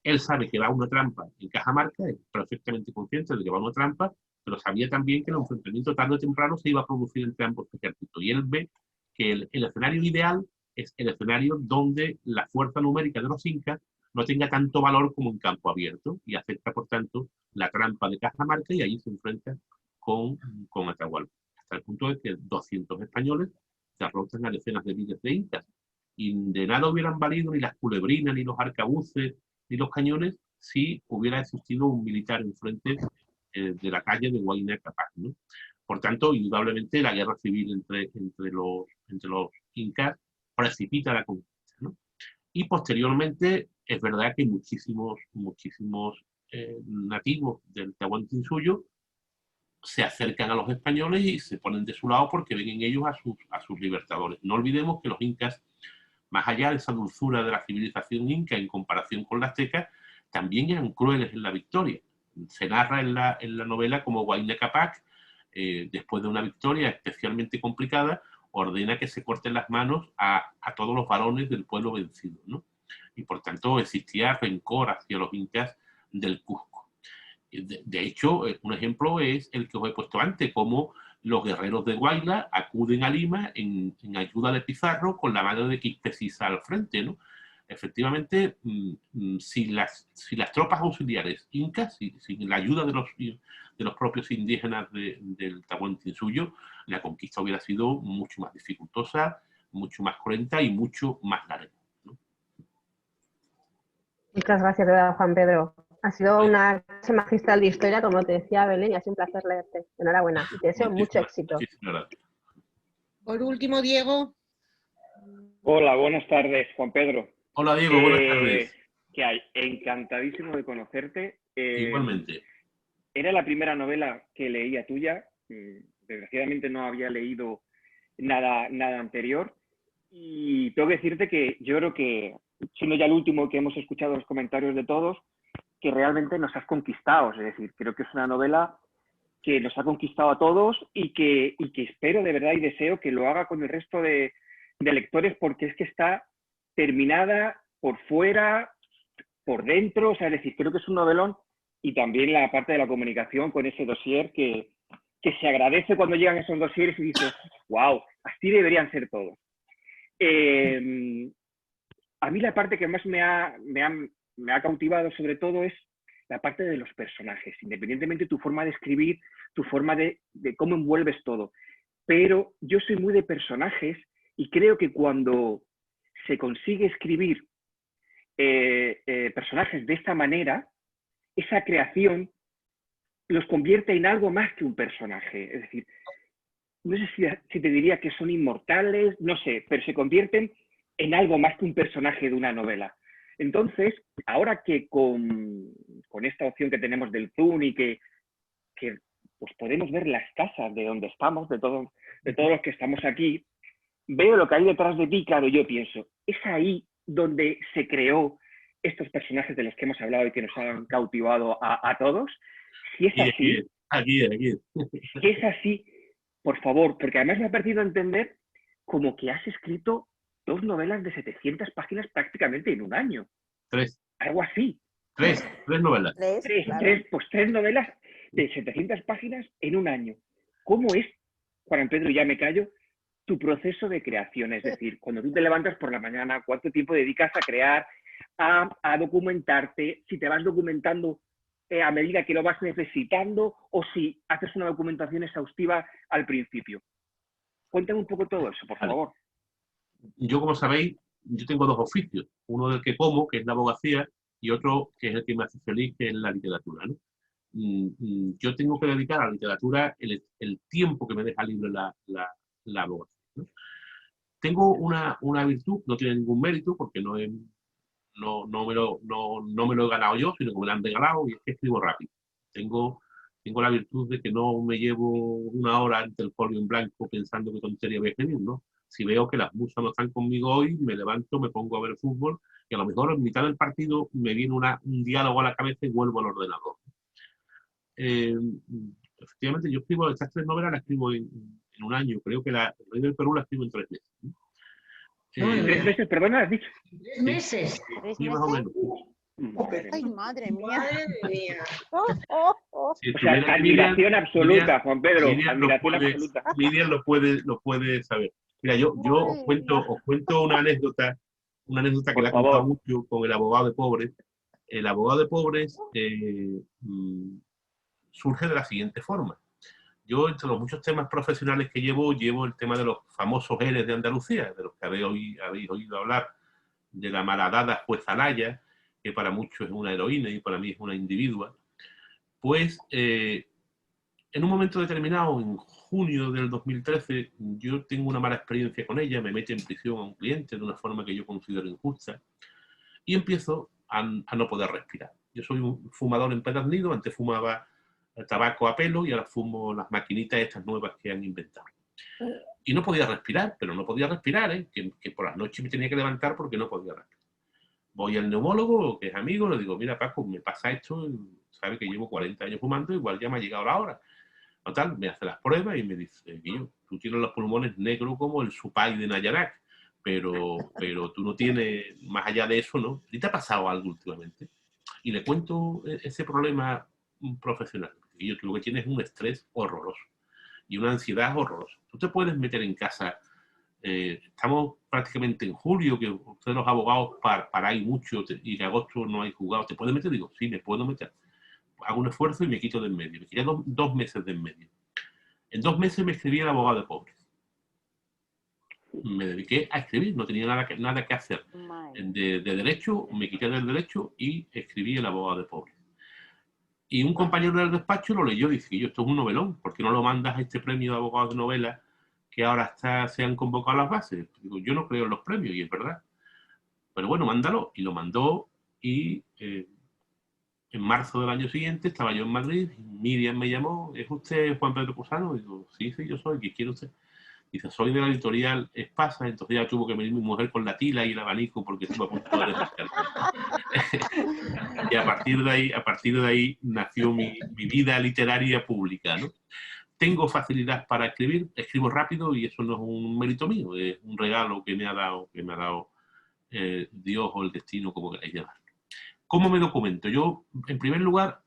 Él sabe que va a una trampa en Cajamarca, es perfectamente consciente de que va a una trampa, pero sabía también que el enfrentamiento tarde o temprano se iba a producir entre ambos ejércitos. Y él ve que el escenario ideal es el escenario donde la fuerza numérica de los incas no tenga tanto valor como en campo abierto, y acepta, por tanto, la trampa de Cajamarca y allí se enfrenta con Atahualpa. Hasta el punto de que 200 españoles derrotan a decenas de miles de incas. Y de nada hubieran valido ni las culebrinas, ni los arcabuces, ni los cañones, si hubiera existido un militar enfrente de la calle de Huayna Capac, ¿no? Por tanto, indudablemente, la guerra civil entre los incas precipita la conquista, ¿no? Y posteriormente, es verdad que muchísimos nativos del Tahuantinsuyo se acercan a los españoles y se ponen de su lado porque ven en ellos a sus libertadores. No olvidemos que los incas, más allá de esa dulzura de la civilización inca en comparación con la azteca, también eran crueles en la victoria. Se narra en la novela como Huayna Capac, después de una victoria especialmente complicada, ordena que se corten las manos a todos los varones del pueblo vencido, ¿no? Y por tanto existía rencor hacia los incas del Cusco. De hecho, un ejemplo es el que os he puesto antes, como los guerreros de Huayla acuden a Lima en ayuda de Pizarro con la mano de Quispe Sisa al frente, ¿no? Efectivamente, si las tropas auxiliares incas, sin la ayuda de los propios indígenas del Tahuantinsuyo, la conquista hubiera sido mucho más dificultosa, mucho más cruenta y mucho más larga, ¿no? Muchas gracias, de verdad, Juan Pedro. Ha sido una clase magistral de historia, como te decía Belén, y ha sido un placer leerte. Enhorabuena. Y te deseo mucho éxito. Por último, Diego. Hola, buenas tardes, Juan Pedro. Hola, Diego, buenas tardes. ¿Qué hay? Encantadísimo de conocerte. Igualmente. Era la primera novela que leía tuya. Desgraciadamente no había leído nada anterior. Y tengo que decirte que yo creo que, siendo ya el último que hemos escuchado los comentarios de todos, que realmente nos has conquistado. Es decir, creo que es una novela que nos ha conquistado a todos y que espero de verdad y deseo que lo haga con el resto de lectores, porque es que está terminada por fuera, por dentro. O sea, es decir, creo que es un novelón, y también la parte de la comunicación con ese dossier que se agradece cuando llegan esos dossieres y dices, wow, así deberían ser todos. A mí la parte que más me ha cautivado sobre todo es la parte de los personajes, independientemente de tu forma de escribir, tu forma de cómo envuelves todo. Pero yo soy muy de personajes y creo que cuando se consigue escribir personajes de esta manera, esa creación los convierte en algo más que un personaje. Es decir, no sé si te diría que son inmortales, no sé, pero se convierten en algo más que un personaje de una novela. Entonces, ahora que con esta opción que tenemos del Zoom y que pues podemos ver las casas de donde estamos, de todos los que estamos aquí, veo lo que hay detrás de ti, claro, yo pienso, es ahí donde se creó estos personajes de los que hemos hablado y que nos han cautivado a todos. Si es así, aquí. Si es así, por favor, porque además me ha parecido entender como que has escrito 2 novelas de 700 páginas prácticamente en un año. 3. Algo así. 3 novelas. 3 novelas de 700 páginas en un año. ¿Cómo es, Juan Pedro, ya me callo, tu proceso de creación? Es decir, cuando tú te levantas por la mañana, ¿cuánto tiempo dedicas a crear, a documentarte? Si te vas documentando a medida que lo vas necesitando, o si haces una documentación exhaustiva al principio. Cuéntame un poco todo eso, por favor. Yo, como sabéis, yo tengo 2 oficios. Uno del que como, que es la abogacía, y otro que es el que me hace feliz, que es la literatura, ¿no? Yo tengo que dedicar a la literatura el tiempo que me deja libre la abogacía, ¿no? Tengo una virtud, no tiene ningún mérito, porque no me lo he ganado yo, sino que me lo han regalado, y es que escribo rápido. Tengo la virtud de que no me llevo una hora ante el folio en blanco pensando qué tontería voy a escribir, ¿no? Si veo que las musas no están conmigo hoy, me levanto, me pongo a ver fútbol, y a lo mejor en mitad del partido me viene un diálogo a la cabeza y vuelvo al ordenador. Efectivamente, yo escribo estas 3 novelas, las escribo en un año. Creo que El Rey del Perú la escribo en 3 meses. ¿3 meses, perdona, has dicho? 3 meses. Sí, más o menos. Ay, madre mía. Madre mía. Si O sea, estuviera admiración absoluta, Miriam, Juan Pedro, Miriam admiración absoluta. Miriam lo puede saber. Mira, yo os cuento una anécdota que le ha contado mucho con El abogado de pobres. El abogado de pobres surge de la siguiente forma. Yo, entre los muchos temas profesionales que llevo el tema de los famosos eres de Andalucía, de los que habéis oído hablar, de la malhadada jueza Naya, que para muchos es una heroína y para mí es una individua. Pues, en un momento determinado, en junio del 2013, yo tengo una mala experiencia con ella, me mete en prisión a un cliente de una forma que yo considero injusta, y empiezo a no poder respirar. Yo soy un fumador empedernido, antes fumaba tabaco a pelo y ahora fumo las maquinitas estas nuevas que han inventado. Y no podía respirar, pero no podía respirar, que por las noches me tenía que levantar porque no podía respirar. Voy al neumólogo, que es amigo, le digo, mira Paco, me pasa esto, sabe que llevo 40 años fumando, igual ya me ha llegado la hora. Total, me hace las pruebas y me dice, Guillo, tú tienes los pulmones negros como el Supay de Nayarak, pero tú no tienes, más allá de eso, ¿no? ¿Y te ha pasado algo últimamente? Y le cuento ese problema profesional. Y tú lo que tienes es un estrés horroroso y una ansiedad horrorosa. Tú te puedes meter en casa, estamos prácticamente en julio, que ustedes los abogados paráis mucho y en agosto no hay juzgados. ¿Te puedes meter? Digo, sí, me puedo meter. Hago un esfuerzo y me quito de en medio. Me quité 2 meses de en medio. En 2 meses me escribí El abogado de pobres. Me dediqué a escribir, no tenía nada que hacer. De derecho, me quité del derecho y escribí El abogado de pobres. Y un compañero del despacho lo leyó y dice, esto es un novelón, ¿por qué no lo mandas a este premio de abogados de novela que ahora se han convocado a las bases? Digo, yo no creo en los premios, y es verdad. Pero bueno, mándalo. Y lo mandó, y en marzo del año siguiente estaba yo en Madrid, y Miriam me llamó, ¿es usted Juan Pedro Cusano? Digo, sí, yo soy, ¿qué quiere usted? Dice, soy de la editorial Espasa, entonces ya tuvo que venir mi mujer con la tila y el abanico porque estuvo a punto de despertar. Y a partir de ahí nació mi vida literaria pública, ¿no? Tengo facilidad para escribir, escribo rápido y eso no es un mérito mío, es un regalo que me ha dado Dios o el destino, como queráis llamarlo. ¿Cómo me documento? Yo, en primer lugar,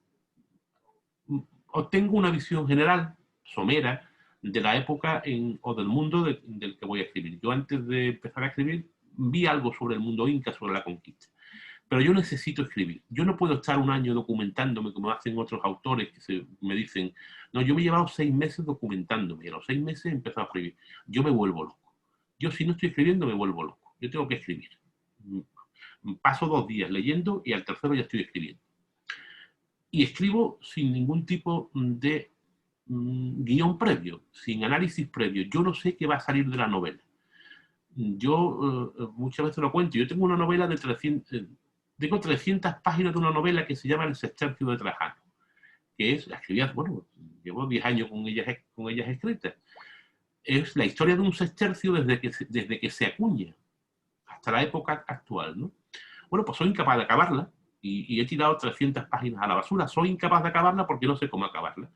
obtengo una visión general, somera, de la época o del mundo del que voy a escribir. Yo antes de empezar a escribir vi algo sobre el mundo inca, sobre la conquista. Pero yo necesito escribir. Yo no puedo estar un año documentándome como hacen otros autores que me dicen, no, yo me he llevado 6 meses documentándome y a los 6 meses he empezado a escribir. Yo me vuelvo loco. Yo si no estoy escribiendo me vuelvo loco. Yo tengo que escribir. Paso 2 días leyendo y al tercero ya estoy escribiendo. Y escribo sin ningún tipo de guión previo, sin análisis previo. Yo no sé qué va a salir de la novela. Yo muchas veces lo cuento. Yo tengo una novela de 300 páginas de una novela que se llama El Sextercio de Trajano, que es, la escribí, bueno, llevo 10 años con ellas escritas. Es la historia de un sextercio desde que se acuña hasta la época actual, ¿no? Bueno, pues soy incapaz de acabarla y he tirado 300 páginas a la basura. Soy incapaz de acabarla porque no sé cómo acabarla.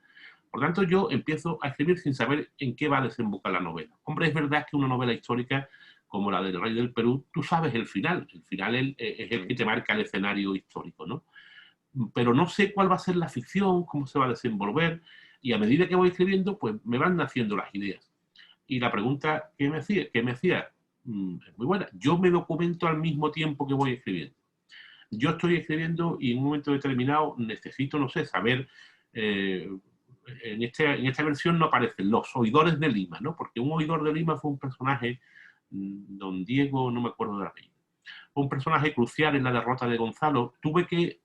Por tanto, yo empiezo a escribir sin saber en qué va a desembocar la novela. Hombre, es verdad que una novela histórica como la del Rey del Perú, tú sabes el final. El final es el que te marca el escenario histórico, ¿no? Pero no sé cuál va a ser la ficción, cómo se va a desenvolver, y a medida que voy escribiendo, pues me van naciendo las ideas. Y la pregunta que me hacía es muy buena. Yo me documento al mismo tiempo que voy escribiendo. Yo estoy escribiendo y en un momento determinado necesito, no sé, saber... En esta versión no aparecen los oidores de Lima, ¿no? Porque un oidor de Lima fue un personaje, don Diego, no me acuerdo del apellido, fue un personaje crucial en la derrota de Gonzalo. Tuve que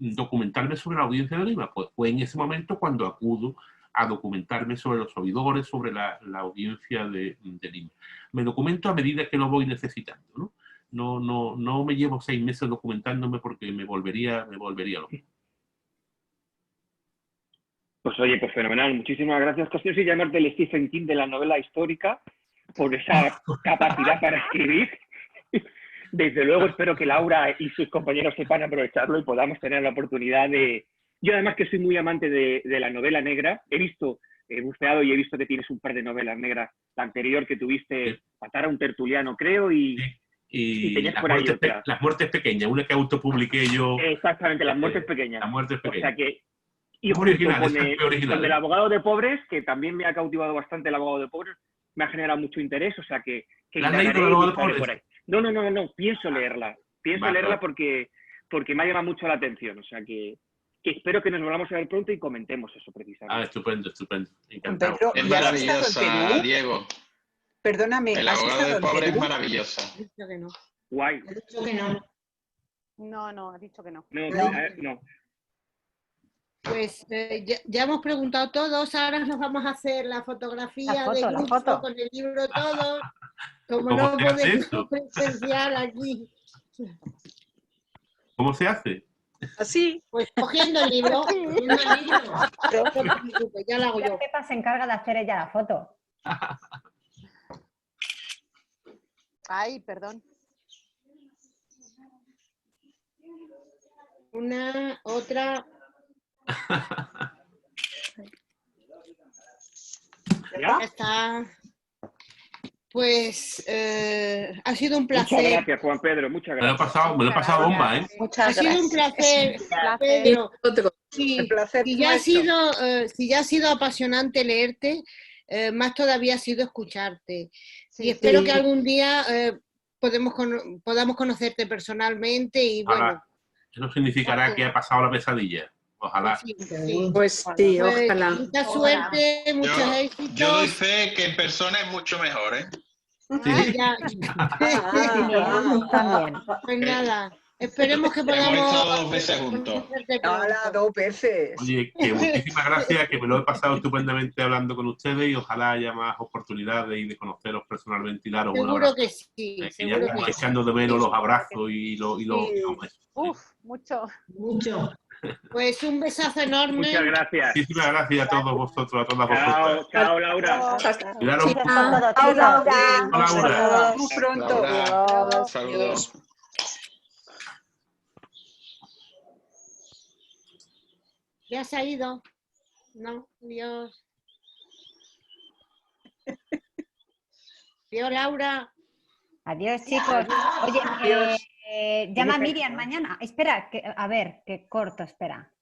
documentarme sobre la audiencia de Lima, pues fue en ese momento cuando acudo a documentarme sobre los oidores, sobre la audiencia de Lima. Me documento a medida que lo voy necesitando, ¿no? No me llevo 6 meses documentándome porque me volvería loco. Pues oye, pues fenomenal. Muchísimas gracias. No sé llamarte el Stephen King de la novela histórica por esa capacidad para escribir. Desde luego espero que Laura y sus compañeros sepan aprovecharlo y podamos tener la oportunidad de... Yo además que soy muy amante de la novela negra, he buceado y he visto que tienes un par de novelas negras. La anterior que tuviste, Matar a un tertuliano, creo, y tenías por ahí otra. Las muertes pequeñas, una que autopubliqué yo. Exactamente, Las muertes pequeñas. Las muertes pequeñas. O sea que... Y con el abogado de pobres, que también me ha cautivado bastante el abogado de pobres, me ha generado mucho interés, o sea que ¿La has leído el abogado de pobres? Por ahí. No, pienso leerla. Pienso leerla porque me ha llamado mucho la atención, o sea que espero que nos volvamos a ver pronto y comentemos eso precisamente. Estupendo. Encantado. Pedro, es maravillosa, Diego. Perdóname. El abogado de pobres es maravillosa. Ha dicho que no. Guay. Ha dicho que no. No, ha dicho que no. No. Pues ya hemos preguntado todos, ahora nos vamos a hacer la fotografía de grupo con el libro todo. Como no podemos presenciar aquí. ¿Cómo se hace? Así. Pues cogiendo el libro. Ya lo hago yo. Pepa se encarga de hacer ella la foto. Ay, perdón. Una, otra. Ya está. Pues ha sido un placer. Muchas gracias, Juan Pedro. Muchas gracias. Me lo he pasado bomba, ¿eh? Ha sido un placer, Pedro. Sí, si ya ha sido apasionante leerte, más todavía ha sido escucharte. Y espero que algún día podamos conocerte personalmente y bueno. Eso significará que ha pasado la pesadilla. Ojalá. Pues sí, ojalá. Mucha suerte, muchos éxitos. Yo doy fe que en persona es mucho mejor, ¿eh? También. Pues nada, esperemos que podamos... Hemos estado 2 veces juntos. Hola, 2 veces. Oye, que muchísimas gracias, que me lo he pasado estupendamente hablando con ustedes y ojalá haya más oportunidades y de conoceros personalmente y daros un abrazo. Seguro que sí. Que ya estamos echando de menos los abrazos y los Mucho. Pues un besazo enorme. Muchas gracias. Muchísimas gracias a todos vosotros, a todas vosotras. Chao, Laura. Cuidaros mucho. Chao, Laura. Muy pronto. Saludos. ¿Ya se ha ido? No, Dios. Adiós, Laura. Adiós, chicos. Oye, llama a Miriam mañana. Espera, a ver, que corto, espera.